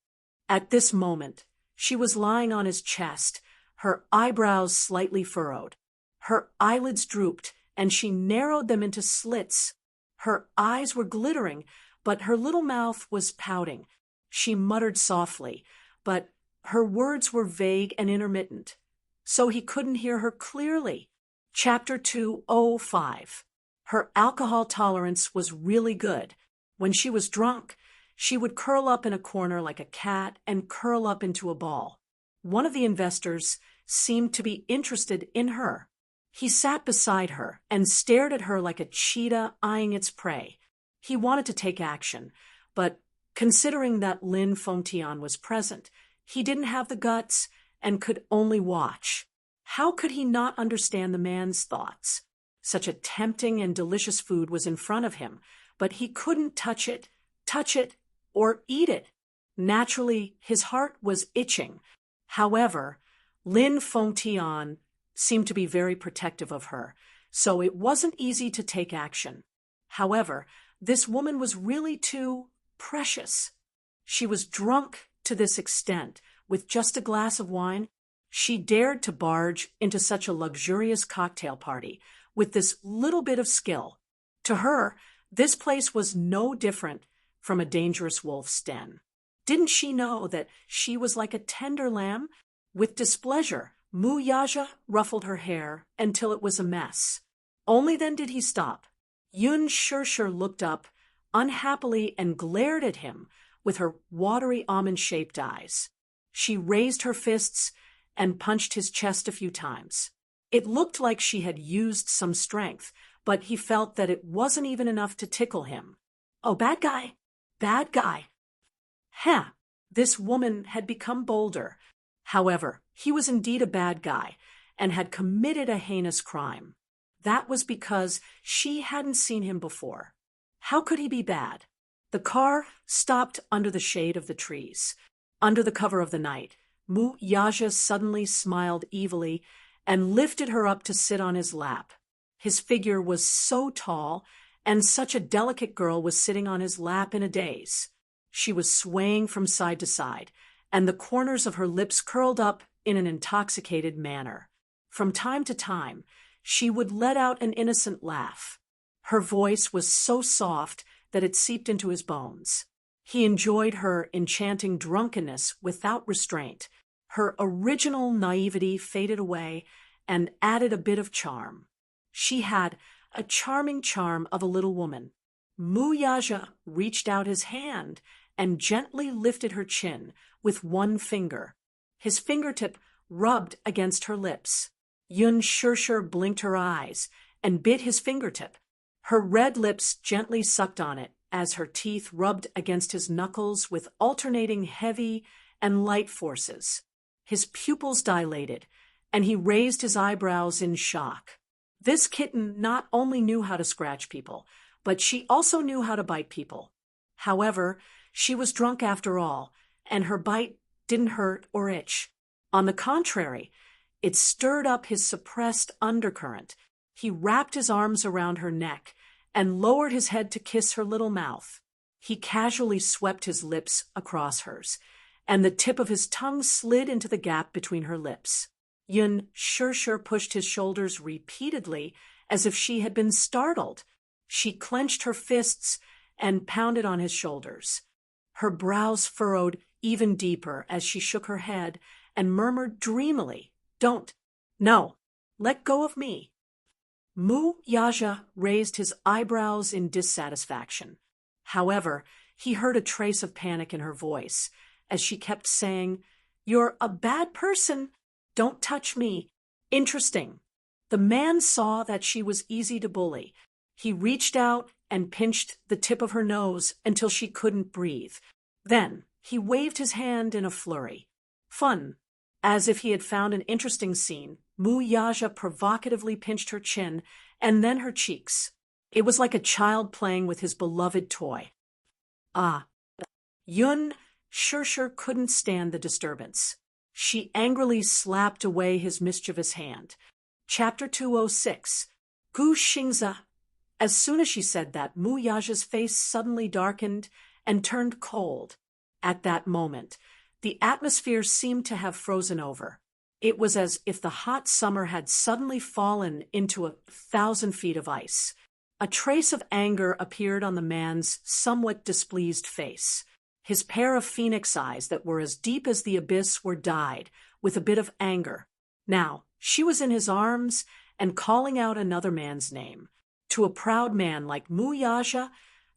At this moment, she was lying on his chest, her eyebrows slightly furrowed. Her eyelids drooped, and she narrowed them into slits. Her eyes were glittering, but her little mouth was pouting. She muttered softly, but her words were vague and intermittent, so he couldn't hear her clearly. Chapter 205. Her alcohol tolerance was really good. When she was drunk, she would curl up in a corner like a cat and curl up into a ball. One of the investors seemed to be interested in her. He sat beside her and stared at her like a cheetah eyeing its prey. He wanted to take action, but considering that Lynn Fontion was present, he didn't have the guts and could only watch. How could he not understand the man's thoughts? Such a tempting and delicious food was in front of him, but he couldn't touch it, or eat it. Naturally, his heart was itching. However, Lynn Fontion seemed to be very protective of her, so it wasn't easy to take action. However, this woman was really too precious. She was drunk to this extent, with just a glass of wine. She dared to barge into such a luxurious cocktail party with this little bit of skill. To her, this place was no different from a dangerous wolf's den. Didn't she know that she was like a tender lamb? With displeasure, Mu Yaja ruffled her hair until it was a mess. Only then did he stop. Yun Shirshir looked up unhappily and glared at him with her watery almond-shaped eyes. She raised her fists and punched his chest a few times. It looked like she had used some strength, but he felt that it wasn't even enough to tickle him. Oh, bad guy. Bad guy. This woman had become bolder. However, he was indeed a bad guy and had committed a heinous crime. That was because she hadn't seen him before. How could he be bad? The car stopped under the shade of the trees. Under the cover of the night, Mu Yaja suddenly smiled evilly and lifted her up to sit on his lap. His figure was so tall, and such a delicate girl was sitting on his lap in a daze. She was swaying from side to side, and the corners of her lips curled up in an intoxicated manner. From time to time, she would let out an innocent laugh. Her voice was so soft that it seeped into his bones. He enjoyed her enchanting drunkenness without restraint. Her original naivety faded away and added a bit of charm. She had a charming charm of a little woman. Mu Yaja reached out his hand and gently lifted her chin with one finger. His fingertip rubbed against her lips. Yun Shirshir blinked her eyes and bit his fingertip. Her red lips gently sucked on it as her teeth rubbed against his knuckles with alternating heavy and light forces. His pupils dilated, and he raised his eyebrows in shock. This kitten not only knew how to scratch people, but she also knew how to bite people. However, she was drunk after all, and her bite didn't hurt or itch. On the contrary, it stirred up his suppressed undercurrent. He wrapped his arms around her neck and lowered his head to kiss her little mouth. He casually swept his lips across hers, and the tip of his tongue slid into the gap between her lips. Yun Shirshir pushed his shoulders repeatedly as if she had been startled. She clenched her fists and pounded on his shoulders. Her brows furrowed even deeper as she shook her head and murmured dreamily, "Don't. No. Let go of me." Mu Yaja raised his eyebrows in dissatisfaction. However, he heard a trace of panic in her voice as she kept saying, "You're a bad person. Don't touch me." Interesting. The man saw that she was easy to bully. He reached out and pinched the tip of her nose until she couldn't breathe. Then he waved his hand in a flurry. Fun. As if he had found an interesting scene, Mu Yaja provocatively pinched her chin and then her cheeks. It was like a child playing with his beloved toy. Yun Shirshir couldn't stand the disturbance. She angrily slapped away his mischievous hand. Chapter 206. Gu Xingza. As soon as she said that, Mu Yaja's face suddenly darkened and turned cold. At that moment, the atmosphere seemed to have frozen over. It was as if the hot summer had suddenly fallen into 1,000 feet of ice. A trace of anger appeared on the man's somewhat displeased face. His pair of phoenix eyes that were as deep as the abyss were dyed with a bit of anger. Now, she was in his arms, and calling out another man's name. To a proud man like Muyaja,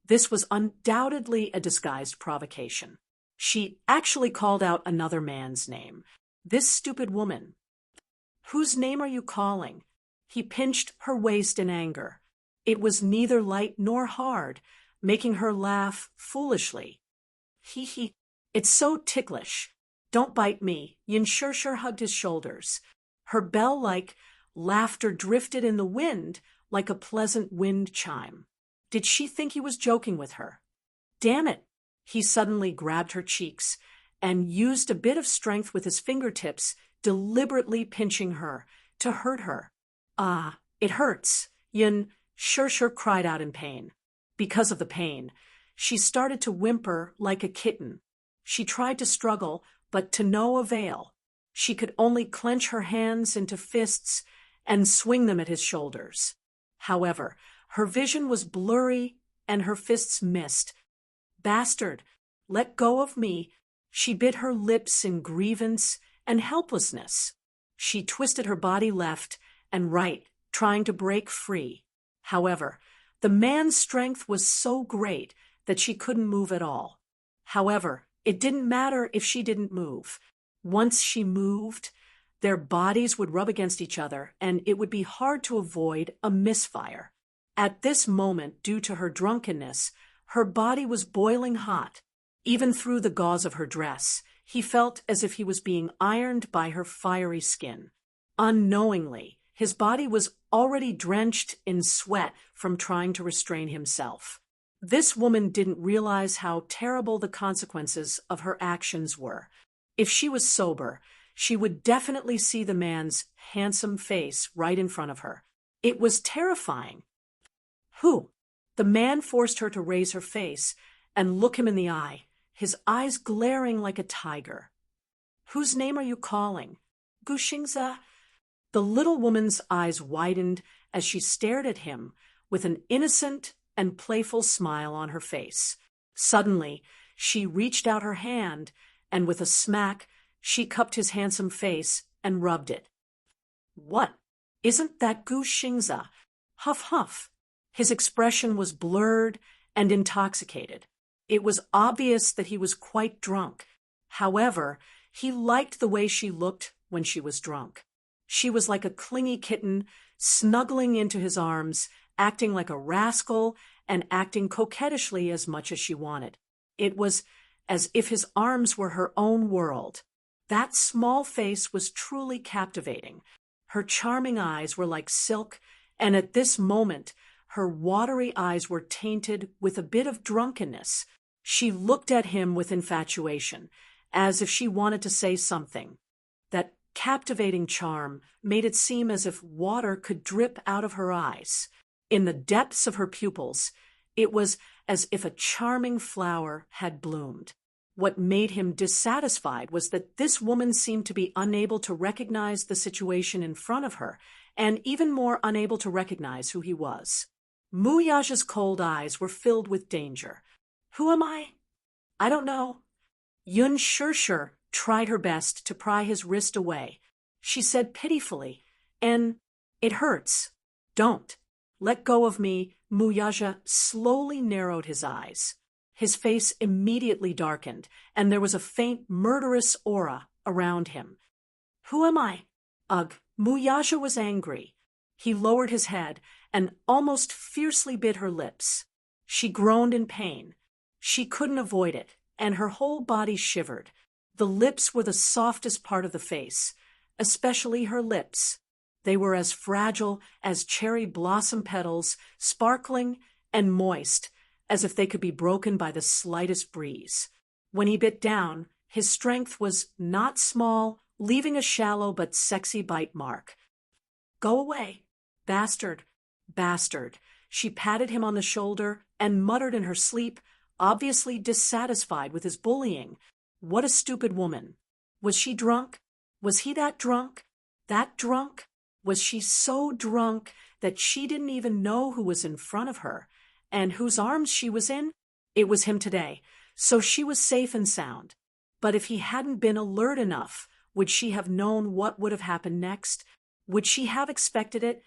this was undoubtedly a disguised provocation. She actually called out another man's name. This stupid woman. Whose name are you calling? He pinched her waist in anger. It was neither light nor hard, making her laugh foolishly. He, it's so ticklish. Don't bite me. Yin Shirshir hugged his shoulders. Her bell-like laughter drifted in the wind like a pleasant wind chime. Did she think he was joking with her? Damn it! He suddenly grabbed her cheeks and used a bit of strength with his fingertips, deliberately pinching her, to hurt her. Ah, it hurts, Yin Shirshir cried out in pain. Because of the pain, she started to whimper like a kitten. She tried to struggle, but to no avail. She could only clench her hands into fists and swing them at his shoulders. However, her vision was blurry and her fists missed. Bastard, let go of me. She bit her lips in grievance and helplessness. She twisted her body left and right, trying to break free. However, the man's strength was so great that she couldn't move at all. However, it didn't matter if she didn't move. Once she moved, their bodies would rub against each other, and it would be hard to avoid a misfire. At this moment, due to her drunkenness, her body was boiling hot. Even through the gauze of her dress, he felt as if he was being ironed by her fiery skin. Unknowingly, his body was already drenched in sweat from trying to restrain himself. This woman didn't realize how terrible the consequences of her actions were. If she was sober, she would definitely see the man's handsome face right in front of her. It was terrifying. Who? The man forced her to raise her face and look him in the eye, his eyes glaring like a tiger. Whose name are you calling? Gushingza? The little woman's eyes widened as she stared at him with an innocent and playful smile on her face. Suddenly, she reached out her hand, and with a smack, she cupped his handsome face and rubbed it. What? Isn't that Gu Xingza? Huff, huff. His expression was blurred and intoxicated. It was obvious that he was quite drunk. However, he liked the way she looked when she was drunk. She was like a clingy kitten, snuggling into his arms, acting like a rascal and acting coquettishly as much as she wanted. It was as if his arms were her own world. That small face was truly captivating. Her charming eyes were like silk, and at this moment, her watery eyes were tainted with a bit of drunkenness. She looked at him with infatuation, as if she wanted to say something. That captivating charm made it seem as if water could drip out of her eyes. In the depths of her pupils, it was as if a charming flower had bloomed. What made him dissatisfied was that this woman seemed to be unable to recognize the situation in front of her, and even more unable to recognize who he was. Muyaja's cold eyes were filled with danger. Who am I? I don't know. Yun Shirshir tried her best to pry his wrist away. She said pitifully, it hurts. Don't. Let go of me. Muyaja slowly narrowed his eyes. His face immediately darkened, and there was a faint murderous aura around him. Who am I? Ugh, Muyaja was angry. He lowered his head and almost fiercely bit her lips. She groaned in pain. She couldn't avoid it, and her whole body shivered. The lips were the softest part of the face, especially her lips. They were as fragile as cherry blossom petals, sparkling and moist, as if they could be broken by the slightest breeze. When he bit down, his strength was not small, leaving a shallow but sexy bite mark. Go away. Bastard. Bastard. She patted him on the shoulder and muttered in her sleep, obviously dissatisfied with his bullying. What a stupid woman. Was she drunk? Was he that drunk? That drunk? Was she so drunk that she didn't even know who was in front of her and whose arms she was in? It was him today, so she was safe and sound. But if he hadn't been alert enough, would she have known what would have happened next? Would she have expected it?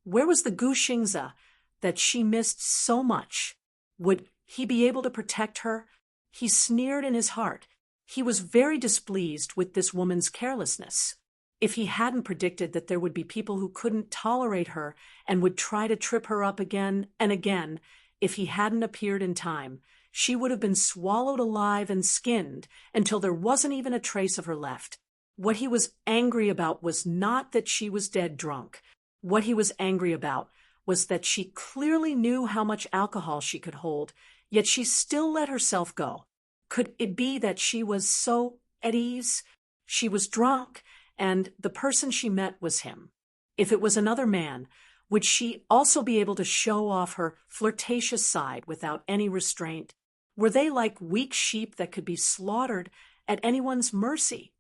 Where was the Gushingza that she missed so much? Would he be able to protect her? He sneered in his heart. He was very displeased with this woman's carelessness. If he hadn't predicted that there would be people who couldn't tolerate her and would try to trip her up again and again, if he hadn't appeared in time, she would have been swallowed alive and skinned until there wasn't even a trace of her left. What he was angry about was not that she was dead drunk. What he was angry about was that she clearly knew how much alcohol she could hold, yet she still let herself go. Could it be that she was so at ease? She was drunk, and the person she met was him. If it was another man, would she also be able to show off her flirtatious side without any restraint? Were they like weak sheep that could be slaughtered at anyone's mercy?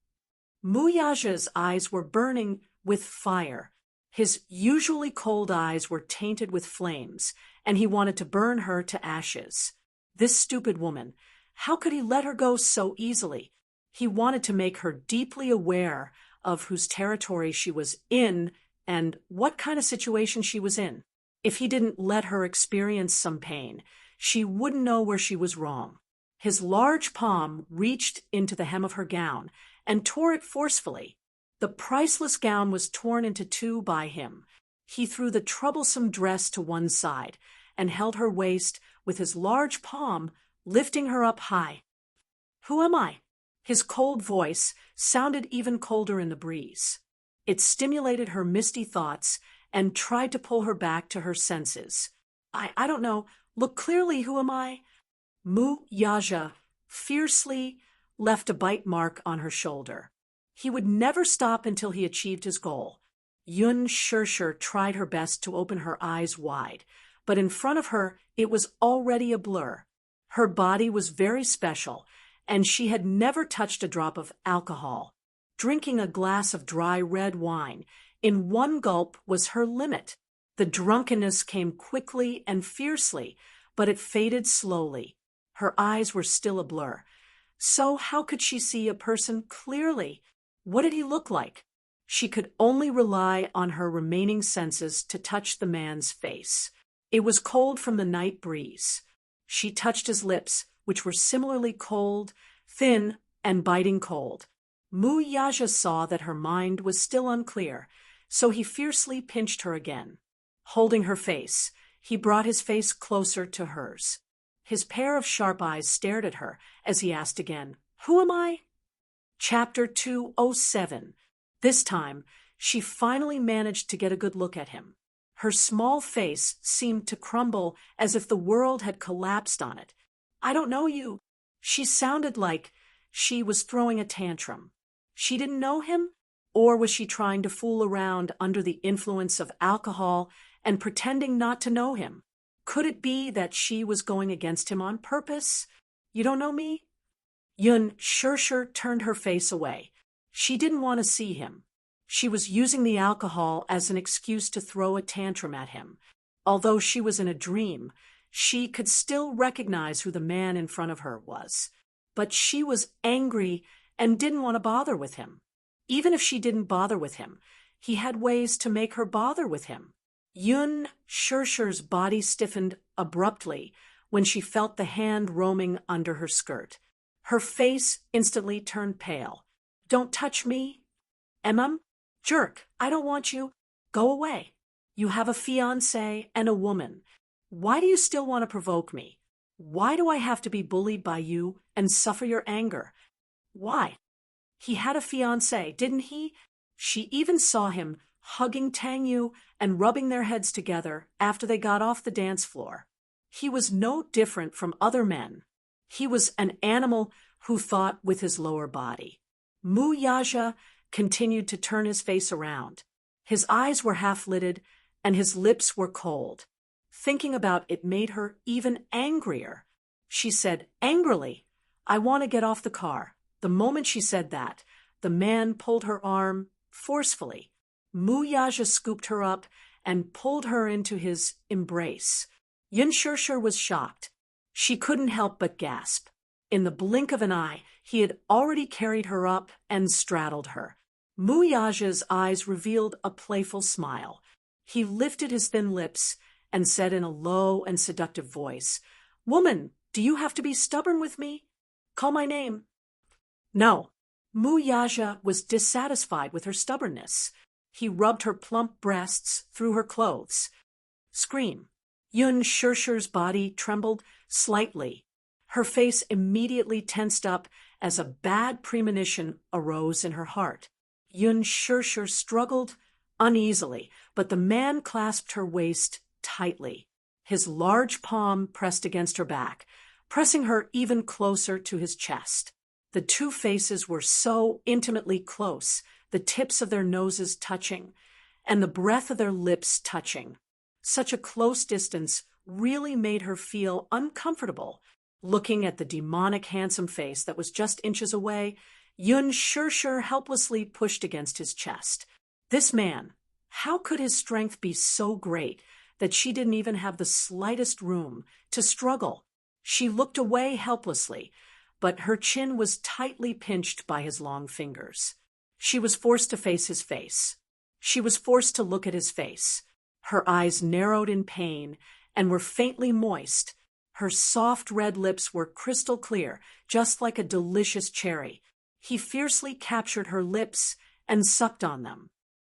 Muyaja's eyes were burning with fire. His usually cold eyes were tainted with flames, and he wanted to burn her to ashes. This stupid woman, how could he let her go so easily? He wanted to make her deeply aware of whose territory she was in and what kind of situation she was in. If he didn't let her experience some pain, she wouldn't know where she was wrong. His large palm reached into the hem of her gown and tore it forcefully. The priceless gown was torn into two by him. He threw the troublesome dress to one side and held her waist with his large palm, lifting her up high. "Who am I?" His cold voice sounded even colder in the breeze. It stimulated her misty thoughts and tried to pull her back to her senses. I don't know. Look clearly, who am I?" Mu Yaja fiercely left a bite mark on her shoulder. He would never stop until he achieved his goal. Yun Shirshir tried her best to open her eyes wide, but in front of her it was already a blur. Her body was very special, and she had never touched a drop of alcohol. Drinking a glass of dry red wine in one gulp was her limit. The drunkenness came quickly and fiercely, but it faded slowly. Her eyes were still a blur. So how could she see a person clearly? What did he look like? She could only rely on her remaining senses to touch the man's face. It was cold from the night breeze. She touched his lips, which were similarly cold, thin, and biting cold. Mu Yaja saw that her mind was still unclear, so he fiercely pinched her again. Holding her face, he brought his face closer to hers. His pair of sharp eyes stared at her as he asked again, "Who am I?" Chapter 207. This time, she finally managed to get a good look at him. Her small face seemed to crumble as if the world had collapsed on it. "I don't know you." She sounded like she was throwing a tantrum. She didn't know him? Or was she trying to fool around under the influence of alcohol and pretending not to know him? Could it be that she was going against him on purpose? "You don't know me?" Yun Shirshir turned her face away. She didn't want to see him. She was using the alcohol as an excuse to throw a tantrum at him. Although she was in a dream, she could still recognize who the man in front of her was. But she was angry and didn't want to bother with him. Even if she didn't bother with him, he had ways to make her bother with him. Yun Shirshir's body stiffened abruptly when she felt the hand roaming under her skirt. Her face instantly turned pale. "Don't touch me." "Emam? Jerk, I don't want you. Go away. You have a fiancé and a woman. Why do you still want to provoke me? Why do I have to be bullied by you and suffer your anger? Why? He had a fiancé, didn't he?" She even saw him hugging Tang Yu and rubbing their heads together after they got off the dance floor. He was no different from other men. He was an animal who thought with his lower body. Mu Yaja continued to turn his face around. His eyes were half-lidded and his lips were cold. Thinking about it made her even angrier. She said angrily, "I want to get off the car." The moment she said that, the man pulled her arm forcefully. Mu Yaja scooped her up and pulled her into his embrace. Yun Shirshir was shocked. She couldn't help but gasp. In the blink of an eye, he had already carried her up and straddled her. Mu Yaja's eyes revealed a playful smile. He lifted his thin lips and said in a low and seductive voice, "Woman, do you have to be stubborn with me? Call my name." No. Muyaja was dissatisfied with her stubbornness. He rubbed her plump breasts through her clothes. Scream. Yun Shirshir's body trembled slightly. Her face immediately tensed up as a bad premonition arose in her heart. Yun Shirshir struggled uneasily, but the man clasped her waist tightly. His large palm pressed against her back, pressing her even closer to his chest. The two faces were so intimately close, the tips of their noses touching, and the breath of their lips touching. Such a close distance really made her feel uncomfortable. Looking at the demonic handsome face that was just inches away, Yun Shirshir helplessly pushed against his chest. This man, how could his strength be so great that she didn't even have the slightest room to struggle? She looked away helplessly, but her chin was tightly pinched by his long fingers. She was forced to face his face. She was forced to look at his face. Her eyes narrowed in pain and were faintly moist. Her soft red lips were crystal clear, just like a delicious cherry. He fiercely captured her lips and sucked on them.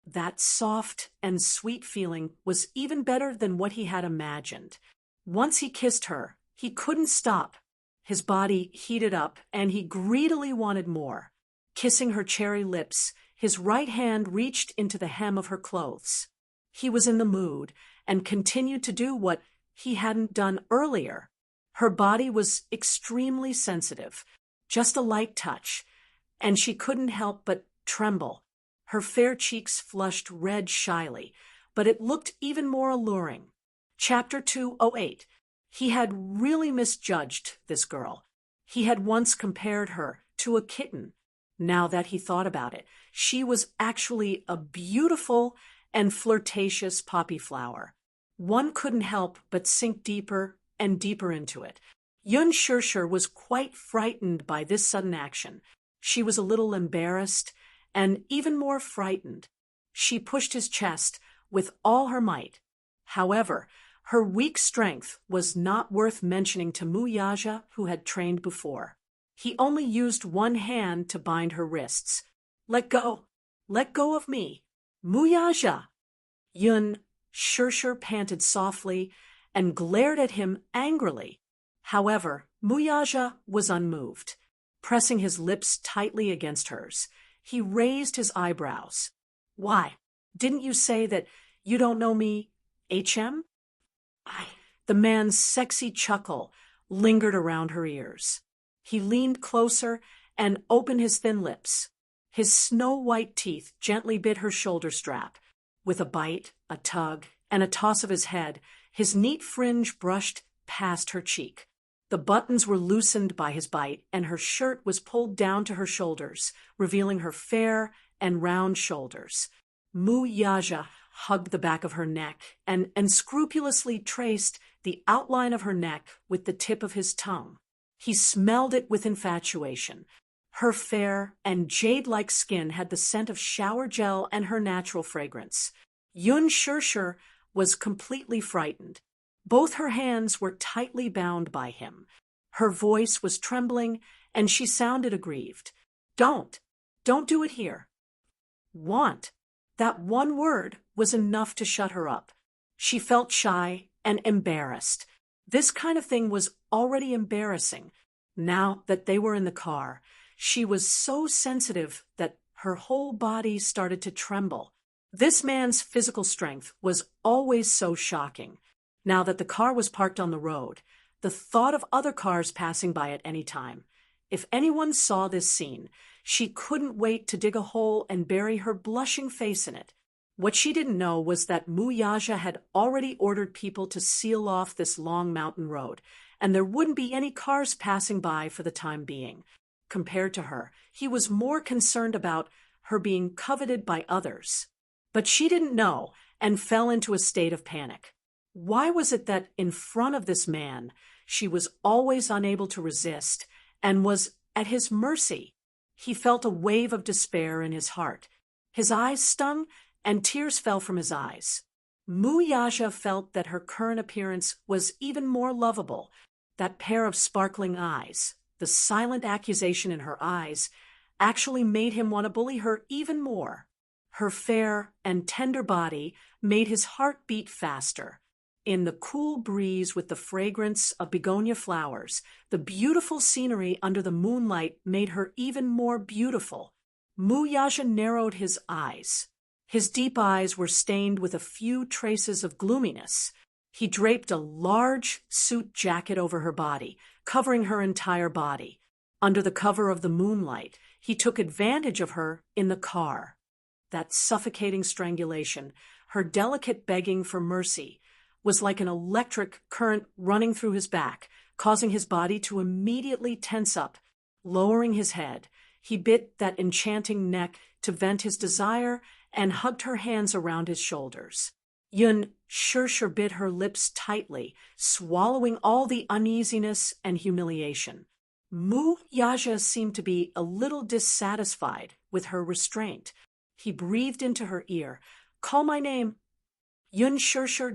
That soft and sweet feeling was even better than what he had imagined. Once he kissed her, he couldn't stop. His body heated up, and he greedily wanted more. Kissing her cherry lips, his right hand reached into the hem of her clothes. He was in the mood, and continued to do what he hadn't done earlier. Her body was extremely sensitive, just a light touch, and she couldn't help but tremble. Her fair cheeks flushed red shyly, but it looked even more alluring. Chapter 208. He had really misjudged this girl. He had once compared her to a kitten. Now that he thought about it, she was actually a beautiful and flirtatious poppy flower. One couldn't help but sink deeper and deeper into it. Yun Shirshir was quite frightened by this sudden action. She was a little embarrassed and even more frightened. She pushed his chest with all her might. However, her weak strength was not worth mentioning to Muyaja, who had trained before. He only used one hand to bind her wrists. "Let go! Let go of me! Muyaja!" Yun Shirshir panted softly and glared at him angrily. However, Muyaja was unmoved. Pressing his lips tightly against hers, he raised his eyebrows. "Why, didn't you say that you don't know me, HM?" The man's sexy chuckle lingered around her ears. He leaned closer and opened his thin lips. His snow-white teeth gently bit her shoulder strap. With a bite, a tug, and a toss of his head, his neat fringe brushed past her cheek. The buttons were loosened by his bite, and her shirt was pulled down to her shoulders, revealing her fair and round shoulders. Muyaja hugged the back of her neck and scrupulously traced the outline of her neck with the tip of his tongue. He smelled it with infatuation. Her fair and jade-like skin had the scent of shower gel and her natural fragrance. Yun Shirshir was completely frightened. Both her hands were tightly bound by him. Her voice was trembling, and she sounded aggrieved. Don't do it here." Want. That one word was enough to shut her up. She felt shy and embarrassed. This kind of thing was already embarrassing. Now that they were in the car, she was so sensitive that her whole body started to tremble. This man's physical strength was always so shocking. Now that the car was parked on the road, the thought of other cars passing by at any time. If anyone saw this scene, she couldn't wait to dig a hole and bury her blushing face in it. What she didn't know was that Muyaja had already ordered people to seal off this long mountain road, and there wouldn't be any cars passing by for the time being. Compared to her, he was more concerned about her being coveted by others. But she didn't know and fell into a state of panic. Why was it that in front of this man, she was always unable to resist and was at his mercy? He felt a wave of despair in his heart. His eyes stung and tears fell from his eyes. Mu felt that her current appearance was even more lovable. That pair of sparkling eyes, the silent accusation in her eyes, actually made him want to bully her even more. Her fair and tender body made his heart beat faster. In the cool breeze with the fragrance of begonia flowers, the beautiful scenery under the moonlight made her even more beautiful. Mu narrowed his eyes. His deep eyes were stained with a few traces of gloominess. He draped a large suit jacket over her body, covering her entire body. Under the cover of the moonlight, he took advantage of her in the car. That suffocating strangulation, her delicate begging for mercy, was like an electric current running through his back, causing his body to immediately tense up. Lowering his head, he bit that enchanting neck to vent his desire and hugged her hands around his shoulders. Yun bit her lips tightly, swallowing all the uneasiness and humiliation. Mu seemed to be a little dissatisfied with her restraint. He breathed into her ear. "Call my name." Yun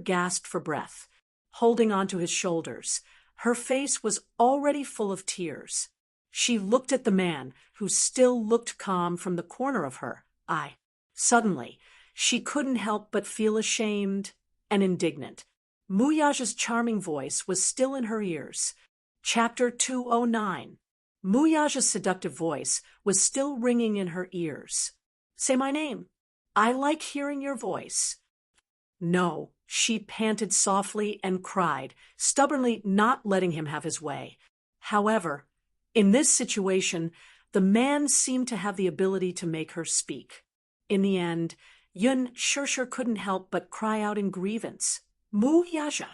gasped for breath, holding onto his shoulders. Her face was already full of tears. She looked at the man, who still looked calm from the corner of her eye. Suddenly, she couldn't help but feel ashamed and indignant. Muyaja's charming voice was still in her ears. Chapter 209. Muyaja's seductive voice was still ringing in her ears. "Say my name. I like hearing your voice." "No," she panted softly and cried, stubbornly not letting him have his way. However, in this situation, the man seemed to have the ability to make her speak. In the end, Yun couldn't help but cry out in grievance. "Muyaja,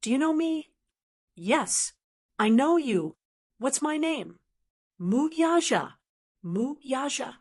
do you know me?" "Yes, I know you. What's my name?" "Muyaja, Muyaja."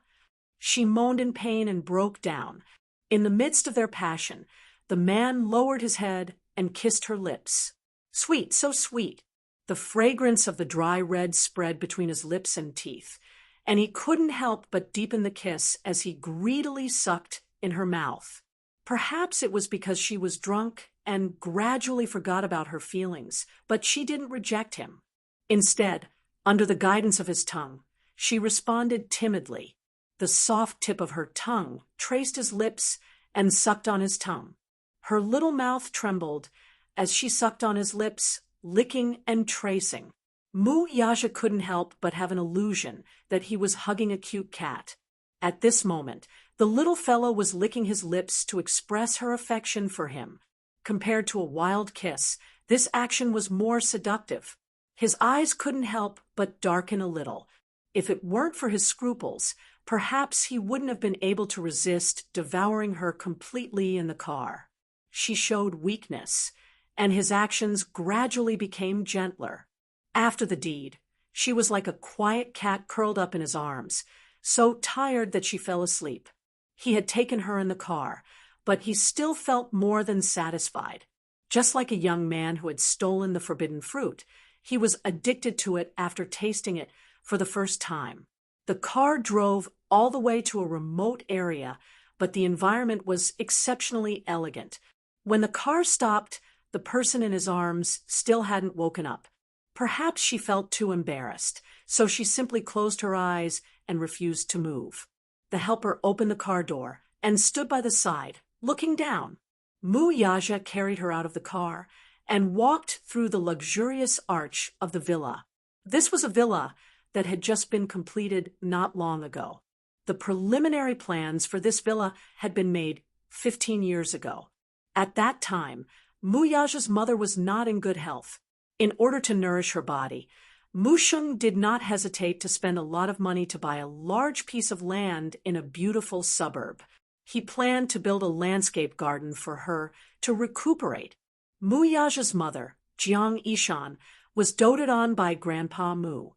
She moaned in pain and broke down. In the midst of their passion, the man lowered his head and kissed her lips. Sweet, so sweet. The fragrance of the dry red spread between his lips and teeth, and he couldn't help but deepen the kiss as he greedily sucked in her mouth. Perhaps it was because she was drunk and gradually forgot about her feelings, but she didn't reject him. Instead, under the guidance of his tongue, she responded timidly. The soft tip of her tongue traced his lips and sucked on his tongue. Her little mouth trembled as she sucked on his lips, licking and tracing. Muyaja couldn't help but have an illusion that he was hugging a cute cat. At this moment, the little fellow was licking his lips to express her affection for him. Compared to a wild kiss, this action was more seductive. His eyes couldn't help but darken a little. If it weren't for his scruples, perhaps he wouldn't have been able to resist devouring her completely in the car. She showed weakness, and his actions gradually became gentler. After the deed, she was like a quiet cat curled up in his arms, so tired that she fell asleep. He had taken her in the car, but he still felt more than satisfied. Just like a young man who had stolen the forbidden fruit, he was addicted to it after tasting it for the first time. The car drove all the way to a remote area, but the environment was exceptionally elegant. When the car stopped, the person in his arms still hadn't woken up. Perhaps she felt too embarrassed, so she simply closed her eyes and refused to move. The helper opened the car door and stood by the side, looking down. Muyaja carried her out of the car and walked through the luxurious arch of the villa. This was a villa that had just been completed not long ago. The preliminary plans for this villa had been made 15 years ago. At that time, Muyaja's mother was not in good health. In order to nourish her body, Musheng did not hesitate to spend a lot of money to buy a large piece of land in a beautiful suburb. He planned to build a landscape garden for her to recuperate. Muyaja's mother, Jiang Yishan, was doted on by Grandpa Mu.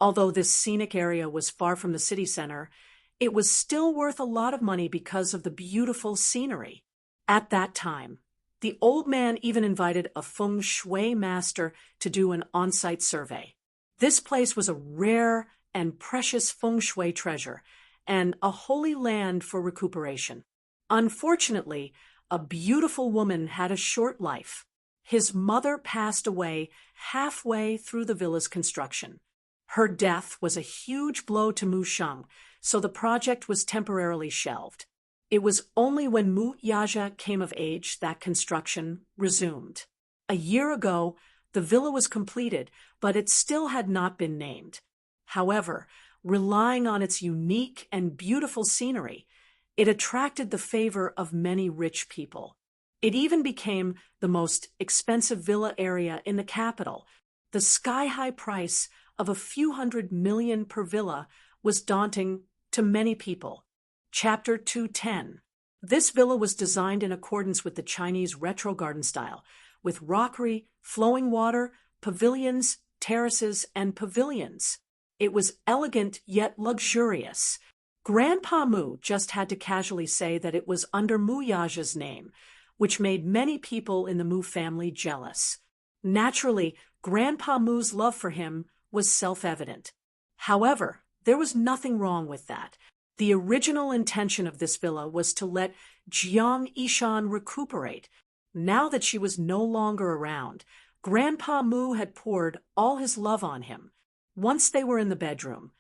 Although this scenic area was far from the city center, it was still worth a lot of money because of the beautiful scenery. At that time, the old man even invited a feng shui master to do an on-site survey. This place was a rare and precious feng shui treasure and a holy land for recuperation. Unfortunately, a beautiful woman had a short life. His mother passed away halfway through the villa's construction. Her death was a huge blow to Mu Sheng, so the project was temporarily shelved. It was only when Mu Yaja came of age that construction resumed. A year ago, the villa was completed, but it still had not been named. However, relying on its unique and beautiful scenery, it attracted the favor of many rich people. It even became the most expensive villa area in the capital. The sky-high price of a few $100 million per villa was daunting to many people. Chapter 210. This villa was designed in accordance with the Chinese retro garden style, with rockery, flowing water, pavilions, terraces, and pavilions. It was elegant yet luxurious. Grandpa Mu just had to casually say that it was under Mu Yaja's name, which made many people in the Mu family jealous. Naturally, Grandpa Mu's love for him was self-evident. However, there was nothing wrong with that. The original intention of this villa was to let Jiang Yishan recuperate. Now that she was no longer around, Grandpa Mu had poured all his love on him. Once they were in the bedroom,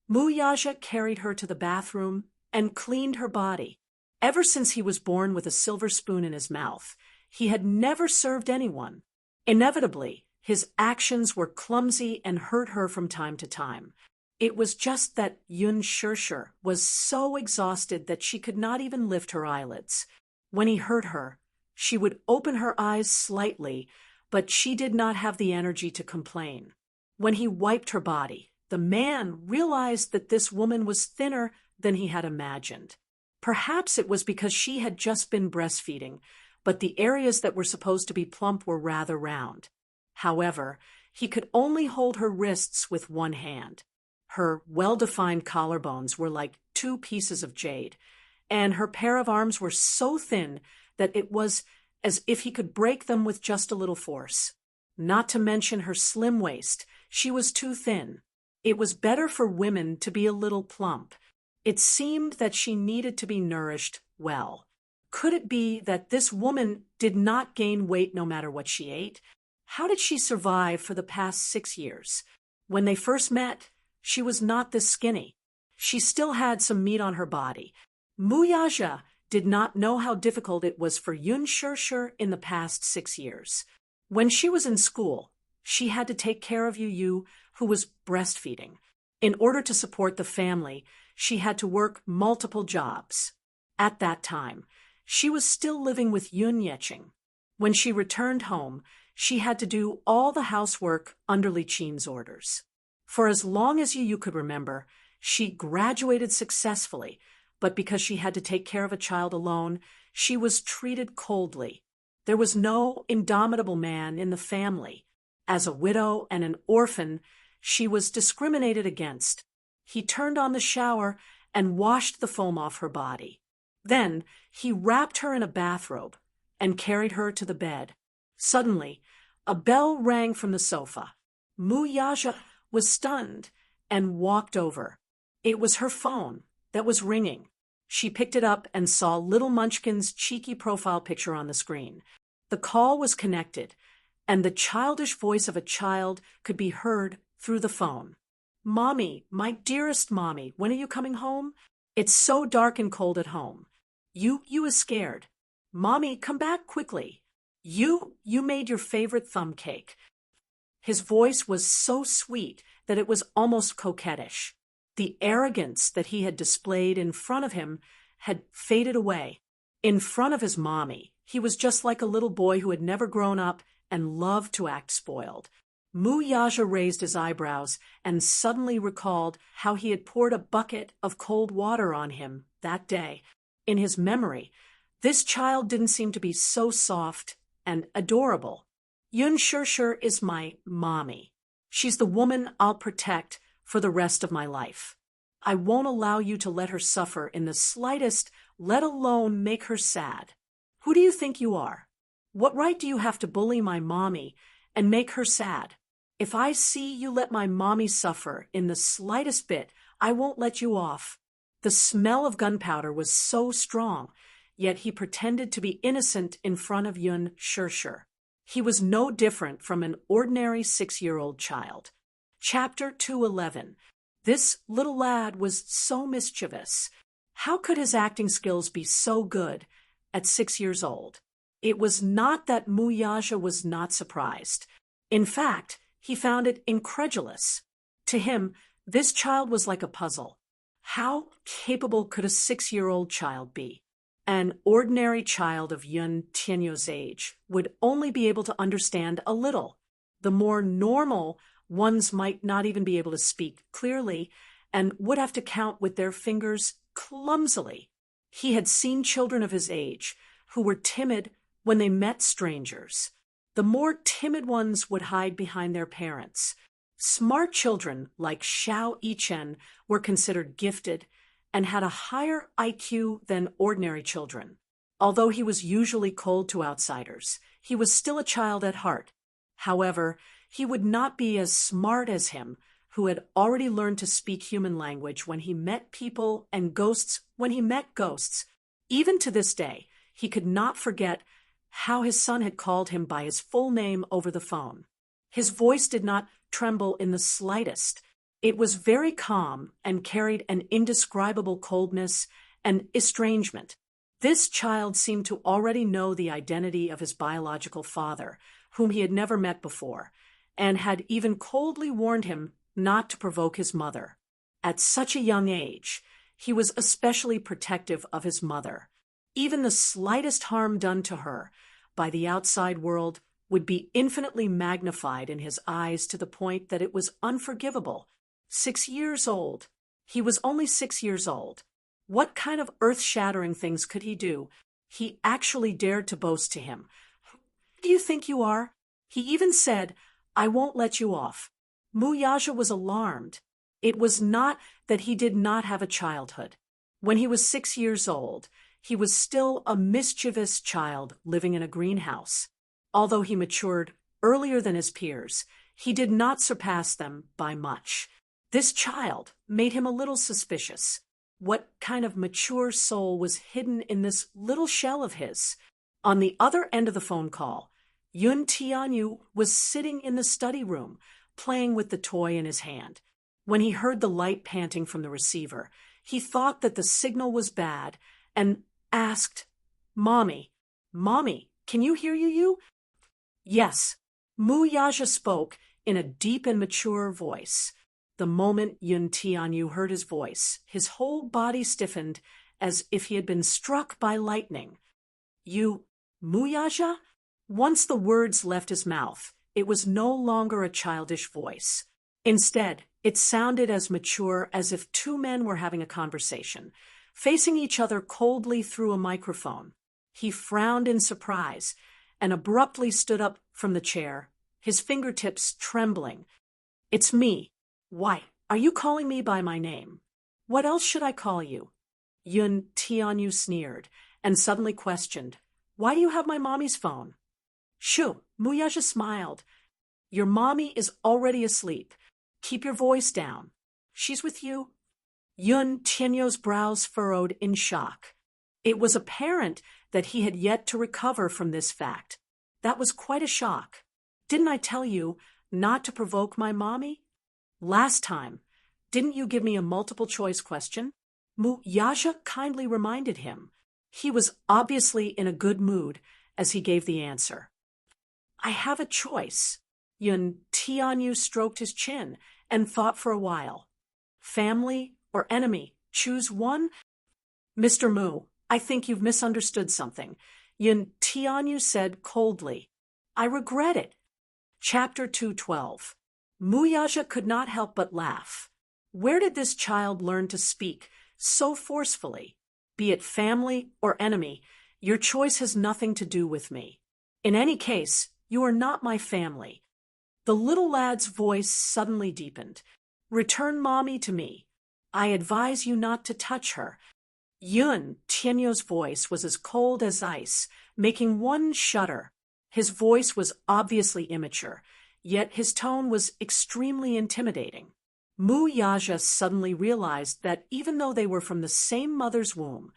Mu Yaja carried her to the bathroom and cleaned her body. Ever since he was born with a silver spoon in his mouth, he had never served anyone. Inevitably, his actions were clumsy and hurt her from time to time. It was just that Yun Shirshir was so exhausted that she could not even lift her eyelids. When he hurt her, she would open her eyes slightly, but she did not have the energy to complain. When he wiped her body, the man realized that this woman was thinner than he had imagined. Perhaps it was because she had just been breastfeeding, but the areas that were supposed to be plump were rather round. However, he could only hold her wrists with one hand. Her well-defined collarbones were like two pieces of jade, and her pair of arms were so thin that it was as if he could break them with just a little force. Not to mention her slim waist, she was too thin. It was better for women to be a little plump. It seemed that she needed to be nourished well. Could it be that this woman did not gain weight no matter what she ate? How did she survive for the past 6 years? When they first met, she was not this skinny. She still had some meat on her body. Mu Yaja did not know how difficult it was for Yun Shirshir in the past 6 years. When she was in school, she had to take care of Yu, who was breastfeeding. In order to support the family, she had to work multiple jobs. At that time, she was still living with Yun Yeching. When she returned home, she had to do all the housework under Li Qin's orders. For as long as Yu could remember, she graduated successfully, but because she had to take care of a child alone, she was treated coldly. There was no indomitable man in the family. As a widow and an orphan, she was discriminated against. He turned on the shower and washed the foam off her body. Then he wrapped her in a bathrobe and carried her to the bed. Suddenly, a bell rang from the sofa. Mu Yaja was stunned and walked over. It was her phone that was ringing. She picked it up and saw little Munchkin's cheeky profile picture on the screen. The call was connected, and the childish voice of a child could be heard through the phone. "Mommy, my dearest Mommy, when are you coming home? It's so dark and cold at home. You is scared. Mommy, come back quickly. You made your favorite thumb cake." His voice was so sweet that it was almost coquettish. The arrogance that he had displayed in front of him had faded away. In front of his mommy, he was just like a little boy who had never grown up and loved to act spoiled. Mu Yaja raised his eyebrows and suddenly recalled how he had poured a bucket of cold water on him that day. In his memory, this child didn't seem to be so soft and adorable. Yun Shirshir is my mommy. She's the woman I'll protect for the rest of my life. I won't allow you to let her suffer in the slightest, let alone make her sad. Who do you think you are? What right do you have to bully my mommy and make her sad? If I see you let my mommy suffer in the slightest bit, I won't let you off. The smell of gunpowder was so strong. yet he pretended to be innocent in front of Yun Shirshir. He was no different from an ordinary 6-year-old child. Chapter 211. This little lad was so mischievous. How could his acting skills be so good at 6 years old? It was not that Muyaja was not surprised. In fact, he found it incredulous. To him, this child was like a puzzle. How capable could a 6-year-old child be? An ordinary child of Yun Tianyo's age would only be able to understand a little. The more normal ones might not even be able to speak clearly and would have to count with their fingers clumsily. He had seen children of his age who were timid when they met strangers. The more timid ones would hide behind their parents. Smart children like Xiao Yichen were considered gifted and had a higher IQ than ordinary children. Although he was usually cold to outsiders, he was still a child at heart. However, he would not be as smart as him, who had already learned to speak human language when he met people and ghosts when he met ghosts. Even to this day, he could not forget how his son had called him by his full name over the phone. His voice did not tremble in the slightest. It was very calm and carried an indescribable coldness and estrangement. This child seemed to already know the identity of his biological father, whom he had never met before, and had even coldly warned him not to provoke his mother. At such a young age, he was especially protective of his mother. Even the slightest harm done to her by the outside world would be infinitely magnified in his eyes to the point that it was unforgivable. 6 years old. He was only 6 years old. What kind of earth-shattering things could he do? He actually dared to boast to him. Who do you think you are? He even said, I won't let you off. Muyaja was alarmed. It was not that he did not have a childhood. When he was 6 years old, he was still a mischievous child living in a greenhouse. Although he matured earlier than his peers, he did not surpass them by much. This child made him a little suspicious. What kind of mature soul was hidden in this little shell of his? On the other end of the phone call, Yun Tianyu was sitting in the study room, playing with the toy in his hand. When he heard the light panting from the receiver, he thought that the signal was bad and asked, Mommy, can you hear you? Yes. Muyaja spoke in a deep and mature voice. The moment Yun Tianyu heard his voice, his whole body stiffened as if he had been struck by lightning. You, Muyaja? Once the words left his mouth, it was no longer a childish voice. Instead, it sounded as mature as if two men were having a conversation, facing each other coldly through a microphone. He frowned in surprise and abruptly stood up from the chair, his fingertips trembling. It's me. Why, are you calling me by my name? What else should I call you? Yun Tianyu sneered and suddenly questioned, Why do you have my mommy's phone? Shoo, Muyaja smiled. Your mommy is already asleep. Keep your voice down. She's with you. Yun Tianyo's brows furrowed in shock. It was apparent that he had yet to recover from this fact. That was quite a shock. Didn't I tell you not to provoke my mommy? Last time, didn't you give me a multiple-choice question? Muyaja kindly reminded him. He was obviously in a good mood as he gave the answer. I have a choice. Yun Tianyu stroked his chin and thought for a while. Family or enemy? Choose one? Mr. Mu, I think you've misunderstood something. Yun Tianyu said coldly. I regret it. Chapter 212. Muyaja could not help but laugh. Where did this child learn to speak so forcefully? Be it family or enemy, your choice has nothing to do with me. In any case, you are not my family. The little lad's voice suddenly deepened. Return mommy to me. I advise you not to touch her. Yun Tianyo's voice was as cold as ice, making one shudder. His voice was obviously immature, yet his tone was extremely intimidating. Muyaja suddenly realized that even though they were from the same mother's womb,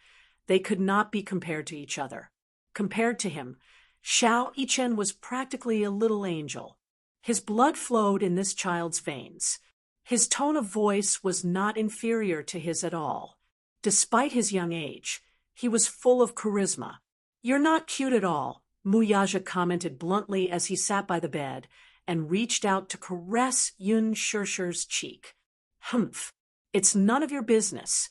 They could not be compared to each other. Compared to him, Xiao Yichen was practically a little angel. His blood flowed in this child's veins. His tone of voice was not inferior to his at all. Despite his young age, he was full of charisma. "You're not cute at all," Mu Yaja commented bluntly as he sat by the bed and reached out to caress Yun Shishir's cheek. "Humph, it's none of your business."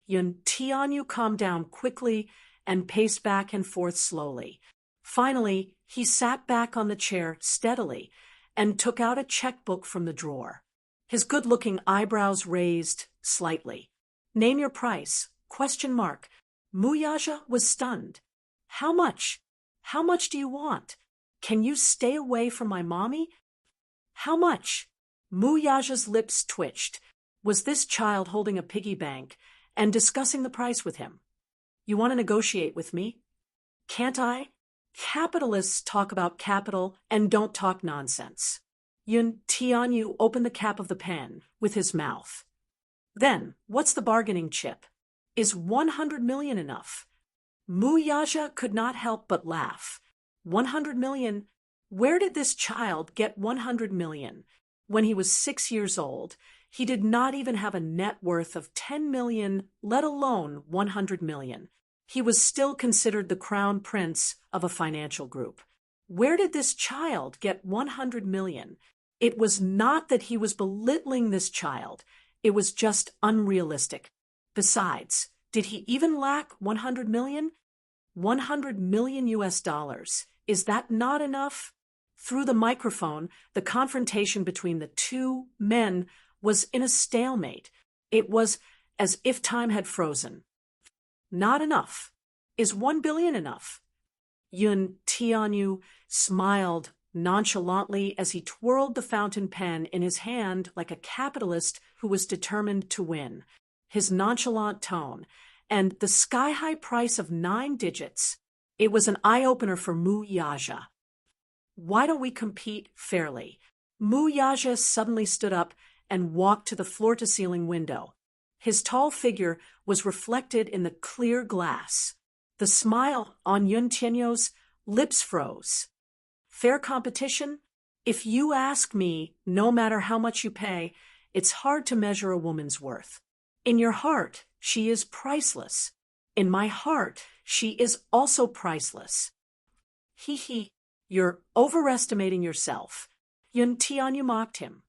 Yun Tianyu calmed down quickly and paced back and forth slowly. Finally, he sat back on the chair steadily and took out a checkbook from the drawer. His good-looking eyebrows raised slightly. "Name your price?" ? Mu Yaja was stunned. "How much? How much do you want? Can you stay away from my mommy?" "How much?" Mu Yaja's lips twitched. Was this child holding a piggy bank and discussing the price with him? "You want to negotiate with me?" "Can't I? Capitalists talk about capital and don't talk nonsense." Yun Tianyu opened the cap of the pen with his mouth. "Then, what's the bargaining chip? Is 100 million enough?" Mu Yaja could not help but laugh. 100 million? Where did this child get 100 million? When he was 6 years old, he did not even have a net worth of 10 million, let alone 100 million. He was still considered the crown prince of a financial group. Where did this child get 100 million? It was not that he was belittling this child. It was just unrealistic. Besides, did he even lack 100 million? 100 million US dollars. Is that not enough? Through the microphone, the confrontation between the two men was in a stalemate. It was as if time had frozen. "Not enough. Is 1 billion enough?" Yun Tianyu smiled nonchalantly as he twirled the fountain pen in his hand like a capitalist who was determined to win. His nonchalant tone and the sky-high price of 9 digits, it was an eye-opener for Mu Yaja. "Why don't we compete fairly?" Mu Yaja suddenly stood up and walked to the floor-to-ceiling window. His tall figure was reflected in the clear glass. The smile on Yun Tianyu's lips froze. "Fair competition? If you ask me, no matter how much you pay, it's hard to measure a woman's worth. In your heart, she is priceless. In my heart, she is also priceless." "Hee, you're overestimating yourself," Yun Tianyu mocked him.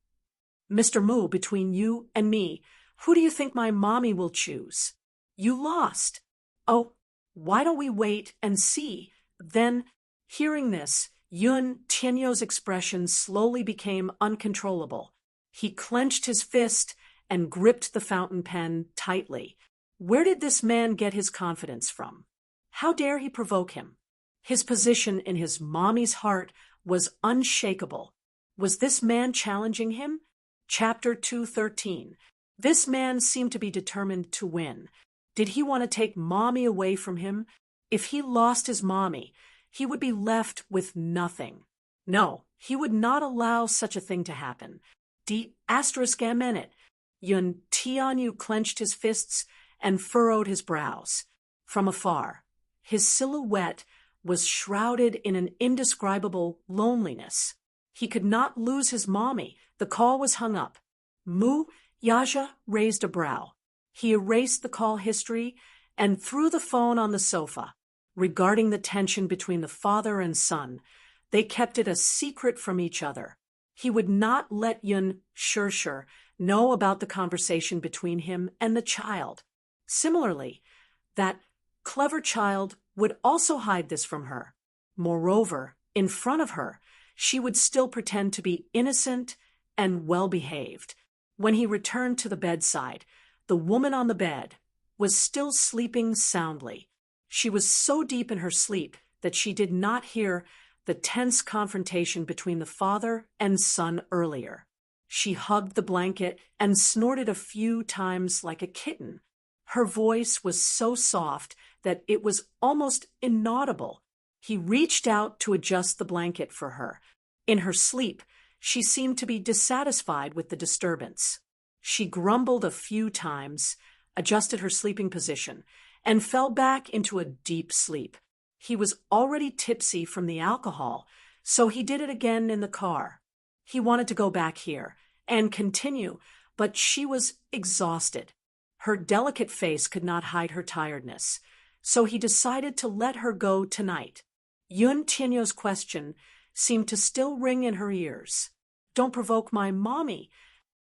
"Mr. Mu, between you and me, who do you think my mommy will choose?" "You lost." "Oh, why don't we wait and see?" Then, hearing this, Yun Tianyu's expression slowly became uncontrollable. He clenched his fist and gripped the fountain pen tightly. Where did this man get his confidence from? How dare he provoke him? His position in his mommy's heart was unshakable. Was this man challenging him? Chapter 213. This man seemed to be determined to win. Did he want to take mommy away from him? If he lost his mommy, he would be left with nothing. No, he would not allow such a thing to happen. ***. Yun Tianyu clenched his fists and furrowed his brows. From afar, his silhouette was shrouded in an indescribable loneliness. He could not lose his mommy. The call was hung up. Mu Yaja raised a brow. He erased the call history and threw the phone on the sofa. Regarding the tension between the father and son, they kept it a secret from each other. He would not let Yun Shishir know about the conversation between him and the child. Similarly, that clever child would also hide this from her. Moreover, in front of her, she would still pretend to be innocent and well-behaved. When he returned to the bedside, the woman on the bed was still sleeping soundly. She was so deep in her sleep that she did not hear the tense confrontation between the father and son earlier. She hugged the blanket and snorted a few times like a kitten. Her voice was so soft that it was almost inaudible. He reached out to adjust the blanket for her. In her sleep, she seemed to be dissatisfied with the disturbance. She grumbled a few times, adjusted her sleeping position, and fell back into a deep sleep. He was already tipsy from the alcohol, so he did it again in the car. He wanted to go back here and continue, but she was exhausted. Her delicate face could not hide her tiredness, so he decided to let her go tonight. Yun Tianyo's question seemed to still ring in her ears. "Don't provoke my mommy."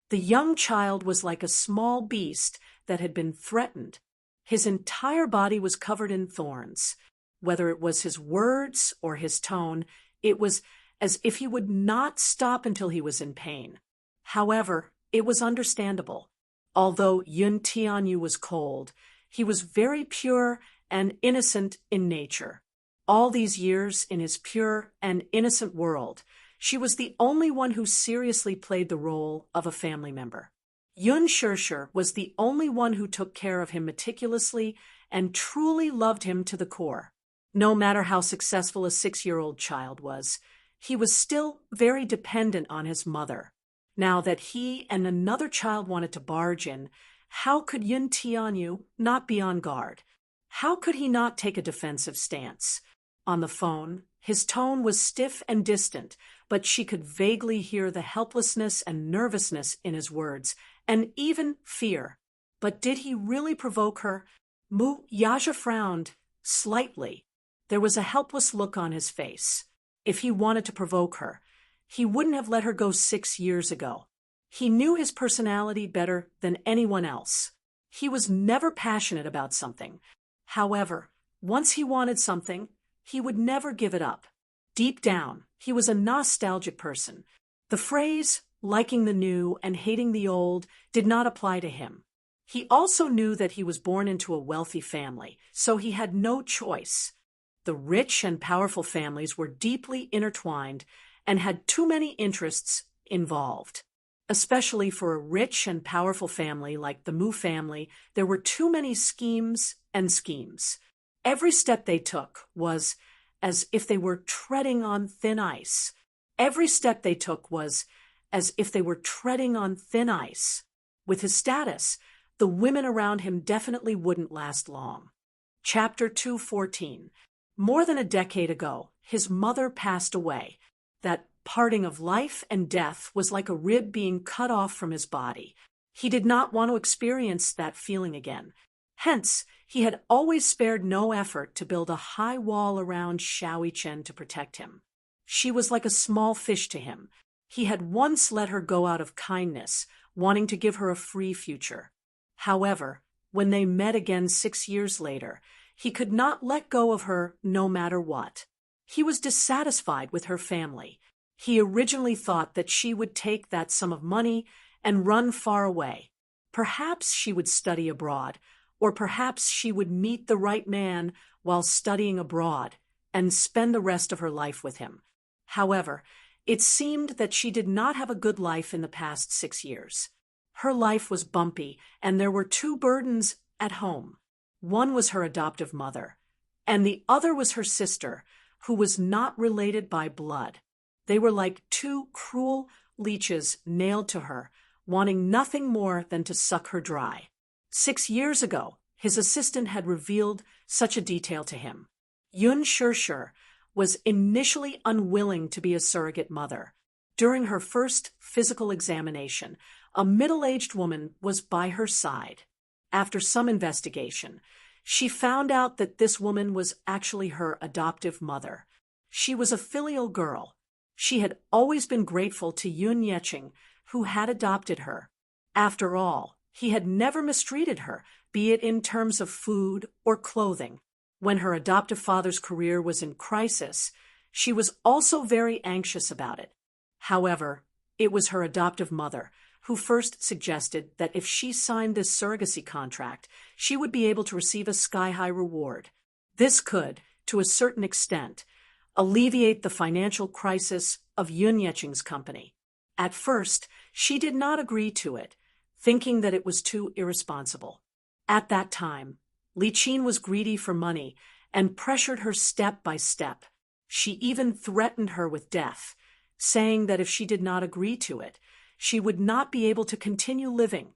The young child was like a small beast that had been threatened. His entire body was covered in thorns. Whether it was his words or his tone, it was as if he would not stop until he was in pain. However, it was understandable. Although Yun Tianyu was cold, he was very pure and innocent in nature. All these years in his pure and innocent world, she was the only one who seriously played the role of a family member. Yun Shishir was the only one who took care of him meticulously and truly loved him to the core. No matter how successful a 6-year-old child was, he was still very dependent on his mother. Now that he and another child wanted to barge in, how could Yun Tianyu not be on guard? How could he not take a defensive stance? On the phone, his tone was stiff and distant, but she could vaguely hear the helplessness and nervousness in his words, and even fear. But did he really provoke her? Mu Yaja frowned slightly. There was a helpless look on his face. If he wanted to provoke her, he wouldn't have let her go 6 years ago. He knew his personality better than anyone else. He was never passionate about something. However, once he wanted something, he would never give it up. Deep down, he was a nostalgic person. The phrase, liking the new and hating the old, did not apply to him. He also knew that he was born into a wealthy family, so he had no choice. The rich and powerful families were deeply intertwined and had too many interests involved. Especially for a rich and powerful family like the Mu family, there were too many schemes and schemes. Every step they took was as if they were treading on thin ice. Every step they took was as if they were treading on thin ice. With his status, the women around him definitely wouldn't last long. Chapter 214. More than a decade ago, his mother passed away. That parting of life and death was like a rib being cut off from his body. He did not want to experience that feeling again. Hence, he had always spared no effort to build a high wall around Xiaoi Chen to protect him. She was like a small fish to him. He had once let her go out of kindness, wanting to give her a free future. However, when they met again 6 years later, he could not let go of her no matter what. He was dissatisfied with her family. He originally thought that she would take that sum of money and run far away. Perhaps she would study abroad, or perhaps she would meet the right man while studying abroad and spend the rest of her life with him. However, it seemed that she did not have a good life in the past 6 years. Her life was bumpy, and there were 2 burdens at home. One was her adoptive mother, and the other was her sister, who was not related by blood. They were like 2 cruel leeches nailed to her, wanting nothing more than to suck her dry. 6 years ago, his assistant had revealed such a detail to him. Yun Shishir was initially unwilling to be a surrogate mother. During her first physical examination, a middle-aged woman was by her side. After some investigation, she found out that this woman was actually her adoptive mother. She was a filial girl. She had always been grateful to Yun Yeching, who had adopted her. After all, he had never mistreated her, be it in terms of food or clothing. When her adoptive father's career was in crisis, she was also very anxious about it. However, it was her adoptive mother who first suggested that if she signed this surrogacy contract, she would be able to receive a sky-high reward. This could, to a certain extent, alleviate the financial crisis of Yun Yeching's company. At first, she did not agree to it, thinking that it was too irresponsible. At that time, Li Qin was greedy for money and pressured her step by step. She even threatened her with death, saying that if she did not agree to it, she would not be able to continue living.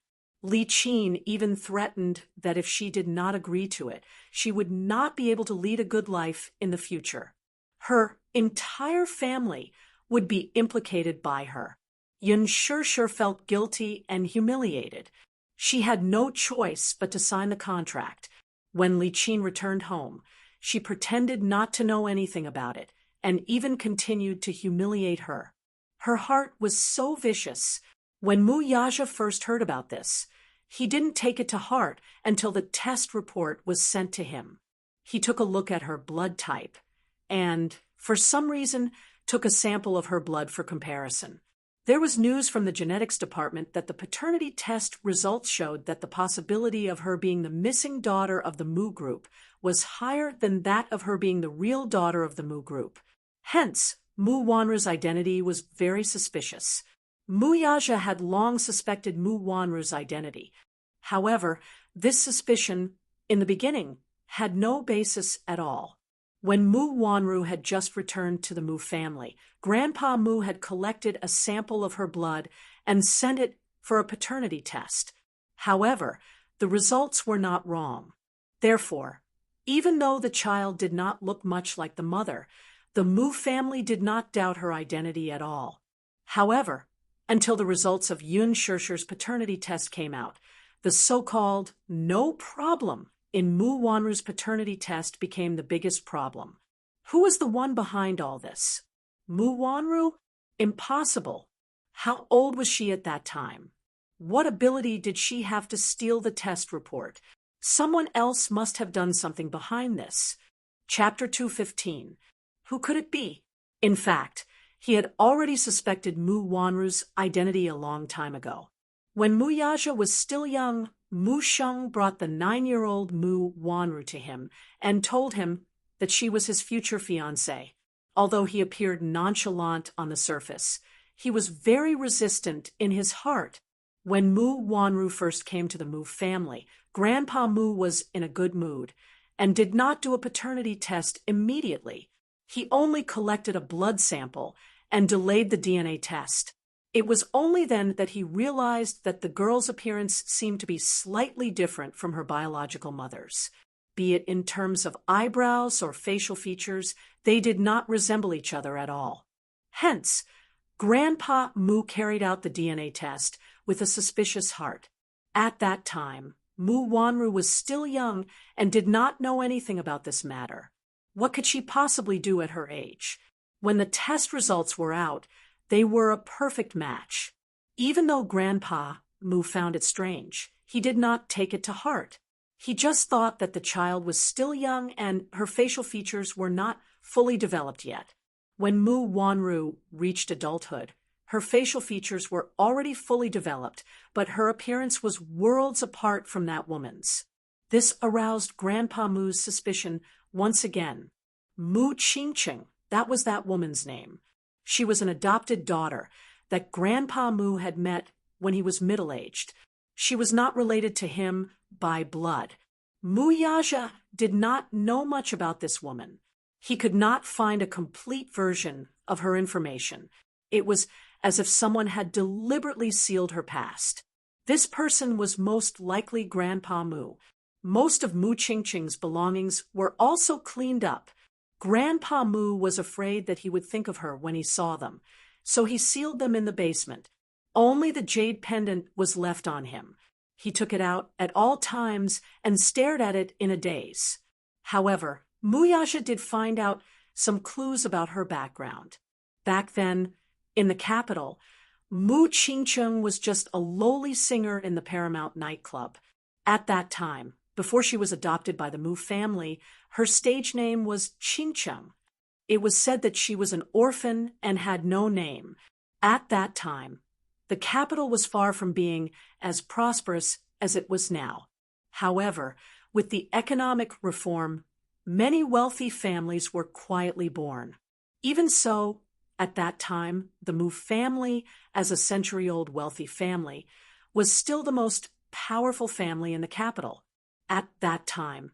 Li Qin even threatened that if she did not agree to it, she would not be able to lead a good life in the future. Her entire family would be implicated by her. Yun Shishir felt guilty and humiliated. She had no choice but to sign the contract. When Li Qin returned home, she pretended not to know anything about it, and even continued to humiliate her. Her heart was so vicious. When Mu Yaja first heard about this, he didn't take it to heart until the test report was sent to him. He took a look at her blood type, and, for some reason, took a sample of her blood for comparison. There was news from the genetics department that the paternity test results showed that the possibility of her being the missing daughter of the Mu group was higher than that of her being the real daughter of the Mu group. Hence, Mu Wanru's identity was very suspicious. Mu Yaja had long suspected Mu Wanru's identity. However, this suspicion, in the beginning, had no basis at all. When Mu Wanru had just returned to the Mu family, Grandpa Mu had collected a sample of her blood and sent it for a paternity test. However, the results were not wrong. Therefore, even though the child did not look much like the mother, the Mu family did not doubt her identity at all. However, until the results of Yun Shishir's paternity test came out, the so-called no problem in Mu Wanru's paternity test became the biggest problem. Who was the one behind all this? Mu Wanru? Impossible. How old was she at that time? What ability did she have to steal the test report? Someone else must have done something behind this. Chapter 215. Who could it be? In fact, he had already suspected Mu Wanru's identity a long time ago. When Mu Yaja was still young, Mu Sheng brought the 9-year-old Mu Wanru to him and told him that she was his future fiancée. Although he appeared nonchalant on the surface, he was very resistant in his heart. When Mu Wanru first came to the Mu family, Grandpa Mu was in a good mood and did not do a paternity test immediately. He only collected a blood sample and delayed the DNA test. It was only then that he realized that the girl's appearance seemed to be slightly different from her biological mother's. Be it in terms of eyebrows or facial features, they did not resemble each other at all. Hence, Grandpa Mu carried out the DNA test with a suspicious heart. At that time, Mu Wanru was still young and did not know anything about this matter. What could she possibly do at her age? When the test results were out, they were a perfect match. Even though Grandpa Mu found it strange, he did not take it to heart. He just thought that the child was still young and her facial features were not fully developed yet. When Mu Wanru reached adulthood, her facial features were already fully developed, but her appearance was worlds apart from that woman's. This aroused Grandpa Mu's suspicion once again. Mu Qingqing, that was that woman's name. She was an adopted daughter that Grandpa Mu had met when he was middle-aged. She was not related to him by blood. Mu Yaja did not know much about this woman. He could not find a complete version of her information. It was as if someone had deliberately sealed her past. This person was most likely Grandpa Mu. Most of Mu Qingqing's belongings were also cleaned up. Grandpa Mu was afraid that he would think of her when he saw them, so he sealed them in the basement. Only the jade pendant was left on him. He took it out at all times and stared at it in a daze. However, Mu Yaja did find out some clues about her background. Back then, in the capital, Mu Qingqing was just a lowly singer in the Paramount nightclub. At that time, before she was adopted by the Mu family, her stage name was Qingqing. It was said that she was an orphan and had no name. At that time, the capital was far from being as prosperous as it was now. However, with the economic reform, many wealthy families were quietly born. Even so, at that time, the Mu family, as a century-old wealthy family, was still the most powerful family in the capital. At that time,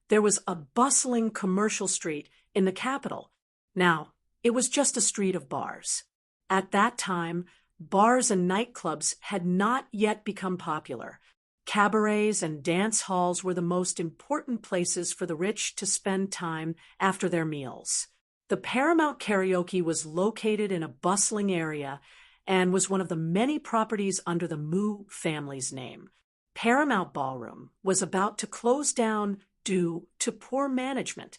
there was a bustling commercial street in the capital. Now, it was just a street of bars. At that time, bars and nightclubs had not yet become popular. Cabarets and dance halls were the most important places for the rich to spend time after their meals. The Paramount Karaoke was located in a bustling area and was one of the many properties under the Moo family's name. Paramount Ballroom was about to close down due to poor management.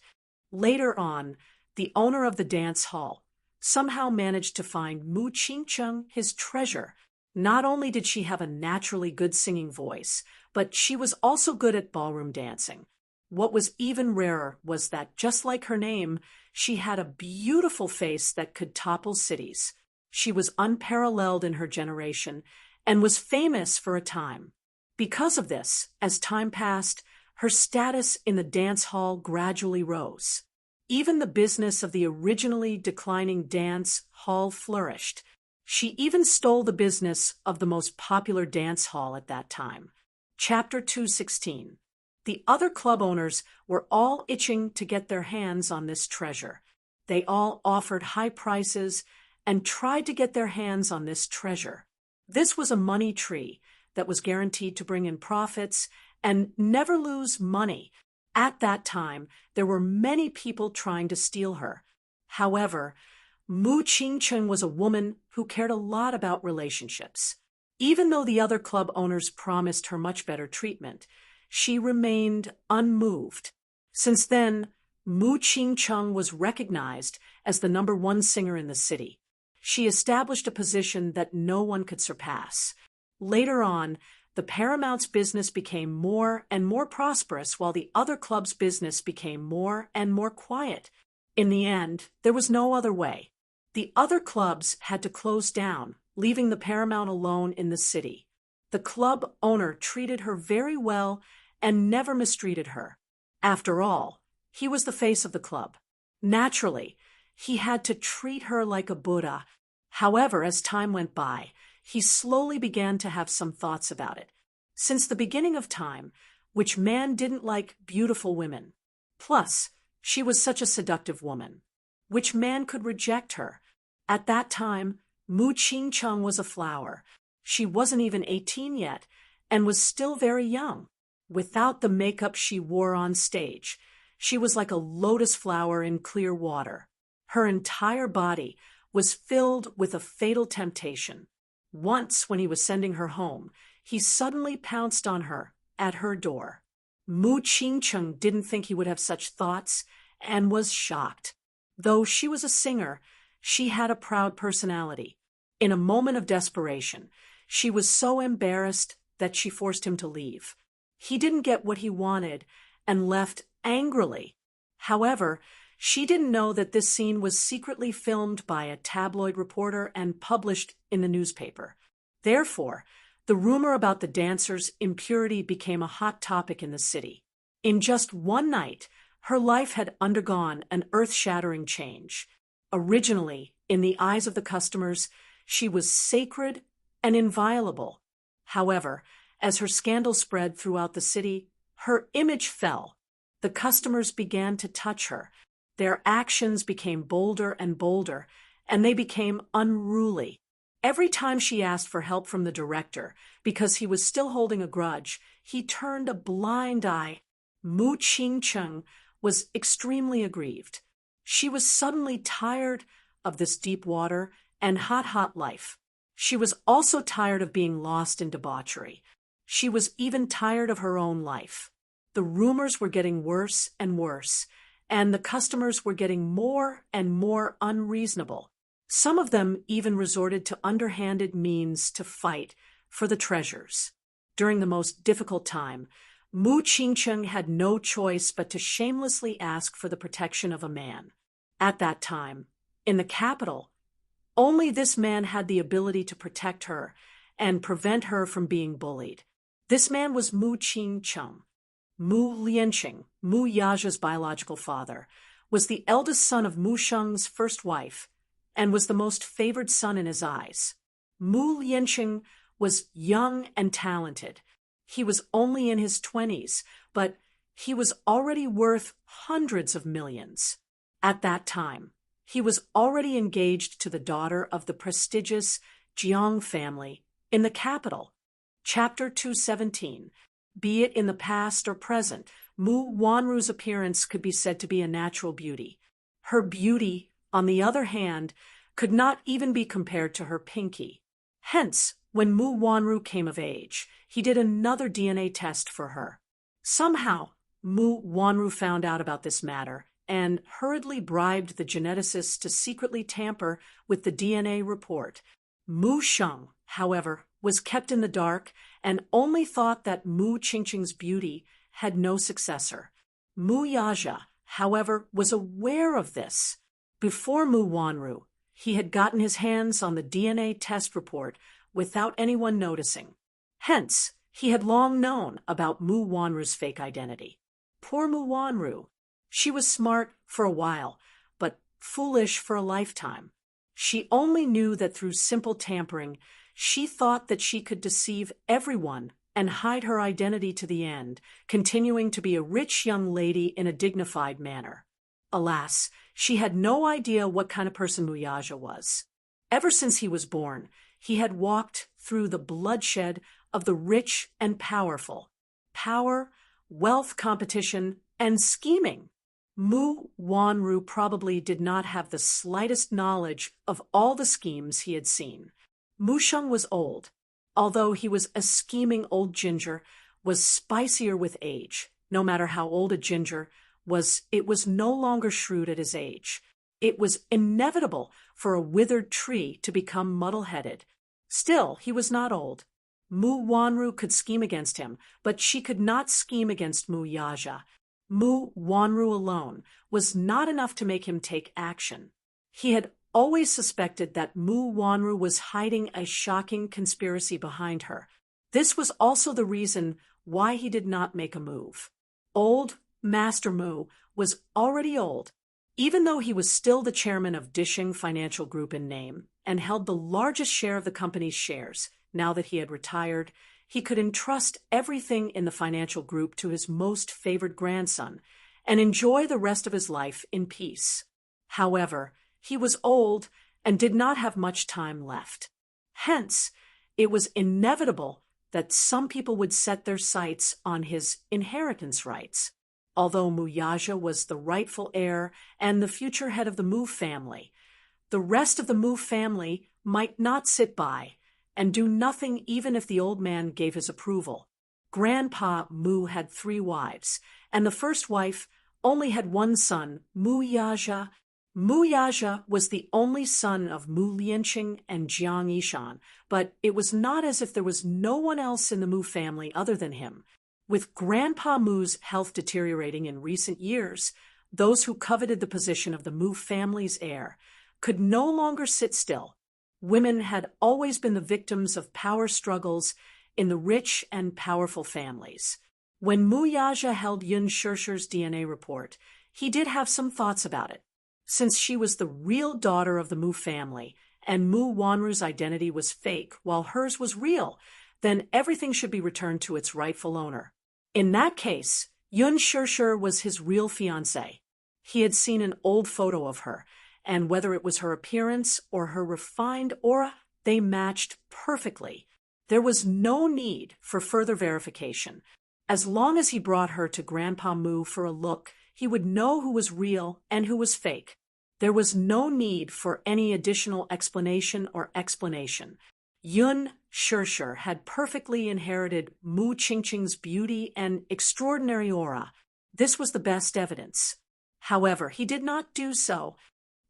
Later on, the owner of the dance hall somehow managed to find Mu Qingcheng his treasure. Not only did she have a naturally good singing voice, but she was also good at ballroom dancing. What was even rarer was that, just like her name, she had a beautiful face that could topple cities. She was unparalleled in her generation and was famous for a time. Because of this, as time passed, her status in the dance hall gradually rose. Even the business of the originally declining dance hall flourished. She even stole the business of the most popular dance hall at that time. Chapter 216. The other club owners were all itching to get their hands on this treasure. They all offered high prices and tried to get their hands on this treasure. This was a money tree that was guaranteed to bring in profits and never lose money. At that time, there were many people trying to steal her. However, Mu Qingcheng was a woman who cared a lot about relationships. Even though the other club owners promised her much better treatment, she remained unmoved. Since then, Mu Qingcheng was recognized as the #1 singer in the city. She established a position that no one could surpass. Later on, the Paramount's business became more and more prosperous while the other club's business became more and more quiet. In the end, there was no other way. The other clubs had to close down, leaving the Paramount alone in the city. The club owner treated her very well and never mistreated her. After all, he was the face of the club. Naturally, he had to treat her like a Buddha. However, as time went by, he slowly began to have some thoughts about it. Since the beginning of time, which man didn't like beautiful women? Plus, she was such a seductive woman. Which man could reject her? At that time, Mu Qingcheng was a flower. She wasn't even 18 yet and was still very young. Without the makeup she wore on stage, she was like a lotus flower in clear water. Her entire body was filled with a fatal temptation. Once, when he was sending her home, he suddenly pounced on her at her door. Mu Qingcheng didn't think he would have such thoughts and was shocked. Though she was a singer, she had a proud personality. In a moment of desperation, she was so embarrassed that she forced him to leave. He didn't get what he wanted and left angrily. However, she didn't know that this scene was secretly filmed by a tabloid reporter and published in the newspaper. Therefore, the rumor about the dancer's impurity became a hot topic in the city. In just one night, her life had undergone an earth-shattering change. Originally, in the eyes of the customers, she was sacred and inviolable. However, as her scandal spread throughout the city, her image fell. The customers began to touch her. Their actions became bolder and bolder, and they became unruly. Every time she asked for help from the director, because he was still holding a grudge, he turned a blind eye. Mu Qingcheng was extremely aggrieved. She was suddenly tired of this deep water and hot life. She was also tired of being lost in debauchery. She was even tired of her own life. The rumors were getting worse and worse, and the customers were getting more and more unreasonable. Some of them even resorted to underhanded means to fight for the treasures. During the most difficult time, Mu Qingcheng had no choice but to shamelessly ask for the protection of a man. At that time, in the capital, only this man had the ability to protect her and prevent her from being bullied. This man was Mu Qingcheng. Mu Lianqing, Mu Yaja's biological father, was the eldest son of Mu Sheng's first wife and was the most favored son in his eyes. Mu Lianqing was young and talented. He was only in his 20s, but he was already worth hundreds of millions. At that time, he was already engaged to the daughter of the prestigious Jiang family, in the capital. Chapter 217. Be it in the past or present, Mu Wanru's appearance could be said to be a natural beauty. Her beauty, on the other hand, could not even be compared to her pinky. Hence, when Mu Wanru came of age, he did another DNA test for her. Somehow, Mu Wanru found out about this matter and hurriedly bribed the geneticists to secretly tamper with the DNA report. Mu Sheng, however, was kept in the dark and only thought that Mu Qingqing's beauty had no successor. Mu Yaja, however, was aware of this. Before Mu Wanru, he had gotten his hands on the DNA test report without anyone noticing. Hence, he had long known about Mu Wanru's fake identity. Poor Mu Wanru. She was smart for a while, but foolish for a lifetime. She only knew that through simple tampering, she thought that she could deceive everyone and hide her identity to the end, continuing to be a rich young lady in a dignified manner. Alas, she had no idea what kind of person Mu Yaja was. Ever since he was born, he had walked through the bloodshed of the rich and powerful. Power, wealth competition, and scheming. Mu Wanru probably did not have the slightest knowledge of all the schemes he had seen. Mu Sheng was old. Although he was a scheming old ginger, was spicier with age. No matter how old a ginger was, it was no longer shrewd at his age. It was inevitable for a withered tree to become muddle-headed. Still, he was not old. Mu Wanru could scheme against him, but she could not scheme against Mu Yaja. Mu Wanru alone was not enough to make him take action. He had always suspected that Mu Wanru was hiding a shocking conspiracy behind her. This was also the reason why he did not make a move. Old Master Mu was already old. Even though he was still the chairman of Dishing Financial Group in name and held the largest share of the company's shares, now that he had retired, he could entrust everything in the financial group to his most favored grandson and enjoy the rest of his life in peace. However, he was old and did not have much time left. Hence, it was inevitable that some people would set their sights on his inheritance rights. Although Mu Yaja was the rightful heir and the future head of the Mu family, the rest of the Mu family might not sit by and do nothing even if the old man gave his approval. Grandpa Mu had 3 wives, and the first wife only had one son, Mu Yaja. Mu Yaja was the only son of Mu Lianqing and Jiang Yishan, but it was not as if there was no one else in the Mu family other than him. With Grandpa Mu's health deteriorating in recent years, those who coveted the position of the Mu family's heir could no longer sit still. Women had always been the victims of power struggles in the rich and powerful families. When Mu Yaja held Yun Shishir's DNA report, he did have some thoughts about it. Since she was the real daughter of the Mu family, and Mu Wanru's identity was fake while hers was real, then everything should be returned to its rightful owner. In that case, Yun Shishir was his real fiancée. He had seen an old photo of her, and whether it was her appearance or her refined aura, they matched perfectly. There was no need for further verification. As long as he brought her to Grandpa Mu for a look, he would know who was real and who was fake. There was no need for any additional explanation or explanation. Yun Shishir had perfectly inherited Mu Qingqing's beauty and extraordinary aura. This was the best evidence. However, he did not do so.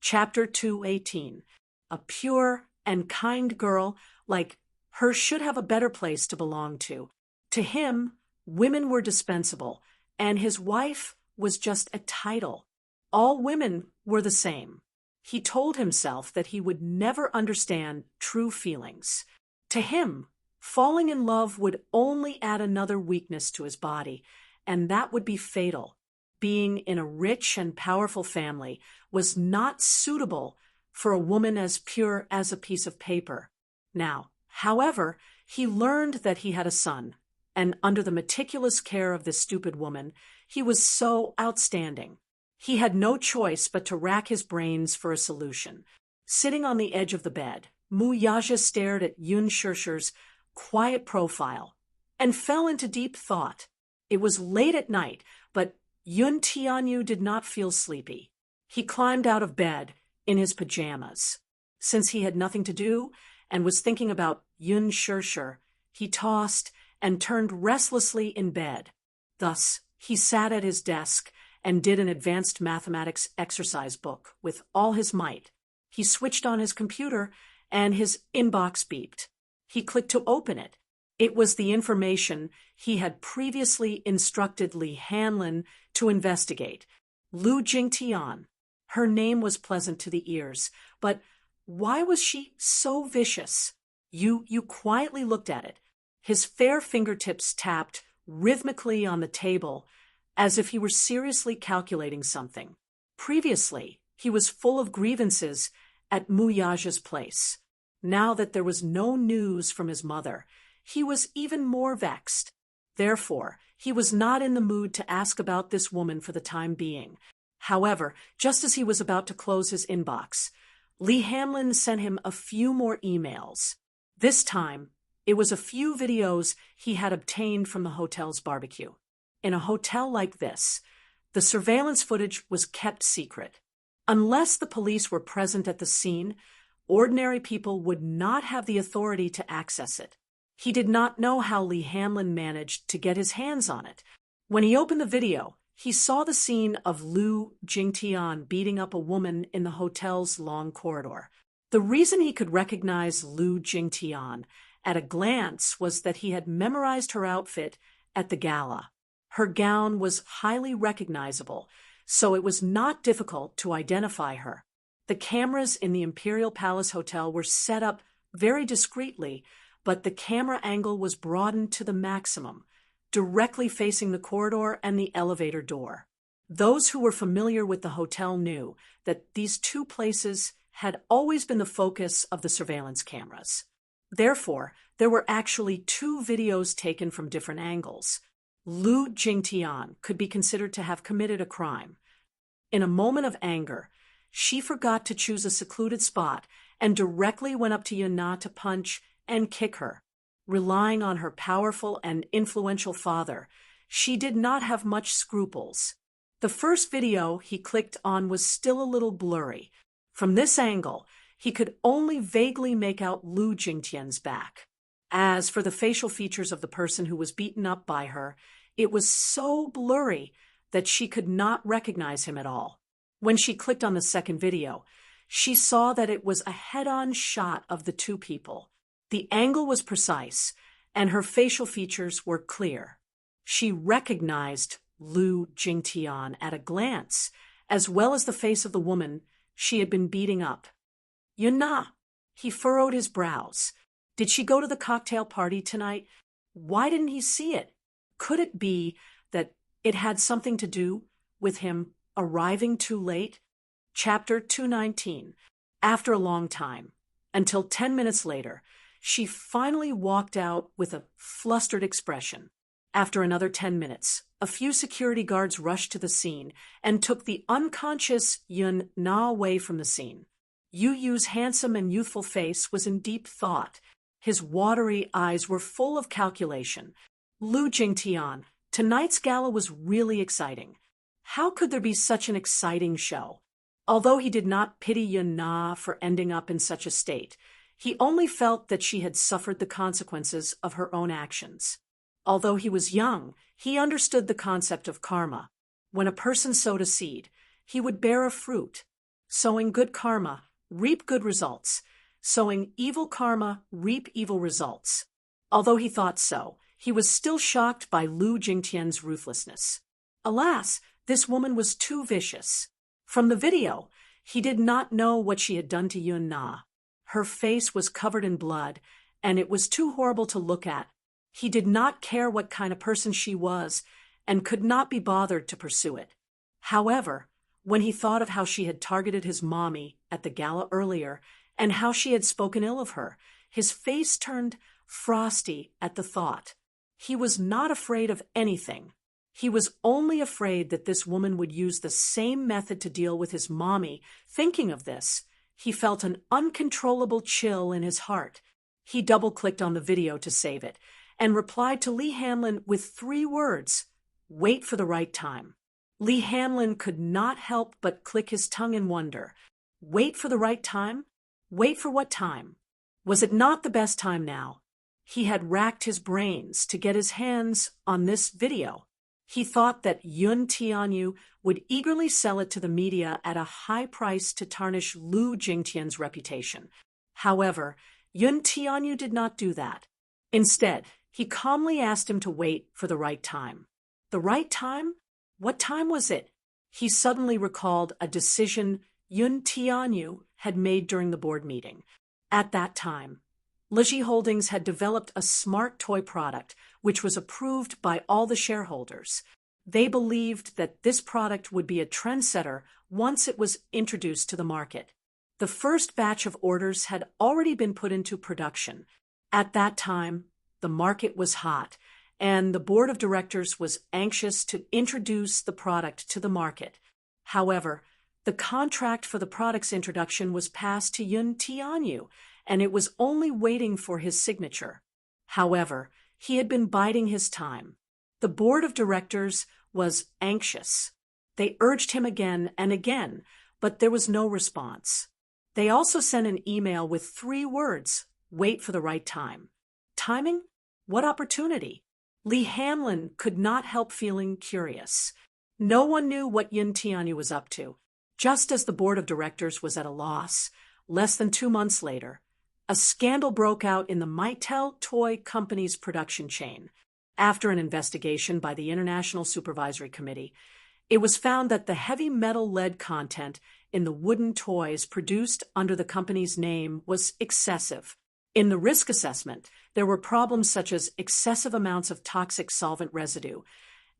Chapter 218. A pure and kind girl like her should have a better place to belong to. To him, women were dispensable, and his wife was just a title. All women were the same. He told himself that he would never understand true feelings. To him, falling in love would only add another weakness to his body, and that would be fatal. Being in a rich and powerful family was not suitable for a woman as pure as a piece of paper. Now, however, he learned that he had a son, and under the meticulous care of this stupid woman, he was so outstanding. He had no choice but to rack his brains for a solution. Sitting on the edge of the bed, Mu Yaja stared at Yun Shirshir's quiet profile and fell into deep thought. It was late at night, but Yun Tianyu did not feel sleepy. He climbed out of bed in his pajamas. Since he had nothing to do and was thinking about Yun Shirshir, he tossed and turned restlessly in bed. Thus, he sat at his desk and did an advanced mathematics exercise book with all his might. He switched on his computer and his inbox beeped. He clicked to open it. It was the information he had previously instructed Li Hanlin to investigate. Lu Jingtian. Her name was pleasant to the ears, but why was she so vicious? You quietly looked at it. His fair fingertips tapped rhythmically on the table as if he were seriously calculating something. Previously, he was full of grievances at Mu Yaja's place. Now that there was no news from his mother, he was even more vexed. Therefore, he was not in the mood to ask about this woman for the time being. However, just as he was about to close his inbox, Li Hanlin sent him a few more emails. This time, it was a few videos he had obtained from the hotel's barbecue. In a hotel like this, the surveillance footage was kept secret. Unless the police were present at the scene, ordinary people would not have the authority to access it. He did not know how Li Hanlin managed to get his hands on it. When he opened the video, he saw the scene of Lu Jingtian beating up a woman in the hotel's long corridor. The reason he could recognize Lu Jingtian at a glance was that he had memorized her outfit at the gala. Her gown was highly recognizable, so it was not difficult to identify her. The cameras in the Imperial Palace Hotel were set up very discreetly, but the camera angle was broadened to the maximum, directly facing the corridor and the elevator door. Those who were familiar with the hotel knew that these two places had always been the focus of the surveillance cameras. Therefore, there were actually two videos taken from different angles. Lu Jingtian could be considered to have committed a crime. In a moment of anger, she forgot to choose a secluded spot and directly went up to Yuna to punch and kick her. Relying on her powerful and influential father, she did not have much scruples. The first video he clicked on was still a little blurry. From this angle, he could only vaguely make out Lu Jingtian's back. As for the facial features of the person who was beaten up by her, it was so blurry that she could not recognize him at all. When she clicked on the second video, she saw that it was a head-on shot of the two people. The angle was precise, and her facial features were clear. She recognized Lu Jingtian at a glance, as well as the face of the woman she had been beating up. Yuna. He furrowed his brows. Did she go to the cocktail party tonight? Why didn't he see it? Could it be that it had something to do with him arriving too late? Chapter 219. After a long time, until 10 minutes later, she finally walked out with a flustered expression. After another 10 minutes, a few security guards rushed to the scene and took the unconscious Yun Na away from the scene. Yu Yu's handsome and youthful face was in deep thought. His watery eyes were full of calculation. Lu Jingtian, tonight's gala was really exciting. How could there be such an exciting show? Although he did not pity Yun Na for ending up in such a state, he only felt that she had suffered the consequences of her own actions. Although he was young, he understood the concept of karma. When a person sowed a seed, he would bear a fruit. Sowing good karma, reap good results. Sowing evil karma, reap evil results. Although he thought so, he was still shocked by Lu Jingtian's ruthlessness. Alas, this woman was too vicious. From the video, he did not know what she had done to Yun Na. Her face was covered in blood, and it was too horrible to look at. He did not care what kind of person she was, and could not be bothered to pursue it. However, when he thought of how she had targeted his mommy at the gala earlier, and how she had spoken ill of her, his face turned frosty at the thought. He was not afraid of anything. He was only afraid that this woman would use the same method to deal with his mommy. Thinking of this, he felt an uncontrollable chill in his heart. He double-clicked on the video to save it and replied to Lee Hanlon with 3 words: "Wait for the right time." Lee Hanlon could not help but click his tongue in wonder. Wait for the right time? Wait for what time? Was it not the best time now? He had racked his brains to get his hands on this video. He thought that Yun Tianyu would eagerly sell it to the media at a high price to tarnish Lu Jingtian's reputation. However, Yun Tianyu did not do that. Instead, he calmly asked him to wait for the right time. The right time? What time was it? He suddenly recalled a decision Yun Tianyu had made during the board meeting. At that time, LeJi Holdings had developed a smart toy product which was approved by all the shareholders. They believed that this product would be a trendsetter once it was introduced to the market. The first batch of orders had already been put into production. At that time, the market was hot, and the board of directors was anxious to introduce the product to the market. However, the contract for the product's introduction was passed to Yun Tianyu, and it was only waiting for his signature. However, he had been biding his time. The board of directors was anxious. They urged him again and again, but there was no response. They also sent an email with 3 words: "Wait for the right time." Timing? What opportunity? Lee Hanlon could not help feeling curious. No one knew what Yun Tianyu was up to. Just as the board of directors was at a loss, less than 2 months later, a scandal broke out in the Mattel Toy Company's production chain. After an investigation by the International Supervisory Committee, it was found that the heavy metal lead content in the wooden toys produced under the company's name was excessive. In the risk assessment, there were problems such as excessive amounts of toxic solvent residue,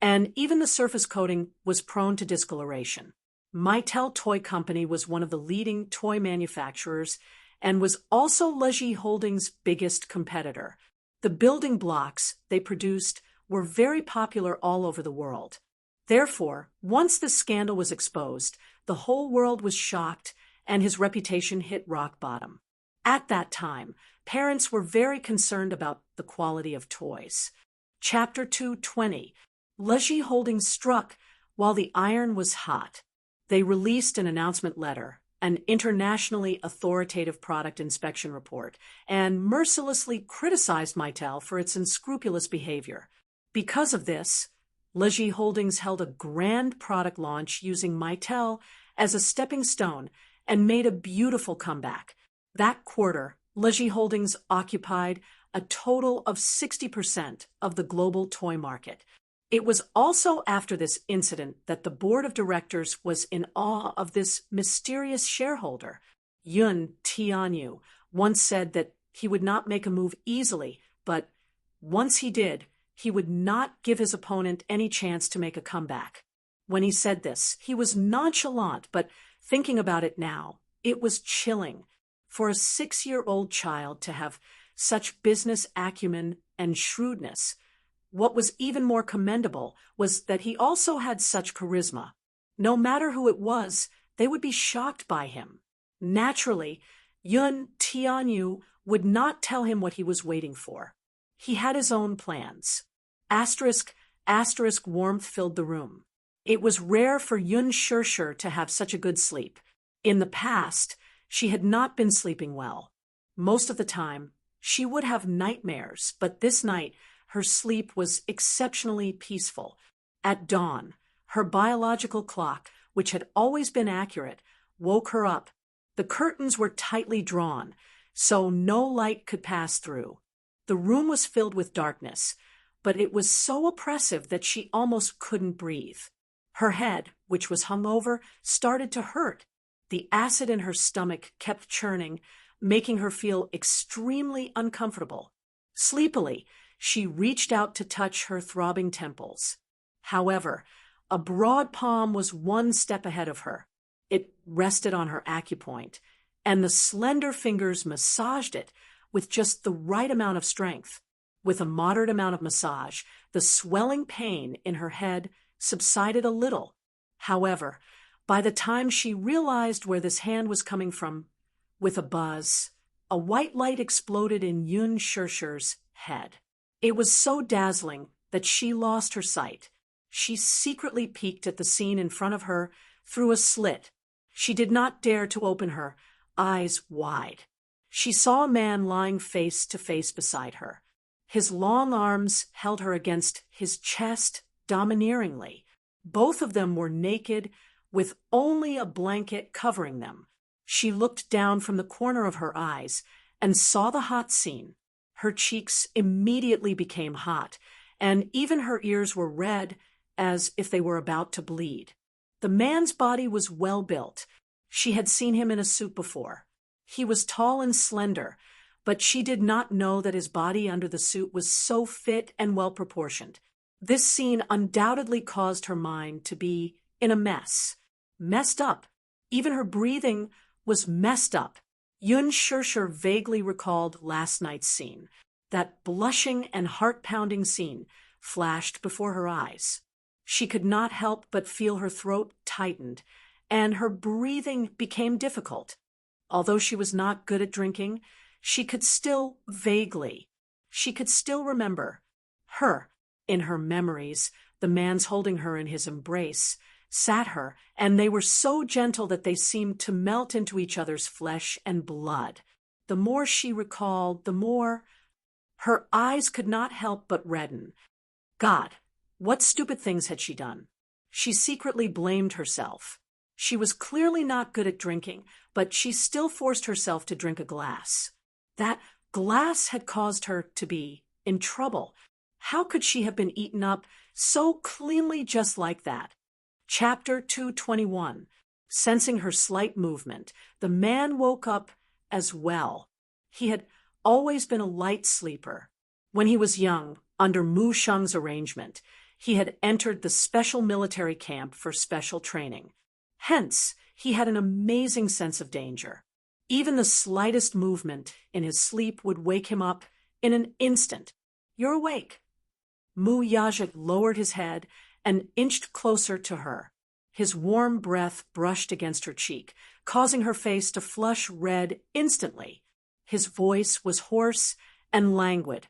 and even the surface coating was prone to discoloration. Mattel Toy Company was one of the leading toy manufacturers and was also LeJi Holdings' biggest competitor. The building blocks they produced were very popular all over the world. Therefore, once the scandal was exposed, the whole world was shocked and his reputation hit rock bottom. At that time, parents were very concerned about the quality of toys. Chapter 220. LeJi Holdings struck while the iron was hot. They released an announcement letter, an internationally authoritative product inspection report, and mercilessly criticized Mattel for its unscrupulous behavior. Because of this, LeJi Holdings held a grand product launch using Mattel as a stepping stone and made a beautiful comeback. That quarter, LeJi Holdings occupied a total of 60% of the global toy market. It was also after this incident that the board of directors was in awe of this mysterious shareholder. Yun Tianyu once said that he would not make a move easily, but once he did, he would not give his opponent any chance to make a comeback. When he said this, he was nonchalant, but thinking about it now, it was chilling. For a 6-year-old child to have such business acumen and shrewdness, what was even more commendable was that he also had such charisma. No matter who it was, they would be shocked by him. Naturally, Yun Tianyu would not tell him what he was waiting for. He had his own plans. Asterisk warmth filled the room. It was rare for Yun Shirshir to have such a good sleep. In the past, she had not been sleeping well. Most of the time, she would have nightmares, but this night, her sleep was exceptionally peaceful. At dawn, her biological clock, which had always been accurate, woke her up. The curtains were tightly drawn, so no light could pass through. The room was filled with darkness, but it was so oppressive that she almost couldn't breathe. Her head, which was hung over, started to hurt. The acid in her stomach kept churning, making her feel extremely uncomfortable. Sleepily, she reached out to touch her throbbing temples. However, a broad palm was one step ahead of her. It rested on her acupoint, and the slender fingers massaged it with just the right amount of strength. With a moderate amount of massage, the swelling pain in her head subsided a little. However, by the time she realized where this hand was coming from, with a buzz, a white light exploded in Yun Shirshir's head. It was so dazzling that she lost her sight. She secretly peeked at the scene in front of her through a slit. She did not dare to open her eyes wide. She saw a man lying face to face beside her. His long arms held her against his chest domineeringly. Both of them were naked, with only a blanket covering them. She looked down from the corner of her eyes and saw the hot scene. Her cheeks immediately became hot, and even her ears were red, as if they were about to bleed. The man's body was well built. She had seen him in a suit before. He was tall and slender, but she did not know that his body under the suit was so fit and well proportioned. This scene undoubtedly caused her mind to be in a mess. Messed up. Even her breathing was messed up. Yun Shirshir vaguely recalled last night's scene. That blushing and heart-pounding scene flashed before her eyes. She could not help but feel her throat tightened, and her breathing became difficult. Although she was not good at drinking, she could still remember her. In her memories, the man's holding her in his embrace sat her, and they were so gentle that they seemed to melt into each other's flesh and blood. The more she recalled, the more her eyes could not help but redden. God, what stupid things had she done? She secretly blamed herself. She was clearly not good at drinking, but she still forced herself to drink a glass. That glass had caused her to be in trouble. How could she have been eaten up so cleanly just like that? Chapter 221. Sensing her slight movement, the man woke up as well. He had always been a light sleeper. When he was young, under Mu Sheng's arrangement, he had entered the special military camp for special training. Hence, he had an amazing sense of danger. Even the slightest movement in his sleep would wake him up in an instant. You're awake. Mu Yajik lowered his head and inched closer to her. His warm breath brushed against her cheek, causing her face to flush red instantly. His voice was hoarse and languid,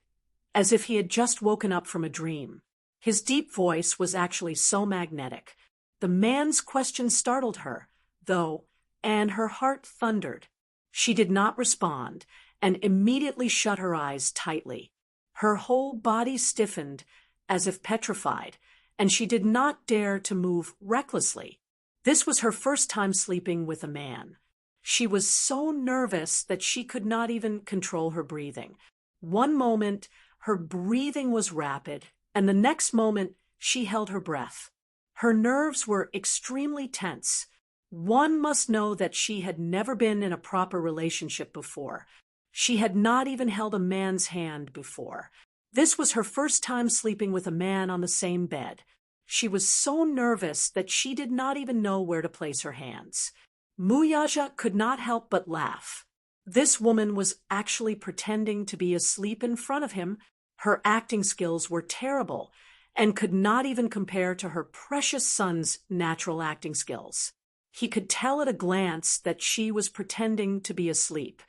as if he had just woken up from a dream. His deep voice was actually so magnetic. The man's question startled her, though, and her heart thundered. She did not respond and immediately shut her eyes tightly. Her whole body stiffened as if petrified, and she did not dare to move recklessly. This was her first time sleeping with a man. She was so nervous that she could not even control her breathing. One moment, her breathing was rapid, and the next moment, she held her breath. Her nerves were extremely tense. One must know that she had never been in a proper relationship before. She had not even held a man's hand before. This was her first time sleeping with a man on the same bed. She was so nervous that she did not even know where to place her hands. Muyaja could not help but laugh. This woman was actually pretending to be asleep in front of him. Her acting skills were terrible and could not even compare to her precious son's natural acting skills. He could tell at a glance that she was pretending to be asleep.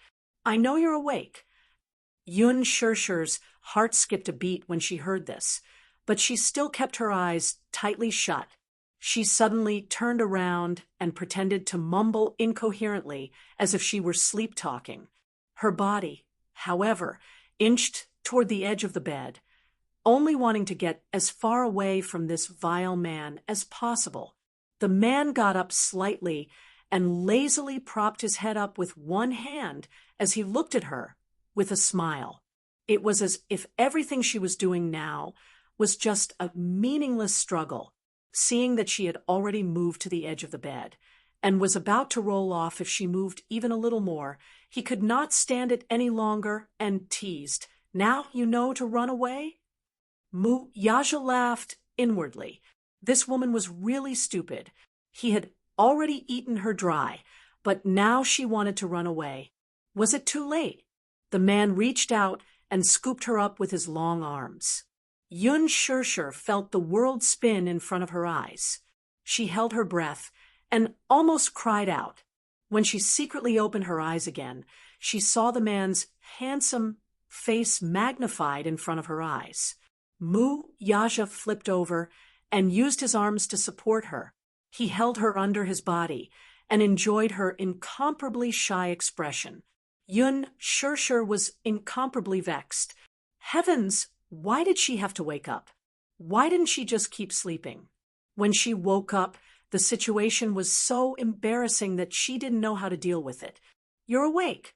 I know you're awake. Yun Shirshir's heart skipped a beat when she heard this, but she still kept her eyes tightly shut. She suddenly turned around and pretended to mumble incoherently as if she were sleep-talking. Her body, however, inched toward the edge of the bed, only wanting to get as far away from this vile man as possible. The man got up slightly and lazily propped his head up with one hand as he looked at her with a smile. It was as if everything she was doing now was just a meaningless struggle, seeing that she had already moved to the edge of the bed and was about to roll off if she moved even a little more. He could not stand it any longer and teased, "Now you know to run away?" Yaja laughed inwardly. This woman was really stupid. He had already eaten her dry, but now she wanted to run away. Was it too late? The man reached out and scooped her up with his long arms. Yun Shirshir felt the world spin in front of her eyes. She held her breath and almost cried out. When she secretly opened her eyes again, she saw the man's handsome face magnified in front of her eyes. Mu Yaja flipped over and used his arms to support her. He held her under his body and enjoyed her incomparably shy expression. Yun Shirshir was incomparably vexed. Heavens, why did she have to wake up? Why didn't she just keep sleeping? When she woke up, the situation was so embarrassing that she didn't know how to deal with it. You're awake.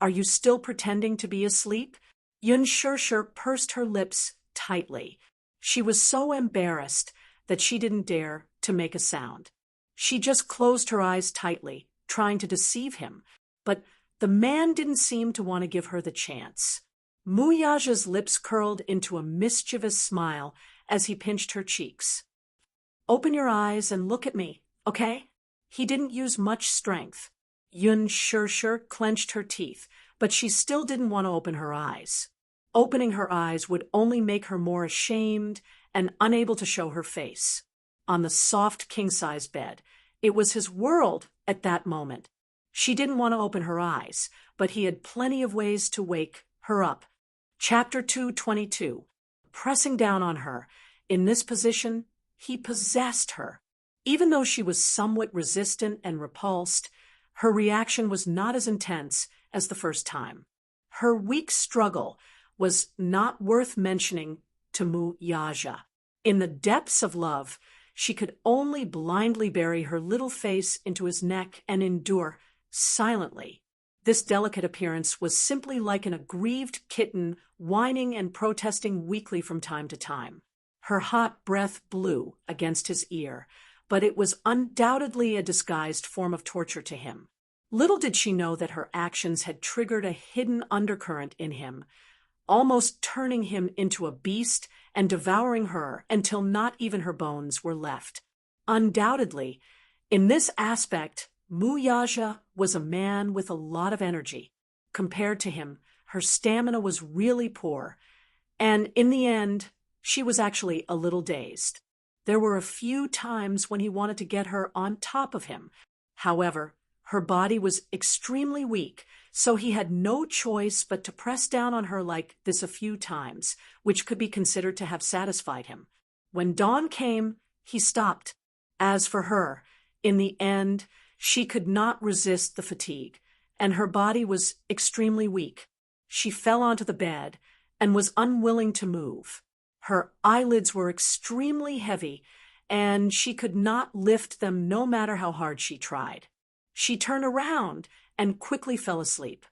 Are you still pretending to be asleep? Yun Shirshir pursed her lips tightly. She was so embarrassed that she didn't dare to make a sound. She just closed her eyes tightly, trying to deceive him, but the man didn't seem to want to give her the chance. Muyaja's lips curled into a mischievous smile as he pinched her cheeks. Open your eyes and look at me, okay? He didn't use much strength. Yun Shirshir clenched her teeth, but she still didn't want to open her eyes. Opening her eyes would only make her more ashamed and unable to show her face. On the soft king-size bed, it was his world at that moment. She didn't want to open her eyes, but he had plenty of ways to wake her up. Chapter 222. Pressing down on her. In this position, he possessed her. Even though she was somewhat resistant and repulsed, her reaction was not as intense as the first time. Her weak struggle was not worth mentioning to Mu Yaja. In the depths of love, she could only blindly bury her little face into his neck and endure silently. This delicate appearance was simply like an aggrieved kitten whining and protesting weakly from time to time. Her hot breath blew against his ear, but it was undoubtedly a disguised form of torture to him. Little did she know that her actions had triggered a hidden undercurrent in him, almost turning him into a beast and devouring her until not even her bones were left. Undoubtedly, in this aspect, Muyaja was a man with a lot of energy. Compared to him, her stamina was really poor, and in the end, she was actually a little dazed. There were a few times when he wanted to get her on top of him. However, her body was extremely weak, so he had no choice but to press down on her like this a few times, which could be considered to have satisfied him. When dawn came, he stopped. As for her, in the end, she could not resist the fatigue, and her body was extremely weak. She fell onto the bed and was unwilling to move. Her eyelids were extremely heavy, and she could not lift them no matter how hard she tried. She turned around and quickly fell asleep.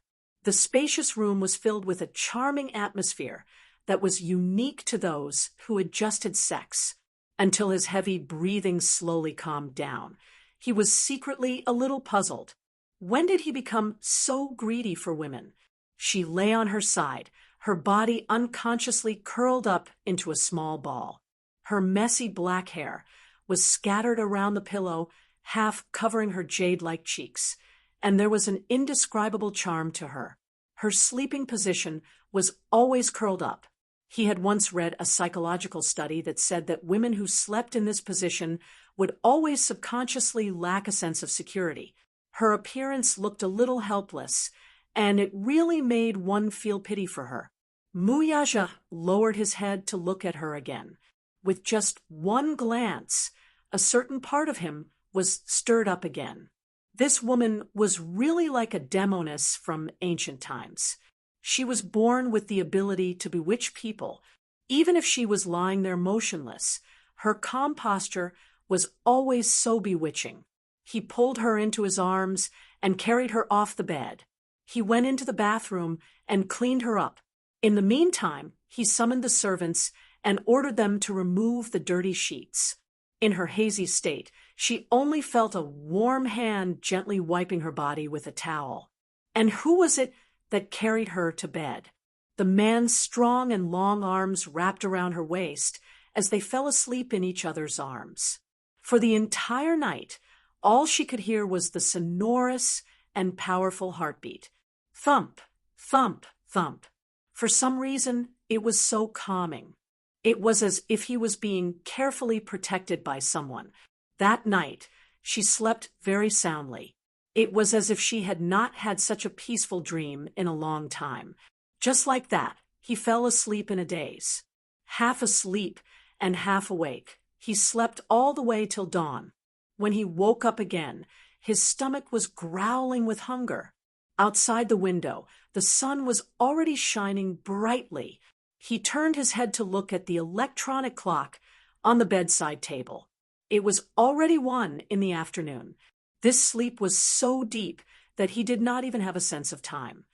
The spacious room was filled with a charming atmosphere that was unique to those who had just had sex, until his heavy breathing slowly calmed down. He was secretly a little puzzled. When did he become so greedy for women? She lay on her side, her body unconsciously curled up into a small ball. Her messy black hair was scattered around the pillow, half covering her jade-like cheeks, and there was an indescribable charm to her. Her sleeping position was always curled up. He had once read a psychological study that said that women who slept in this position would always subconsciously lack a sense of security. Her appearance looked a little helpless, and it really made one feel pity for her. Muyaja lowered his head to look at her again. With just one glance, a certain part of him was stirred up again. This woman was really like a demoness from ancient times. She was born with the ability to bewitch people. Even if she was lying there motionless, her calm posture was always so bewitching. He pulled her into his arms and carried her off the bed. He went into the bathroom and cleaned her up. In the meantime, he summoned the servants and ordered them to remove the dirty sheets. In her hazy state, she only felt a warm hand gently wiping her body with a towel. And who was it that carried her to bed? The man's strong and long arms wrapped around her waist as they fell asleep in each other's arms. For the entire night, all she could hear was the sonorous and powerful heartbeat. Thump, thump, thump. For some reason, it was so calming. It was as if he was being carefully protected by someone. That night, she slept very soundly. It was as if she had not had such a peaceful dream in a long time. Just like that, he fell asleep in a daze. Half asleep and half awake, he slept all the way till dawn. When he woke up again, his stomach was growling with hunger. Outside the window, the sun was already shining brightly. He turned his head to look at the electronic clock on the bedside table. It was already 1 in the afternoon. This sleep was so deep that he did not even have a sense of time.